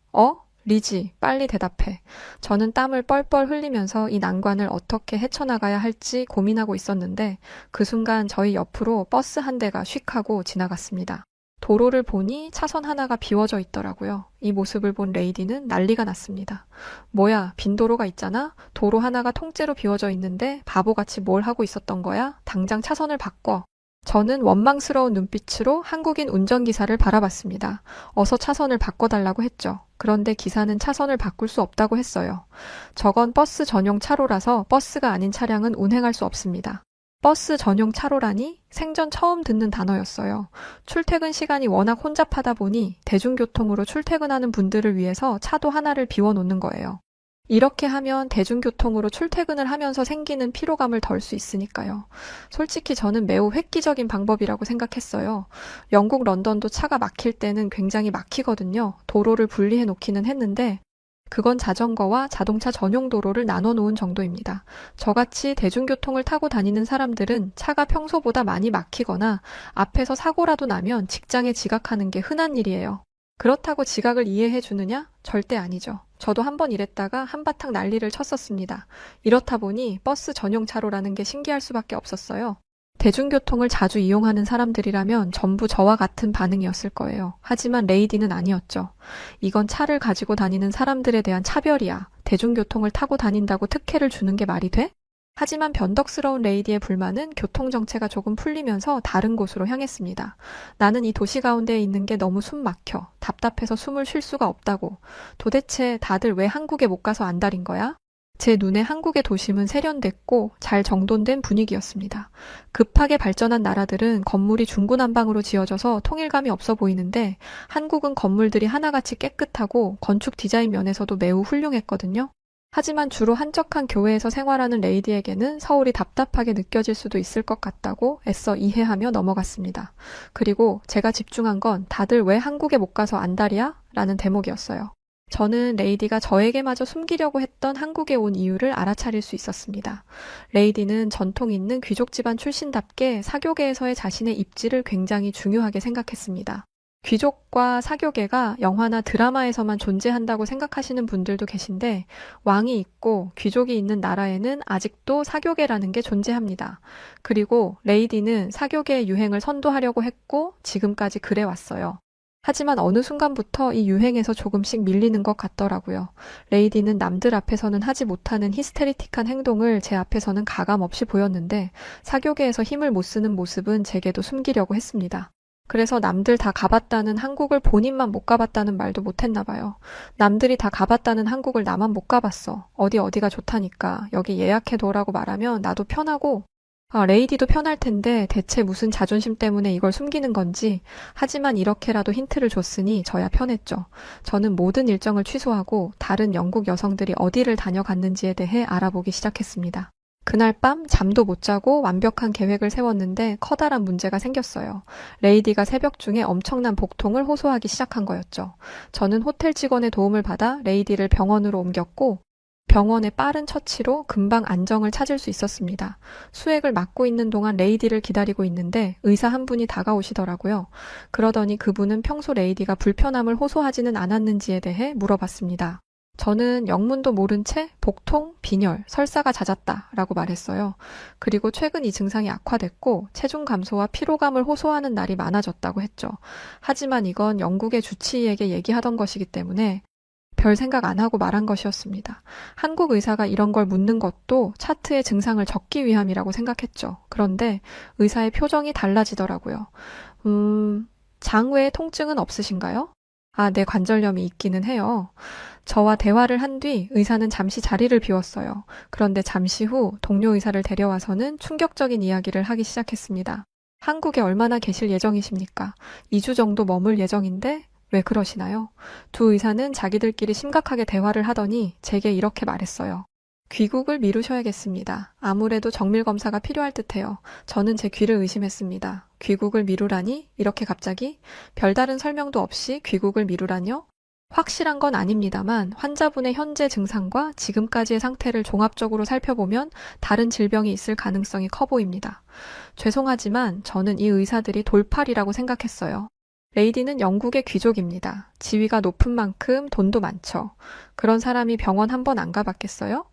리지, 빨리 대답해. 저는 땀을 뻘뻘 흘리면서 이 난관을 어떻게 헤쳐나가야 할지 고민하고 있었는데 그 순간 저희 옆으로 버스 한 대가 휙 하고 지나갔습니다. 도로를 보니 차선 하나가 비워져 있더라고요. 이 모습을 본 레이디는 난리가 났습니다. 뭐야, 빈 도로가 있잖아? 도로 하나가 통째로 비워져 있는데 바보같이 뭘 하고 있었던 거야? 당장 차선을 바꿔. 저는 원망스러운 눈빛으로 한국인 운전기사를 바라봤습니다. 어서 차선을 바꿔달라고 했죠. 그런데 기사는 차선을 바꿀 수 없다고 했어요. 저건 버스 전용 차로라서 버스가 아닌 차량은 운행할 수 없습니다. 버스 전용 차로라니 생전 처음 듣는 단어였어요. 출퇴근 시간이 워낙 혼잡하다 보니 대중교통으로 출퇴근하는 분들을 위해서 차도 하나를 비워놓는 거예요. 이렇게 하면 대중교통으로 출퇴근을 하면서 생기는 피로감을 덜 수 있으니까요. 솔직히 저는 매우 획기적인 방법이라고 생각했어요. 영국 런던도 차가 막힐 때는 굉장히 막히거든요. 도로를 분리해 놓기는 했는데 그건 자전거와 자동차 전용 도로를 나눠 놓은 정도입니다. 저같이 대중교통을 타고 다니는 사람들은 차가 평소보다 많이 막히거나 앞에서 사고라도 나면 직장에 지각하는 게 흔한 일이에요. 그렇다고 지각을 이해해 주느냐? 절대 아니죠. 저도 한번 이랬다가 한바탕 난리를 쳤었습니다. 이렇다 보니 버스 전용 차로라는 게 신기할 수밖에 없었어요. 대중교통을 자주 이용하는 사람들이라면 전부 저와 같은 반응이었을 거예요. 하지만 레이디는 아니었죠. 이건 차를 가지고 다니는 사람들에 대한 차별이야. 대중교통을 타고 다닌다고 특혜를 주는 게 말이 돼? 하지만 변덕스러운 레이디의 불만은 교통정체가 조금 풀리면서 다른 곳으로 향했습니다. 나는 이 도시 가운데에 있는 게 너무 숨 막혀. 답답해서 숨을 쉴 수가 없다고. 도대체 다들 왜 한국에 못 가서 안달인 거야? 제 눈에 한국의 도심은 세련됐고 잘 정돈된 분위기였습니다. 급하게 발전한 나라들은 건물이 중구난방으로 지어져서 통일감이 없어 보이는데 한국은 건물들이 하나같이 깨끗하고 건축 디자인 면에서도 매우 훌륭했거든요. 하지만 주로 한적한 교외에서 생활하는 레이디에게는 서울이 답답하게 느껴질 수도 있을 것 같다고 애써 이해하며 넘어갔습니다. 그리고 제가 집중한 건 다들 왜 한국에 못 가서 안달이야? 라는 대목이었어요. 저는 레이디가 저에게마저 숨기려고 했던 한국에 온 이유를 알아차릴 수 있었습니다. 레이디는 전통 있는 귀족 집안 출신답게 사교계에서의 자신의 입지를 굉장히 중요하게 생각했습니다. 귀족과 사교계가 영화나 드라마에서만 존재한다고 생각하시는 분들도 계신데 왕이 있고 귀족이 있는 나라에는 아직도 사교계라는 게 존재합니다. 그리고 레이디는 사교계의 유행을 선도하려고 했고 지금까지 그래 왔어요. 하지만 어느 순간부터 이 유행에서 조금씩 밀리는 것 같더라고요. 레이디는 남들 앞에서는 하지 못하는 히스테리틱한 행동을 제 앞에서는 가감없이 보였는데 사교계에서 힘을 못 쓰는 모습은 제게도 숨기려고 했습니다. 그래서 남들 다 가봤다는 한국을 본인만 못 가봤다는 말도 못했나 봐요. 남들이 다 가봤다는 한국을 나만 못 가봤어. 어디가 좋다니까. 여기 예약해둬라고 말하면 나도 편하고 레이디도 편할 텐데 대체 무슨 자존심 때문에 이걸 숨기는 건지. 하지만 이렇게라도 힌트를 줬으니 저야 편했죠. 저는 모든 일정을 취소하고 다른 영국 여성들이 어디를 다녀갔는지에 대해 알아보기 시작했습니다. 그날 밤 잠도 못 자고 완벽한 계획을 세웠는데 커다란 문제가 생겼어요. 레이디가 새벽 중에 엄청난 복통을 호소하기 시작한 거였죠. 저는 호텔 직원의 도움을 받아 레이디를 병원으로 옮겼고 병원의 빠른 처치로 금방 안정을 찾을 수 있었습니다. 수액을 맞고 있는 동안 레이디를 기다리고 있는데 의사 한 분이 다가오시더라고요. 그러더니 그분은 평소 레이디가 불편함을 호소하지는 않았는지에 대해 물어봤습니다. 저는 영문도 모른 채 복통, 빈혈, 설사가 잦았다라고 말했어요. 그리고 최근 이 증상이 악화됐고 체중 감소와 피로감을 호소하는 날이 많아졌다고 했죠. 하지만 이건 영국의 주치의에게 얘기하던 것이기 때문에 별 생각 안 하고 말한 것이었습니다. 한국 의사가 이런 걸 묻는 것도 차트의 증상을 적기 위함이라고 생각했죠. 그런데 의사의 표정이 달라지더라고요. 장 외에 통증은 없으신가요? 네, 관절염이 있기는 해요. 저와 대화를 한 뒤 의사는 잠시 자리를 비웠어요. 그런데 잠시 후 동료 의사를 데려와서는 충격적인 이야기를 하기 시작했습니다. 한국에 얼마나 계실 예정이십니까? 2주 정도 머물 예정인데 왜 그러시나요? 두 의사는 자기들끼리 심각하게 대화를 하더니 제게 이렇게 말했어요. 귀국을 미루셔야겠습니다. 아무래도 정밀 검사가 필요할 듯해요. 저는 제 귀를 의심했습니다. 귀국을 미루라니? 이렇게 갑자기? 별다른 설명도 없이 귀국을 미루라뇨? 확실한 건 아닙니다만 환자분의 현재 증상과 지금까지의 상태를 종합적으로 살펴보면 다른 질병이 있을 가능성이 커 보입니다. 죄송하지만 저는 이 의사들이 돌팔이라고 생각했어요. 레이디는 영국의 귀족입니다. 지위가 높은 만큼 돈도 많죠. 그런 사람이 병원 한 번 안 가봤겠어요?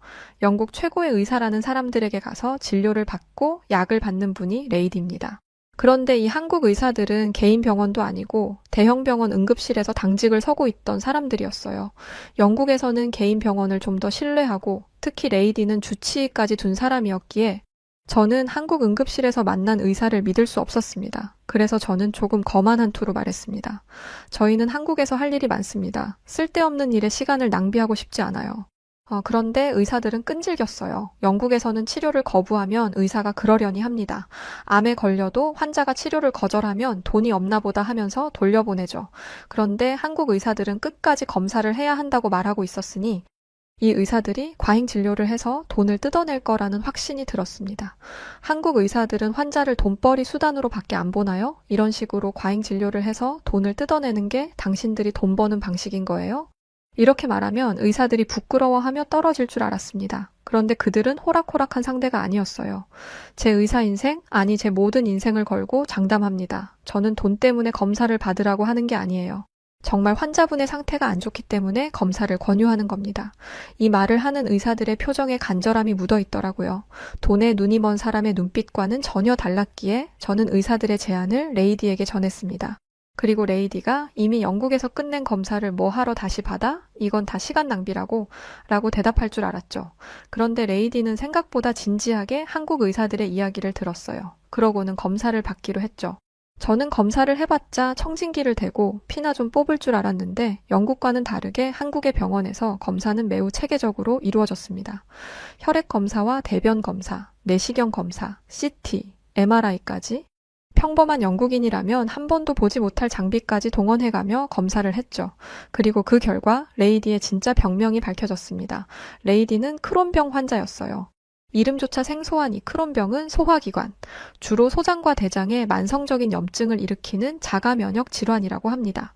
영국 최고의 의사라는 사람들에게 가서 진료를 받고 약을 받는 분이 레이디입니다. 그런데 이 한국 의사들은 개인 병원도 아니고 대형 병원 응급실에서 당직을 서고 있던 사람들이었어요. 영국에서는 개인 병원을 좀 더 신뢰하고 특히 레이디는 주치의까지 둔 사람이었기에 저는 한국 응급실에서 만난 의사를 믿을 수 없었습니다. 그래서 저는 조금 거만한 투로 말했습니다. 저희는 한국에서 할 일이 많습니다. 쓸데없는 일에 시간을 낭비하고 싶지 않아요. 그런데 의사들은 끈질겼어요. 영국에서는 치료를 거부하면 의사가 그러려니 합니다. 암에 걸려도 환자가 치료를 거절하면 돈이 없나 보다 하면서 돌려보내죠. 그런데 한국 의사들은 끝까지 검사를 해야 한다고 말하고 있었으니 이 의사들이 과잉 진료를 해서 돈을 뜯어낼 거라는 확신이 들었습니다. 한국 의사들은 환자를 돈벌이 수단으로 밖에 안 보나요? 이런 식으로 과잉 진료를 해서 돈을 뜯어내는 게 당신들이 돈 버는 방식인 거예요? 이렇게 말하면 의사들이 부끄러워하며 떨어질 줄 알았습니다. 그런데 그들은 호락호락한 상대가 아니었어요. 제 의사 인생, 아니 제 모든 인생을 걸고 장담합니다. 저는 돈 때문에 검사를 받으라고 하는 게 아니에요. 정말 환자분의 상태가 안 좋기 때문에 검사를 권유하는 겁니다. 이 말을 하는 의사들의 표정에 간절함이 묻어 있더라고요. 돈에 눈이 먼 사람의 눈빛과는 전혀 달랐기에 저는 의사들의 제안을 레이디에게 전했습니다. 그리고 레이디가 이미 영국에서 끝낸 검사를 뭐 하러 다시 받아? 이건 다 시간 낭비라고 라고 대답할 줄 알았죠. 그런데 레이디는 생각보다 진지하게 한국 의사들의 이야기를 들었어요. 그러고는 검사를 받기로 했죠. 저는 검사를 해봤자 청진기를 대고 피나 좀 뽑을 줄 알았는데 영국과는 다르게 한국의 병원에서 검사는 매우 체계적으로 이루어졌습니다. 혈액 검사와 대변 검사, 내시경 검사, CT, MRI까지 평범한 영국인이라면 한 번도 보지 못할 장비까지 동원해가며 검사를 했죠. 그리고 그 결과 레이디의 진짜 병명이 밝혀졌습니다. 레이디는 크론병 환자였어요. 이름조차 생소한 이 크론병은 소화기관, 주로 소장과 대장에 만성적인 염증을 일으키는 자가 면역 질환이라고 합니다.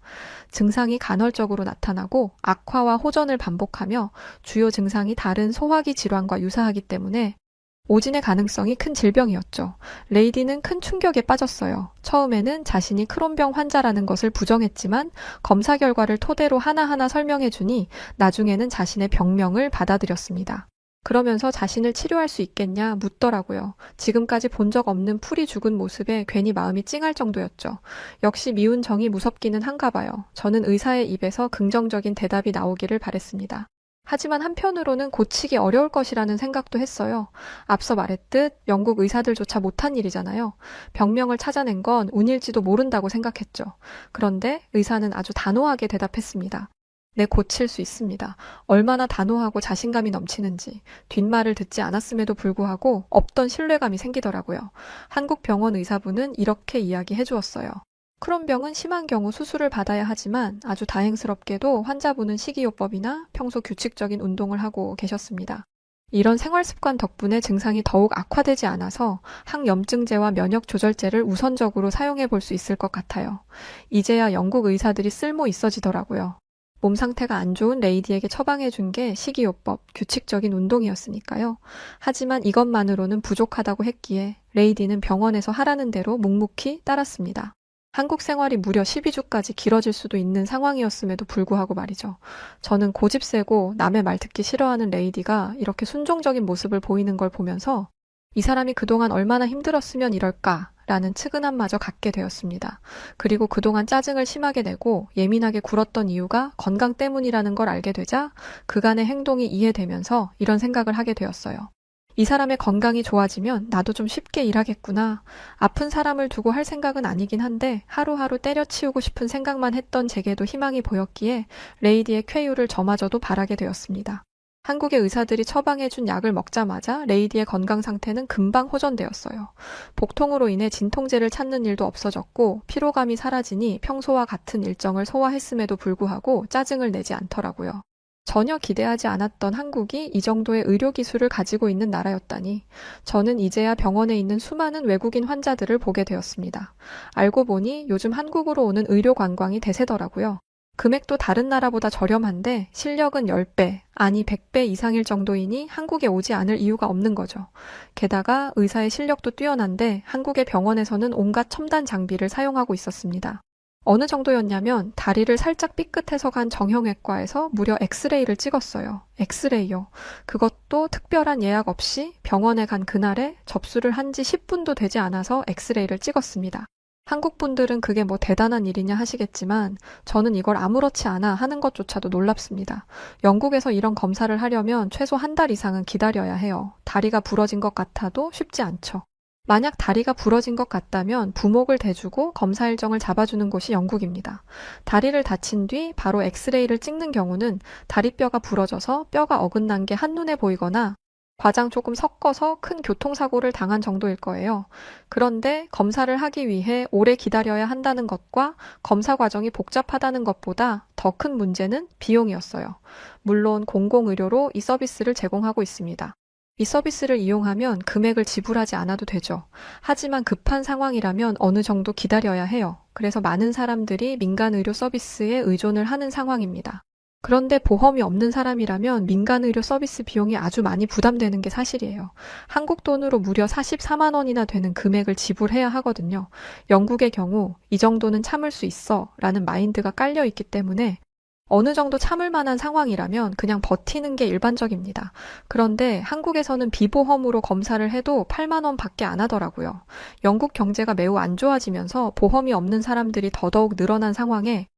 증상이 간헐적으로 나타나고 악화와 호전을 반복하며 주요 증상이 다른 소화기 질환과 유사하기 때문에 오진의 가능성이 큰 질병이었죠. 레이디는 큰 충격에 빠졌어요. 처음에는 자신이 크론병 환자라는 것을 부정했지만 검사 결과를 토대로 하나하나 설명해주니 나중에는 자신의 병명을 받아들였습니다. 그러면서 자신을 치료할 수 있겠냐 묻더라고요. 지금까지 본 적 없는 풀이 죽은 모습에 괜히 마음이 찡할 정도였죠. 역시 미운 정이 무섭기는 한가 봐요. 저는 의사의 입에서 긍정적인 대답이 나오기를 바랬습니다. 하지만 한편으로는 고치기 어려울 것이라는 생각도 했어요. 앞서 말했듯 영국 의사들조차 못한 일이잖아요. 병명을 찾아낸 건 운일지도 모른다고 생각했죠. 그런데 의사는 아주 단호하게 대답했습니다. 네, 고칠 수 있습니다. 얼마나 단호하고 자신감이 넘치는지 뒷말을 듣지 않았음에도 불구하고 없던 신뢰감이 생기더라고요. 한국 병원 의사분은 이렇게 이야기해 주었어요. 크론병은 심한 경우 수술을 받아야 하지만 아주 다행스럽게도 환자분은 식이요법이나 평소 규칙적인 운동을 하고 계셨습니다. 이런 생활 습관 덕분에 증상이 더욱 악화되지 않아서 항염증제와 면역조절제를 우선적으로 사용해 볼 수 있을 것 같아요. 이제야 영국 의사들이 쓸모 있어지더라고요. 몸 상태가 안 좋은 레이디에게 처방해 준 게 식이요법, 규칙적인 운동이었으니까요. 하지만 이것만으로는 부족하다고 했기에 레이디는 병원에서 하라는 대로 묵묵히 따랐습니다. 한국 생활이 무려 12주까지 길어질 수도 있는 상황이었음에도 불구하고 말이죠. 저는 고집 세고 남의 말 듣기 싫어하는 레이디가 이렇게 순종적인 모습을 보이는 걸 보면서 이 사람이 그동안 얼마나 힘들었으면 이럴까라는 측은함마저 갖게 되었습니다. 그리고 그동안 짜증을 심하게 내고 예민하게 굴었던 이유가 건강 때문이라는 걸 알게 되자 그간의 행동이 이해되면서 이런 생각을 하게 되었어요. 이 사람의 건강이 좋아지면 나도 좀 쉽게 일하겠구나. 아픈 사람을 두고 할 생각은 아니긴 한데 하루하루 때려치우고 싶은 생각만 했던 제게도 희망이 보였기에 레이디의 쾌유를 저마저도 바라게 되었습니다. 한국의 의사들이 처방해준 약을 먹자마자 레이디의 건강 상태는 금방 호전되었어요. 복통으로 인해 진통제를 찾는 일도 없어졌고 피로감이 사라지니 평소와 같은 일정을 소화했음에도 불구하고 짜증을 내지 않더라고요. 전혀 기대하지 않았던 한국이 이 정도의 의료 기술을 가지고 있는 나라였다니 저는 이제야 병원에 있는 수많은 외국인 환자들을 보게 되었습니다. 알고 보니 요즘 한국으로 오는 의료 관광이 대세더라고요. 금액도 다른 나라보다 저렴한데 실력은 10배, 아니 100배 이상일 정도이니 한국에 오지 않을 이유가 없는 거죠. 게다가 의사의 실력도 뛰어난데 한국의 병원에서는 온갖 첨단 장비를 사용하고 있었습니다. 어느 정도였냐면 다리를 살짝 삐끗해서 간 정형외과에서 무려 엑스레이를 찍었어요. 엑스레이요. 그것도 특별한 예약 없이 병원에 간 그날에 접수를 한 지 10분도 되지 않아서 엑스레이를 찍었습니다. 한국 분들은 그게 뭐 대단한 일이냐 하시겠지만 저는 이걸 아무렇지 않아 하는 것조차도 놀랍습니다. 영국에서 이런 검사를 하려면 최소 한 달 이상은 기다려야 해요. 다리가 부러진 것 같아도 쉽지 않죠. 만약 다리가 부러진 것 같다면 부목을 대주고 검사 일정을 잡아주는 곳이 영국입니다. 다리를 다친 뒤 바로 엑스레이를 찍는 경우는 다리뼈가 부러져서 뼈가 어긋난 게 한눈에 보이거나 과장 조금 섞어서 큰 교통사고를 당한 정도일 거예요. 그런데 검사를 하기 위해 오래 기다려야 한다는 것과 검사 과정이 복잡하다는 것보다 더 큰 문제는 비용이었어요. 물론 공공의료로 이 서비스를 제공하고 있습니다. 이 서비스를 이용하면 금액을 지불하지 않아도 되죠. 하지만 급한 상황이라면 어느 정도 기다려야 해요. 그래서 많은 사람들이 민간 의료 서비스에 의존을 하는 상황입니다. 그런데 보험이 없는 사람이라면 민간 의료 서비스 비용이 아주 많이 부담되는 게 사실이에요. 한국 돈으로 무려 44만 원이나 되는 금액을 지불해야 하거든요. 영국의 경우 이 정도는 참을 수 있어 라는 마인드가 깔려 있기 때문에 어느 정도 참을 만한 상황이라면 그냥 버티는 게 일반적입니다. 그런데 한국에서는 비보험으로 검사를 해도 8만 원 밖에 안 하더라고요. 영국 경제가 매우 안 좋아지면서 보험이 없는 사람들이 더더욱 늘어난 상황에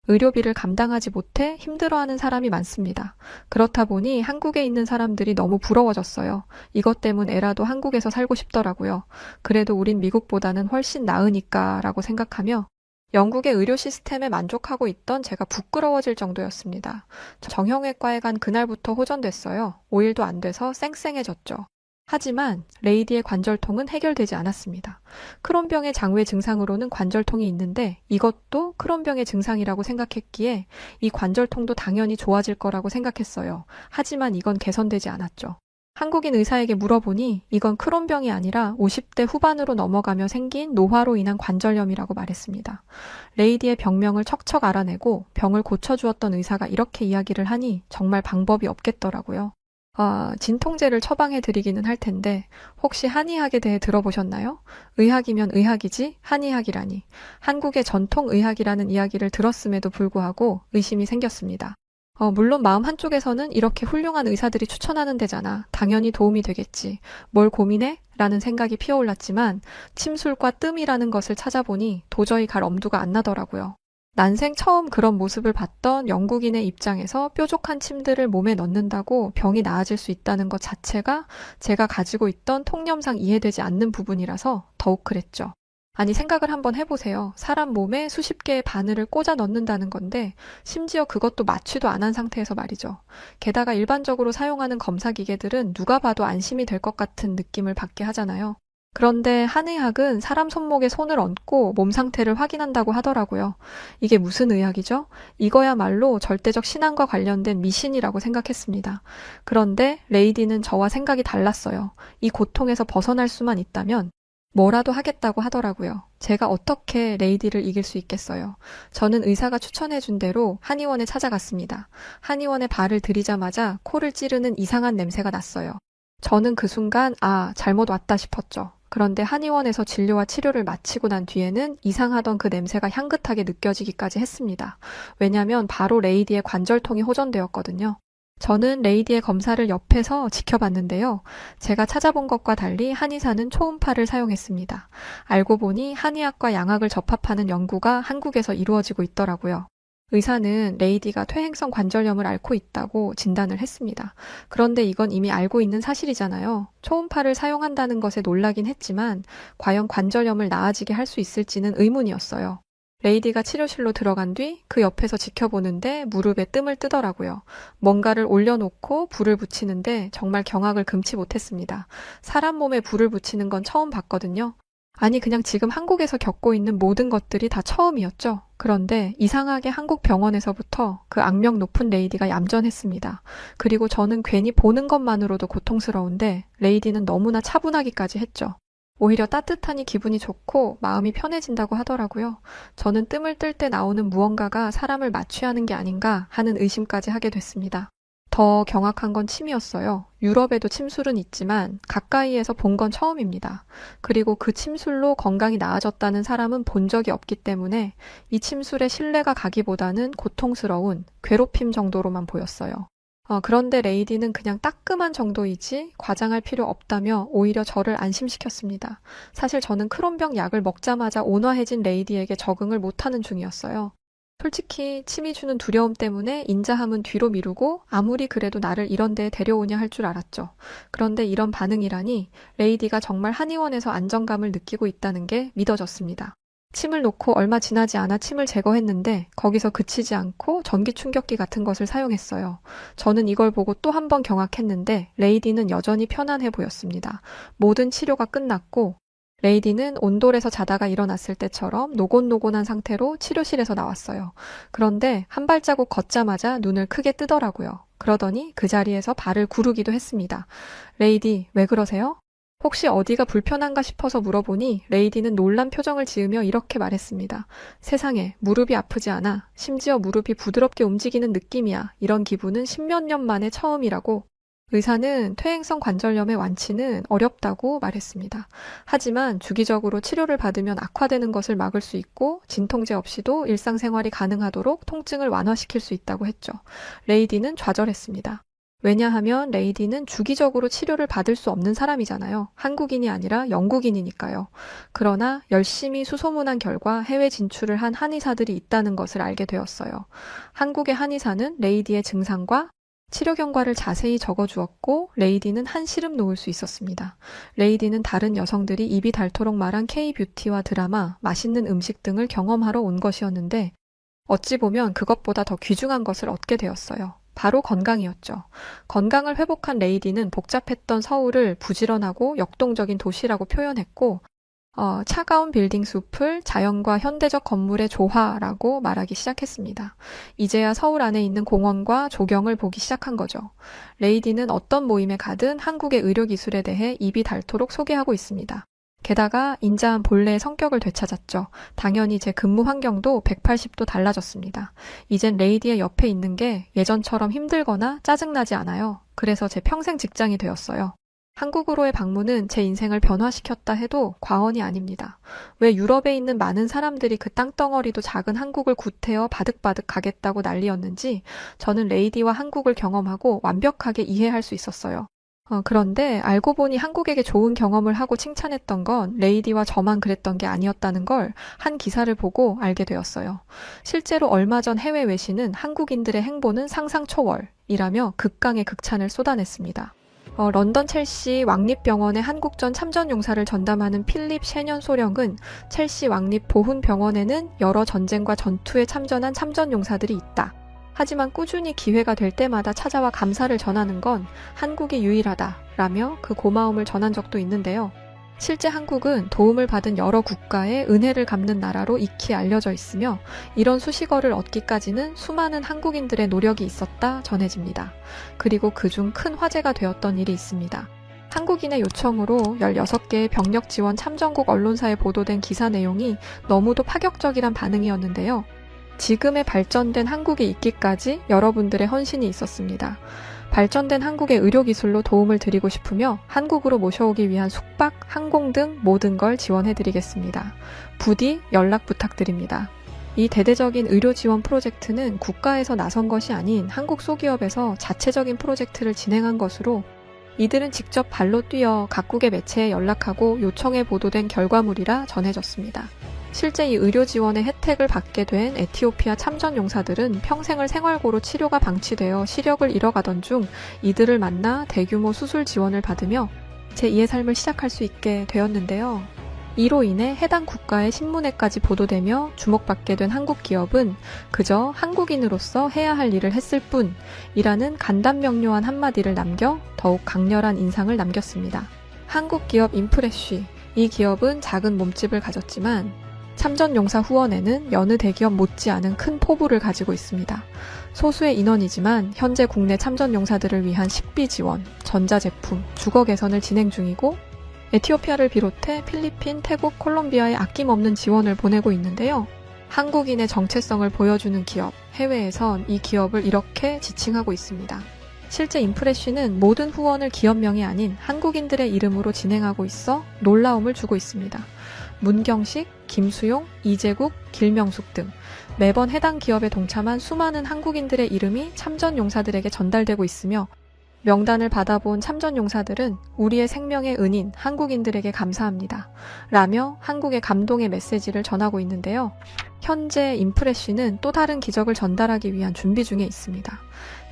의료비를 감당하지 못해 힘들어하는 사람이 많습니다. 그렇다 보니 한국에 있는 사람들이 너무 부러워졌어요. 이것 때문에라도 한국에서 살고 싶더라고요. 그래도 우린 미국보다는 훨씬 나으니까 라고 생각하며 영국의 의료 시스템에 만족하고 있던 제가 부끄러워질 정도였습니다. 정형외과에 간 그날부터 호전됐어요. 5일도 안 돼서 쌩쌩해졌죠. 하지만 레이디의 관절통은 해결되지 않았습니다. 크론병의 장외 증상으로는 관절통이 있는데 이것도 크론병의 증상이라고 생각했기에 이 관절통도 당연히 좋아질 거라고 생각했어요. 하지만 이건 개선되지 않았죠. 한국인 의사에게 물어보니 이건 크론병이 아니라 50대 후반으로 넘어가며 생긴 노화로 인한 관절염이라고 말했습니다. 레이디의 병명을 척척 알아내고 병을 고쳐주었던 의사가 이렇게 이야기를 하니 정말 방법이 없겠더라고요. 진통제를 처방해 드리기는 할 텐데 혹시 한의학에 대해 들어보셨나요? 의학이면 의학이지 한의학이라니. 한국의 전통 의학이라는 이야기를 들었음에도 불구하고 의심이 생겼습니다. 물론 마음 한쪽에서는 이렇게 훌륭한 의사들이 추천하는 데잖아. 당연히 도움이 되겠지. 뭘 고민해? 라는 생각이 피어올랐지만 침술과 뜸이라는 것을 찾아보니 도저히 갈 엄두가 안 나더라고요. 난생 처음 그런 모습을 봤던 영국인의 입장에서 뾰족한 침들을 몸에 넣는다고 병이 나아질 수 있다는 것 자체가 제가 가지고 있던 통념상 이해되지 않는 부분이라서 더욱 그랬죠. 아니, 생각을 한번 해보세요. 사람 몸에 수십 개의 바늘을 꽂아 넣는다는 건데 심지어 그것도 마취도 안 한 상태에서 말이죠. 게다가 일반적으로 사용하는 검사 기계들은 누가 봐도 안심이 될 것 같은 느낌을 받게 하잖아요. 그런데 한의학은 사람 손목에 손을 얹고 몸 상태를 확인한다고 하더라고요. 이게 무슨 의학이죠? 이거야말로 절대적 신앙과 관련된 미신이라고 생각했습니다. 그런데 레이디는 저와 생각이 달랐어요. 이 고통에서 벗어날 수만 있다면 뭐라도 하겠다고 하더라고요. 제가 어떻게 레이디를 이길 수 있겠어요. 저는 의사가 추천해준 대로 한의원에 찾아갔습니다. 한의원에 발을 들이자마자 코를 찌르는 이상한 냄새가 났어요. 저는 그 순간 잘못 왔다 싶었죠. 그런데 한의원에서 진료와 치료를 마치고 난 뒤에는 이상하던 그 냄새가 향긋하게 느껴지기까지 했습니다. 왜냐면 바로 레이디의 관절통이 호전되었거든요. 저는 레이디의 검사를 옆에서 지켜봤는데요. 제가 찾아본 것과 달리 한의사는 초음파를 사용했습니다. 알고 보니 한의학과 양학을 접합하는 연구가 한국에서 이루어지고 있더라고요. 의사는 레이디가 퇴행성 관절염을 앓고 있다고 진단을 했습니다. 그런데 이건 이미 알고 있는 사실이잖아요. 초음파를 사용한다는 것에 놀라긴 했지만 과연 관절염을 나아지게 할 수 있을지는 의문이었어요. 레이디가 치료실로 들어간 뒤 그 옆에서 지켜보는데 무릎에 뜸을 뜨더라고요. 뭔가를 올려놓고 불을 붙이는데 정말 경악을 금치 못했습니다. 사람 몸에 불을 붙이는 건 처음 봤거든요. 아니, 그냥 지금 한국에서 겪고 있는 모든 것들이 다 처음이었죠. 그런데 이상하게 한국 병원에서부터 그 악명 높은 레이디가 얌전했습니다. 그리고 저는 괜히 보는 것만으로도 고통스러운데 레이디는 너무나 차분하기까지 했죠. 오히려 따뜻하니 기분이 좋고 마음이 편해진다고 하더라고요. 저는 뜸을 뜰 때 나오는 무언가가 사람을 마취하는 게 아닌가 하는 의심까지 하게 됐습니다. 더 경악한 건 침이었어요. 유럽에도 침술은 있지만 가까이에서 본 건 처음입니다. 그리고 그 침술로 건강이 나아졌다는 사람은 본 적이 없기 때문에 이 침술에 신뢰가 가기보다는 고통스러운 괴롭힘 정도로만 보였어요. 그런데 레이디는 그냥 따끔한 정도이지 과장할 필요 없다며 오히려 저를 안심시켰습니다. 사실 저는 크론병 약을 먹자마자 온화해진 레이디에게 적응을 못하는 중이었어요. 솔직히 침이 주는 두려움 때문에 인자함은 뒤로 미루고 아무리 그래도 나를 이런 데에 데려오냐 할 줄 알았죠. 그런데 이런 반응이라니 레이디가 정말 한의원에서 안정감을 느끼고 있다는 게 믿어졌습니다. 침을 놓고 얼마 지나지 않아 침을 제거했는데 거기서 그치지 않고 전기 충격기 같은 것을 사용했어요. 저는 이걸 보고 또 한 번 경악했는데 레이디는 여전히 편안해 보였습니다. 모든 치료가 끝났고 레이디는 온돌에서 자다가 일어났을 때처럼 노곤노곤한 상태로 치료실에서 나왔어요. 그런데 한 발자국 걷자마자 눈을 크게 뜨더라고요. 그러더니 그 자리에서 발을 구르기도 했습니다. 레이디, 왜 그러세요? 혹시 어디가 불편한가 싶어서 물어보니 레이디는 놀란 표정을 지으며 이렇게 말했습니다. 세상에, 무릎이 아프지 않아. 심지어 무릎이 부드럽게 움직이는 느낌이야. 이런 기분은 십몇 년 만에 처음이라고. 의사는 퇴행성 관절염의 완치는 어렵다고 말했습니다. 하지만 주기적으로 치료를 받으면 악화되는 것을 막을 수 있고 진통제 없이도 일상생활이 가능하도록 통증을 완화시킬 수 있다고 했죠. 레이디는 좌절했습니다. 왜냐하면 레이디는 주기적으로 치료를 받을 수 없는 사람이잖아요. 한국인이 아니라 영국인이니까요. 그러나 열심히 수소문한 결과 해외 진출을 한 한의사들이 있다는 것을 알게 되었어요. 한국의 한의사는 레이디의 증상과 치료 경과를 자세히 적어주었고 레이디는 한시름 놓을 수 있었습니다. 레이디는 다른 여성들이 입이 닳도록 말한 K-뷰티와 드라마, 맛있는 음식 등을 경험하러 온 것이었는데 어찌 보면 그것보다 더 귀중한 것을 얻게 되었어요. 바로 건강이었죠. 건강을 회복한 레이디는 복잡했던 서울을 부지런하고 역동적인 도시라고 표현했고 차가운 빌딩 숲을 자연과 현대적 건물의 조화라고 말하기 시작했습니다. 이제야 서울 안에 있는 공원과 조경을 보기 시작한 거죠. 레이디는 어떤 모임에 가든 한국의 의료기술에 대해 입이 닳도록 소개하고 있습니다. 게다가 인자한 본래의 성격을 되찾았죠. 당연히 제 근무 환경도 180도 달라졌습니다. 이젠 레이디의 옆에 있는 게 예전처럼 힘들거나 짜증나지 않아요. 그래서 제 평생 직장이 되었어요. 한국으로의 방문은 제 인생을 변화시켰다 해도 과언이 아닙니다. 왜 유럽에 있는 많은 사람들이 그 땅덩어리도 작은 한국을 구태여 바득바득 가겠다고 난리였는지 저는 레이디와 한국을 경험하고 완벽하게 이해할 수 있었어요. 그런데 알고 보니 한국에게 좋은 경험을 하고 칭찬했던 건 레이디와 저만 그랬던 게 아니었다는 걸 한 기사를 보고 알게 되었어요. 실제로 얼마 전 해외 외신은 한국인들의 행보는 상상 초월이라며 극강의 극찬을 쏟아냈습니다. 런던 첼시 왕립병원의 한국전 참전용사를 전담하는 필립 셰년 소령은 첼시 왕립보훈병원에는 여러 전쟁과 전투에 참전한 참전용사들이 있다. 하지만 꾸준히 기회가 될 때마다 찾아와 감사를 전하는 건 한국이 유일하다라며 그 고마움을 전한 적도 있는데요. 실제 한국은 도움을 받은 여러 국가의 은혜를 갚는 나라로 익히 알려져 있으며 이런 수식어를 얻기까지는 수많은 한국인들의 노력이 있었다 전해집니다. 그리고 그중 큰 화제가 되었던 일이 있습니다. 한국인의 요청으로 16개의 병력 지원 참전국 언론사에 보도된 기사 내용이 너무도 파격적이란 반응이었는데요. 지금의 발전된 한국이 있기까지 여러분들의 헌신이 있었습니다. 발전된 한국의 의료기술로 도움을 드리고 싶으며 한국으로 모셔오기 위한 숙박, 항공 등 모든 걸 지원해드리겠습니다. 부디 연락 부탁드립니다. 이 대대적인 의료 지원 프로젝트는 국가에서 나선 것이 아닌 한국 소기업에서 자체적인 프로젝트를 진행한 것으로 이들은 직접 발로 뛰어 각국의 매체에 연락하고 요청해 보도된 결과물이라 전해졌습니다. 실제 이 의료 지원의 혜택을 받게 된 에티오피아 참전 용사들은 평생을 생활고로 치료가 방치되어 시력을 잃어가던 중 이들을 만나 대규모 수술 지원을 받으며 제2의 삶을 시작할 수 있게 되었는데요. 이로 인해 해당 국가의 신문에까지 보도되며 주목받게 된 한국 기업은 그저 한국인으로서 해야 할 일을 했을 뿐이라는 간단명료한 한마디를 남겨 더욱 강렬한 인상을 남겼습니다. 한국 기업 인프레쉬, 이 기업은 작은 몸집을 가졌지만 참전용사 후원에는 여느 대기업 못지않은 큰 포부를 가지고 있습니다. 소수의 인원이지만 현재 국내 참전용사들을 위한 식비 지원, 전자제품, 주거 개선을 진행 중이고 에티오피아를 비롯해 필리핀, 태국, 콜롬비아에 아낌없는 지원을 보내고 있는데요. 한국인의 정체성을 보여주는 기업, 해외에선 이 기업을 이렇게 지칭하고 있습니다. 실제 인프레쉬는 모든 후원을 기업명이 아닌 한국인들의 이름으로 진행하고 있어 놀라움을 주고 있습니다. 문경식, 김수용, 이재국, 길명숙 등 매번 해당 기업에 동참한 수많은 한국인들의 이름이 참전용사들에게 전달되고 있으며 명단을 받아본 참전용사들은 우리의 생명의 은인 한국인들에게 감사합니다. 라며 한국의 감동의 메시지를 전하고 있는데요. 현재 인프레쉬는 또 다른 기적을 전달하기 위한 준비 중에 있습니다.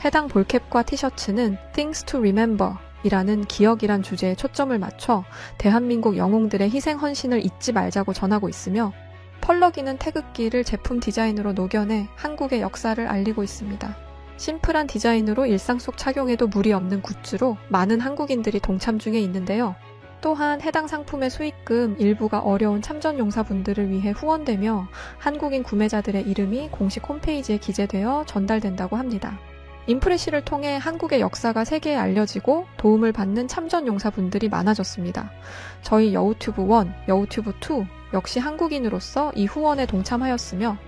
해당 볼캡과 티셔츠는 Things to Remember 이라는 기억이란 주제에 초점을 맞춰 대한민국 영웅들의 희생 헌신을 잊지 말자고 전하고 있으며 펄럭이는 태극기를 제품 디자인으로 녹여내 한국의 역사를 알리고 있습니다. 심플한 디자인으로 일상 속 착용해도 무리 없는 굿즈로 많은 한국인들이 동참 중에 있는데요. 또한 해당 상품의 수익금 일부가 어려운 참전용사분들을 위해 후원되며 한국인 구매자들의 이름이 공식 홈페이지에 기재되어 전달된다고 합니다. 인프레쉬를 통해 한국의 역사가 세계에 알려지고 도움을 받는 참전용사분들이 많아졌습니다. 저희 여우튜브 1, 여우튜브 2 역시 한국인으로서 이 후원에 동참하였으며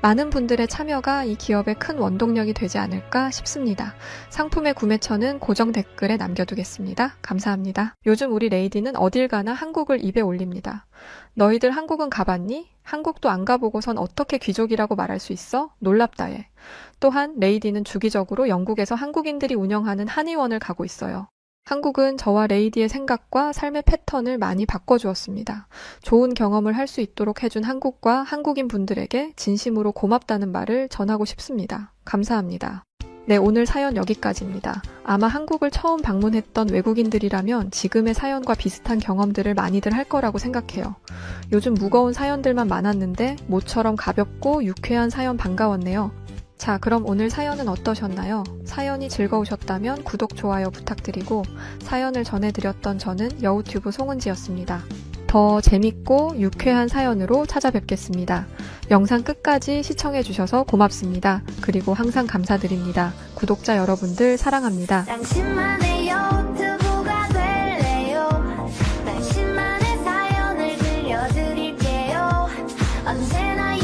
많은 분들의 참여가 이 기업의 큰 원동력이 되지 않을까 싶습니다. 상품의 구매처는 고정 댓글에 남겨두겠습니다. 감사합니다. 요즘 우리 레이디는 어딜 가나 한국을 입에 올립니다. 너희들 한국은 가봤니? 한국도 안 가보고선 어떻게 귀족이라고 말할 수 있어? 놀랍다 해. 또한 레이디는 주기적으로 영국에서 한국인들이 운영하는 한의원을 가고 있어요. 한국은 저와 레이디의 생각과 삶의 패턴을 많이 바꿔주었습니다. 좋은 경험을 할 수 있도록 해준 한국과 한국인 분들에게 진심으로 고맙다는 말을 전하고 싶습니다. 감사합니다. 네, 오늘 사연 여기까지입니다. 아마 한국을 처음 방문했던 외국인들이라면 지금의 사연과 비슷한 경험들을 많이들 할 거라고 생각해요. 요즘 무거운 사연들만 많았는데 모처럼 가볍고 유쾌한 사연 반가웠네요. 자, 그럼 오늘 사연은 어떠셨나요? 사연이 즐거우셨다면 구독, 좋아요 부탁드리고 사연을 전해드렸던 저는 여우튜브 송은지였습니다. 더 재밌고 유쾌한 사연으로 찾아뵙겠습니다. 영상 끝까지 시청해주셔서 고맙습니다. 그리고 항상 감사드립니다. 구독자 여러분들 사랑합니다. 당신만의 유튜브가 될래요. 당신만의 사연을 들려드릴게요. 언제나